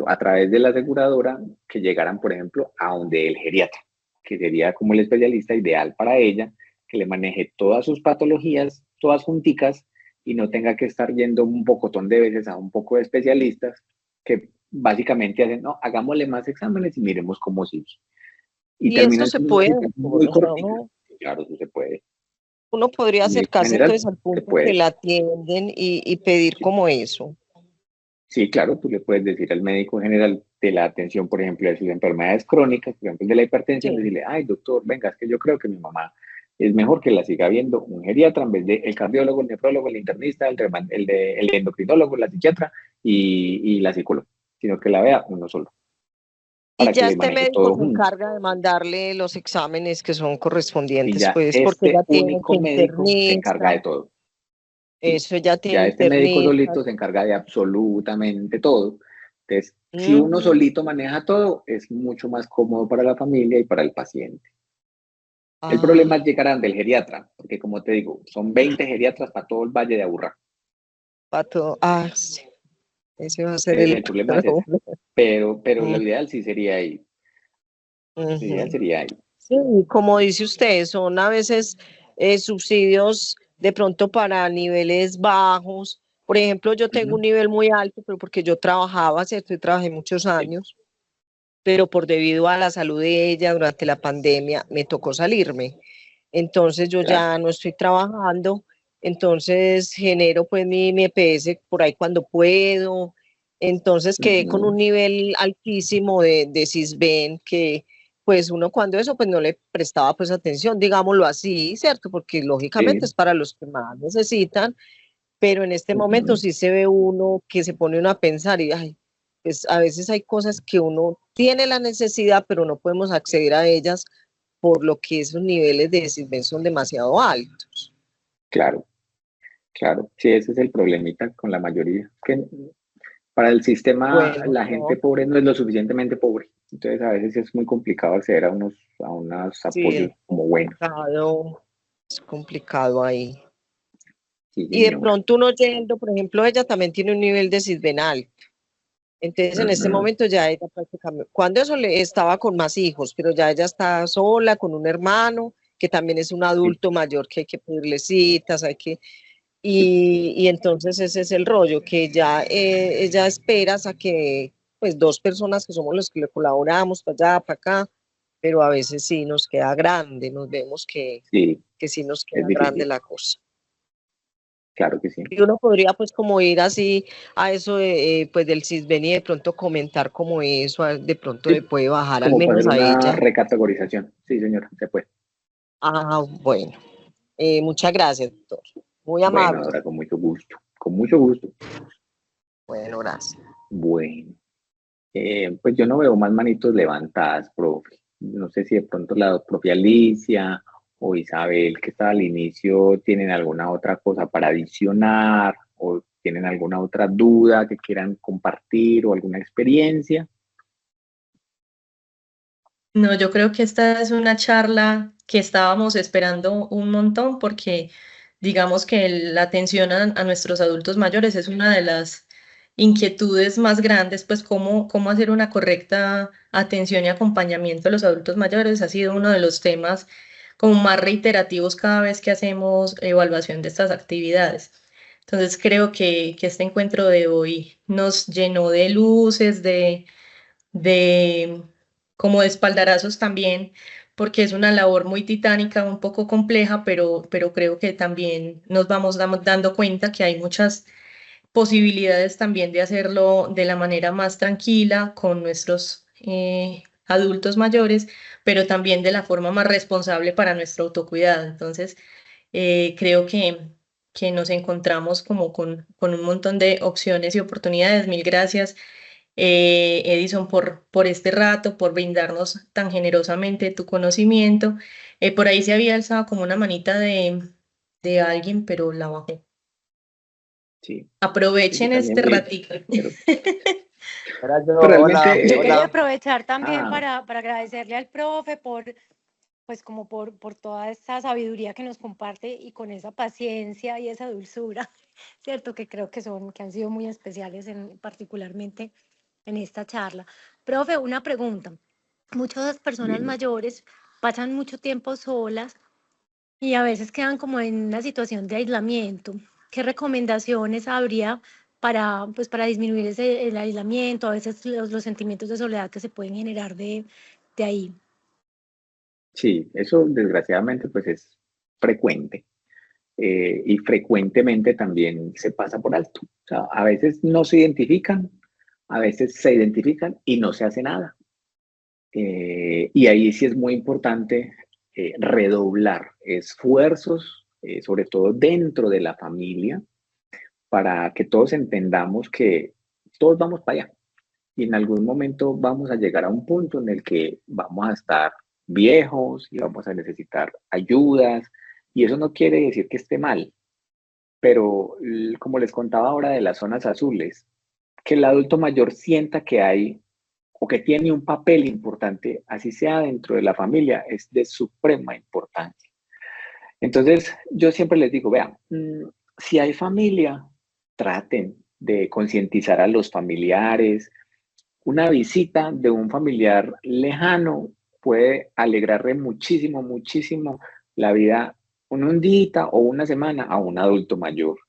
a través de la aseguradora, que llegaran, por ejemplo, a donde el geriatra, que sería como el especialista ideal para ella, que le maneje todas sus patologías, todas junticas, y no tenga que estar yendo un pocotón de veces a un poco de especialistas que básicamente hacen, no, hagámosle más exámenes y miremos cómo sigue. Y Y esto terminan se siendo puede, citas muy doctor, o sea, corticas. Sí, claro, eso se puede. uno podría En acercarse general, entonces al se punto que puede. la atienden y pedir como eso. Sí, claro, tú le puedes decir al médico general de la atención, por ejemplo, de sus enfermedades crónicas, por ejemplo, el de la hipertensión, Sí. decirle, ay, doctor, venga, es que yo creo que mi mamá es mejor que la siga viendo un geriatra en vez de el cardiólogo, el nefrólogo, el internista, el endocrinólogo, la psiquiatra y la psicóloga, sino que la vea uno solo, Y para que ya le este maneje médico todo se junto. encarga de mandarle los exámenes que son Y correspondientes, ya pues, porque ella este tiene que único médico se encarga internista, de todo. Sí, eso ya tiene ya este médico internista. solito se encarga de absolutamente todo. Entonces, si uno Mm. solito maneja todo, es mucho más cómodo para la familia y para el paciente. El problema es Ah, llegar ante el geriatra, porque como te digo, son 20 geriatras para todo el Valle de Aburrá. pato, sí, ese va a ser Entonces, el el problema es ese. problema. Pero Mm, lo ideal sí sería ir. Lo ideal ujú. sería ir. Sí, como dice usted, son a veces subsidios de pronto para niveles bajos. Por ejemplo, yo tengo un Ujú. nivel muy alto, pero porque yo trabajaba, ¿cierto? Y trabajé muchos Sí, años, pero por debido a la salud de ella durante la pandemia me tocó salirme. Entonces yo claro. ya no estoy trabajando, entonces genero pues mi EPS por ahí cuando puedo. Entonces quedé con un Ujú. nivel altísimo de Sisbén que pues uno cuando eso pues no le prestaba pues atención, digámoslo así, ¿cierto? Porque lógicamente Sí. es para los que más necesitan, pero en este momento Ujú. sí se ve uno que se pone uno a pensar y ay, pues a veces hay cosas que uno tiene la necesidad, pero no podemos acceder a ellas por lo que esos niveles de Sisbén son demasiado altos. Claro, claro. Sí, ese es el problemita con la mayoría. Es que para el sistema, Bueno, la gente no, pobre no es lo suficientemente pobre. Entonces, a veces es muy complicado acceder a unos sí, apoyos como buenos. es complicado ahí. Sí, Y de señora. pronto uno yendo, por ejemplo, ella también tiene un nivel de Sisbén alto. Entonces, en este Ujú. momento ya ella prácticamente, cuando eso le estaba con más hijos, pero ya ella está sola con un hermano que también es un Sí, adulto mayor que hay que pedirle citas, y entonces ese es el rollo, que ya ella espera a que pues dos personas que somos los que le colaboramos para allá, para acá, pero a veces sí nos queda grande, nos vemos sí, que sí nos es queda grande difícil. la cosa. Claro que sí. Y uno podría pues como ir así a eso pues del Sisbén y de pronto comentar como eso, de pronto le Sí, puede bajar al como para menos hacer a una ella. recategorización. Sí, señora, se puede. Bueno, muchas gracias, doctor. Muy Bueno, amable. ahora con mucho gusto. Con mucho gusto. Bueno, gracias. Bueno, pues yo no veo más manitos levantadas, profe. No sé si de pronto la propia Alicia o Isabel, que estaba al inicio, tienen alguna otra cosa para adicionar o tienen alguna otra duda que quieran compartir o alguna experiencia. No, yo creo que esta es una charla que estábamos esperando un montón porque digamos que la atención a nuestros adultos mayores es una de las inquietudes más grandes, pues cómo hacer una correcta atención y acompañamiento a los adultos mayores ha sido uno de los temas como más reiterativos cada vez que hacemos evaluación de estas actividades. Entonces creo que este encuentro de hoy nos llenó de luces, de como de espaldarazos también, porque es una labor muy titánica, un poco compleja, pero creo que también nos vamos dando cuenta que hay muchas posibilidades también de hacerlo de la manera más tranquila con nuestros adultos mayores, pero también de la forma más responsable para nuestro autocuidado. Entonces, creo que nos encontramos como con un montón de opciones y oportunidades. Mil gracias Edison, por este rato, por brindarnos tan generosamente tu conocimiento. Por ahí se había alzado como una manita de alguien, pero la bajé. Sí, sí, yo Aprovechen también este vi, ratito. pero Era yo, pues hola, Yo realmente, quería hola. aprovechar también ah, para agradecerle al profe pues como por toda esa sabiduría que nos comparte y con esa paciencia y esa dulzura, ¿cierto? Que creo que han sido muy especiales particularmente en esta charla. Profe, una pregunta. Muchas personas dime. mayores pasan mucho tiempo solas y a veces quedan como en una situación de aislamiento. ¿Qué recomendaciones habría pues, para disminuir el aislamiento, a veces los sentimientos de soledad que se pueden generar de ahí? Sí, eso desgraciadamente pues es frecuente. Y frecuentemente también se pasa por alto. O sea, a veces no se identifican, a veces se identifican y no se hace nada. Y ahí sí es muy importante redoblar esfuerzos, sobre todo dentro de la familia, para que todos entendamos que todos vamos para allá. Y en algún momento vamos a llegar a un punto en el que vamos a estar viejos y vamos a necesitar ayudas. Y eso no quiere decir que esté mal, pero como les contaba ahora de las zonas azules, que el adulto mayor sienta que hay o que tiene un papel importante, así sea dentro de la familia, es de suprema importancia. Entonces, yo siempre les digo, vean, si hay familia, traten de concientizar a los familiares. Una visita de un familiar lejano puede alegrarle muchísimo, muchísimo la vida un día o una semana a un adulto mayor.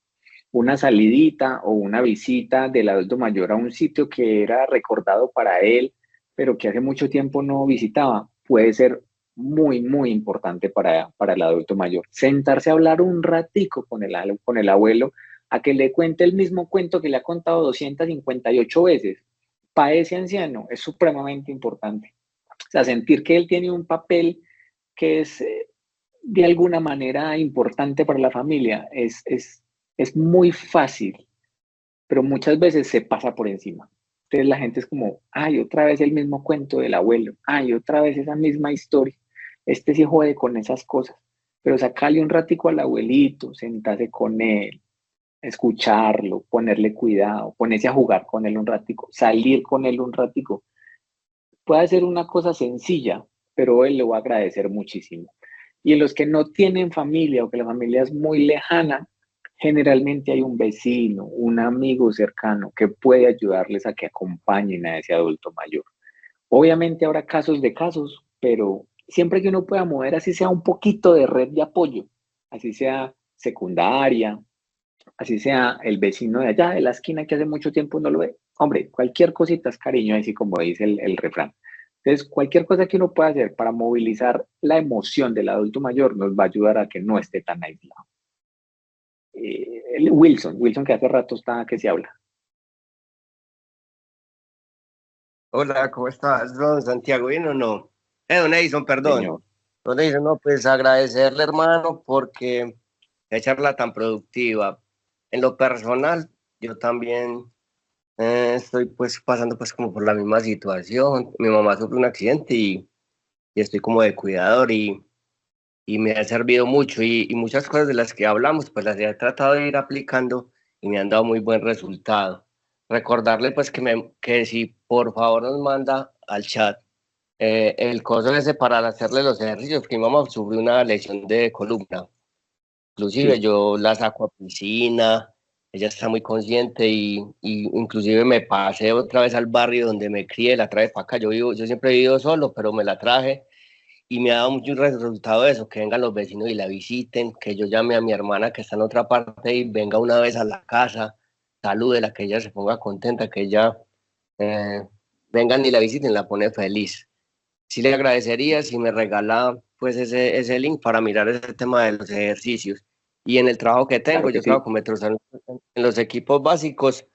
Una salidita o una visita del adulto mayor a un sitio que era recordado para él, pero que hace mucho tiempo no visitaba, puede ser muy, muy importante para el adulto mayor. Sentarse a hablar un ratico con el abuelo, a que le cuente el mismo cuento que le ha contado 258 veces. Para ese anciano es supremamente importante. O sea, sentir que él tiene un papel que es de alguna manera importante para la familia es muy fácil, pero muchas veces se pasa por encima. Entonces la gente es como, ay, otra vez el mismo cuento del abuelo, ay, otra vez esa misma historia. Este sí jode con esas cosas, pero sacarle un ratico al abuelito, sentarse con él, escucharlo, ponerle cuidado, ponerse a jugar con él un ratico, salir con él un ratico. Puede ser una cosa sencilla, pero él lo va a agradecer muchísimo. Y en los que no tienen familia o que la familia es muy lejana, generalmente hay un vecino, un amigo cercano que puede ayudarles a que acompañen a ese adulto mayor. Obviamente habrá casos de casos, pero siempre que uno pueda mover, así sea un poquito de red de apoyo, así sea secundaria, así sea el vecino de allá de la esquina que hace mucho tiempo no lo ve. Hombre, cualquier cosita es cariño, así como dice el refrán. Entonces, cualquier cosa que uno pueda hacer para movilizar la emoción del adulto mayor nos va a ayudar a que no esté tan aislado. Wilson que hace rato está que se habla. Hola, ¿cómo estás? Don Santiago, ¿bien o no? Don Edison, perdón. Señor. Don Edison, no, pues agradecerle, hermano, porque qué charla tan productiva. En lo personal, yo también estoy pues pasando pues como por la misma situación. Mi mamá sufrió un accidente y estoy como de cuidador y me ha servido mucho y muchas cosas de las que hablamos pues las he tratado de ir aplicando y me han dado muy buen resultado. Recordarle pues que si por favor nos manda al chat el coso ese para hacerle los ejercicios, que mi mamá sufrió una lesión de columna. Inclusive Sí. yo la saco a piscina, ella está muy consciente y inclusive me pasé otra vez al barrio donde me crié, la traje para acá. Yo siempre he vivido solo, pero me la traje y me ha dado mucho resultado de eso, que vengan los vecinos y la visiten, que yo llame a mi hermana que está en otra parte y venga una vez a la casa, salúdela, que ella se ponga contenta, que ella vengan y la visiten, la pone feliz. Sí le agradecería si me regala pues ese link para mirar ese tema de los ejercicios. Y en el trabajo que tengo, Claro que yo trabajo con Metrosan en los equipos básicos.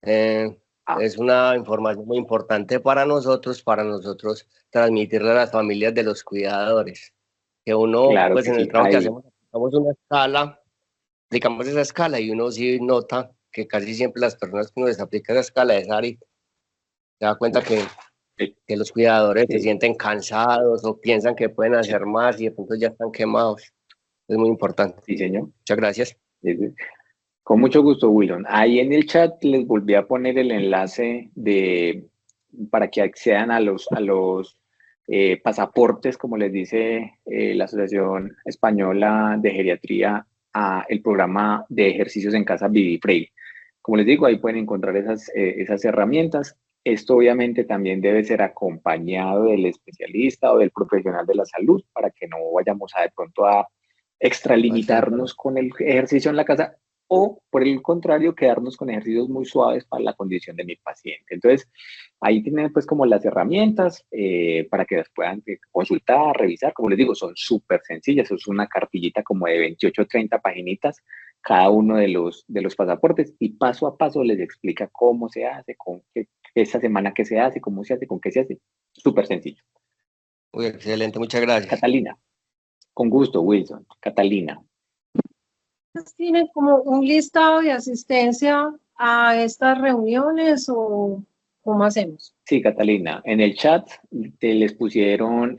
Es una información muy importante para nosotros transmitirle a las familias de los cuidadores. Que uno, Claro pues que en el sí. trabajo que hacemos, aplicamos una escala y uno sí nota que casi siempre las personas que nos aplican esa escala de Sari se da cuenta que los cuidadores se sienten cansados o piensan que pueden hacer más y de pronto ya están quemados. Es muy importante. Sí, señor. Muchas gracias. Con mucho gusto, Wilson. Ahí en el chat les volví a poner el enlace para que accedan a los pasaportes, como les dice la Asociación Española de Geriatría, a el programa de ejercicios en casa Vivifreire. Como les digo, ahí pueden encontrar esas herramientas. Esto obviamente también debe ser acompañado del especialista o del profesional de la salud para que no vayamos a de pronto a extralimitarnos con el ejercicio en la casa. o por el contrario, quedarnos con ejercicios muy suaves para la condición de mi paciente. Entonces, ahí tienen pues como las herramientas para que las puedan consultar, revisar. Como les digo, son súper sencillas. Es una cartillita como de 28 o 30 paginitas cada uno de los pasaportes y paso a paso les explica cómo se hace, con qué, esta semana qué se hace, cómo se hace, con qué se hace. Súper sencillo. Muy excelente, muchas gracias. Catalina. Con gusto, Wilson. Catalina. ¿Tiene como un listado de asistencia a estas reuniones o cómo hacemos? Sí, Catalina, en el chat les pusieron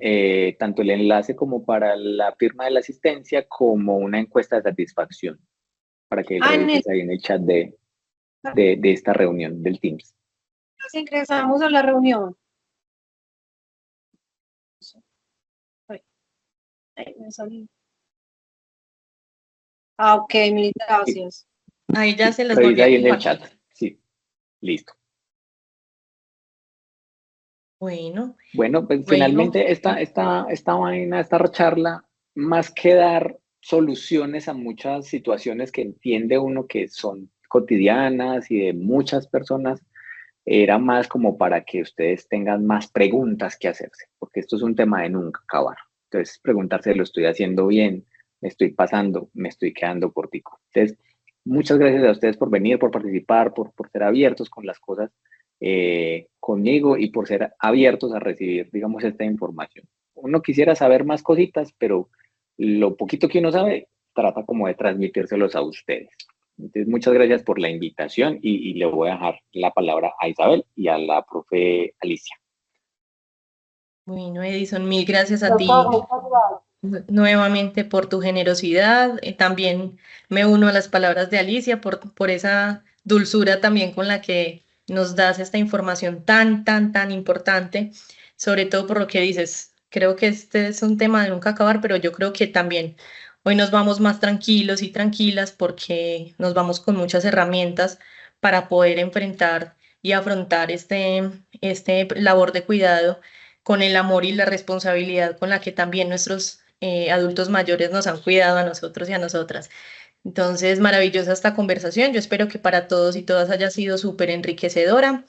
tanto el enlace como para la firma de la asistencia como una encuesta de satisfacción para que revises ahí en el chat de esta reunión del Teams. Nos ingresamos a la reunión. Ahí me salí. Ok, mil gracias. Ahí ya se los Revisa volví a ahí en el compartir. chat. Sí, listo. Bueno, pues finalmente esta vaina, esta charla, más que dar soluciones a muchas situaciones que entiende uno que son cotidianas y de muchas personas, era más como para que ustedes tengan más preguntas que hacerse, porque esto es un tema de nunca acabar. Entonces, preguntarse, ¿lo estoy haciendo bien? ¿Me estoy pasando? ¿Me estoy quedando cortico? Entonces, muchas gracias a ustedes por venir, por participar, por ser abiertos con las cosas conmigo y por ser abiertos a recibir, digamos, esta información. Uno quisiera saber más cositas, pero lo poquito que uno sabe, trata como de transmitírselos a ustedes. Entonces, muchas gracias por la invitación y le voy a dejar la palabra a Isabel y a la profe Alicia. Bueno, Edison, mil gracias a ti nuevamente por tu generosidad. También me uno a las palabras de Alicia por esa dulzura también con la que nos das esta información tan importante, sobre todo por lo que dices. Creo que este es un tema de nunca acabar, pero yo creo que también hoy nos vamos más tranquilos y tranquilas porque nos vamos con muchas herramientas para poder enfrentar y afrontar este labor de cuidado con el amor y la responsabilidad con la que también nuestros adultos mayores nos han cuidado a nosotros y a nosotras. Entonces, maravillosa esta conversación. Yo espero que para todos y todas haya sido súper enriquecedora.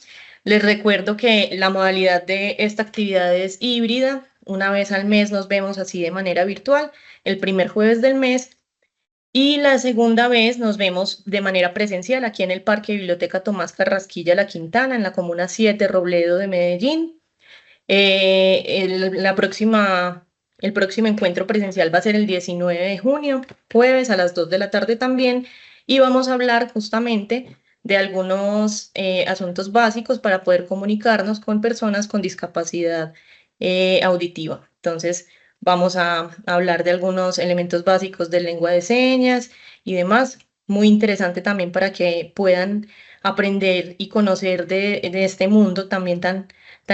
Les recuerdo que la modalidad de esta actividad es híbrida. Una vez al mes nos vemos así de manera virtual, el primer jueves del mes, y la segunda vez nos vemos de manera presencial aquí en el Parque Biblioteca Tomás Carrasquilla La Quintana, en la Comuna 7, Robledo de Medellín. El próximo encuentro presencial va a ser el 19 de junio, jueves a las 2 de la tarde también, y vamos a hablar justamente de algunos asuntos básicos para poder comunicarnos con personas con discapacidad auditiva. Entonces, vamos a hablar de algunos elementos básicos de lengua de señas y demás. Muy interesante también para que puedan aprender y conocer de este mundo también tan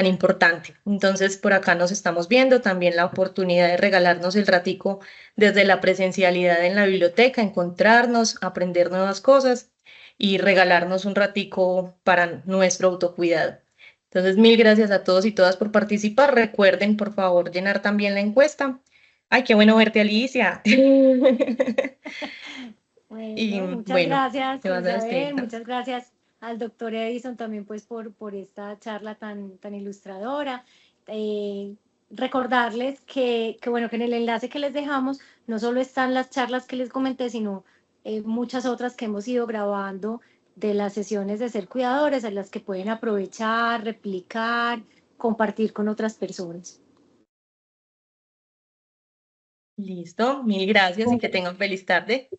importante. Entonces, por acá nos estamos viendo también la oportunidad de regalarnos el ratico desde la presencialidad en la biblioteca, encontrarnos, aprender nuevas cosas y regalarnos un ratico para nuestro autocuidado. Entonces, mil gracias a todos y todas por participar. Recuerden, por favor, llenar también la encuesta. Ay, qué bueno verte, Alicia. Muchas gracias, Isabel, muchas gracias al doctor Edison también pues por esta charla tan ilustradora. Recordarles que en el enlace que les dejamos no solo están las charlas que les comenté, sino muchas otras que hemos ido grabando de las sesiones de Ser Cuidadores, a las que pueden aprovechar, replicar, compartir con otras personas. Listo, mil gracias y que tengan feliz tarde.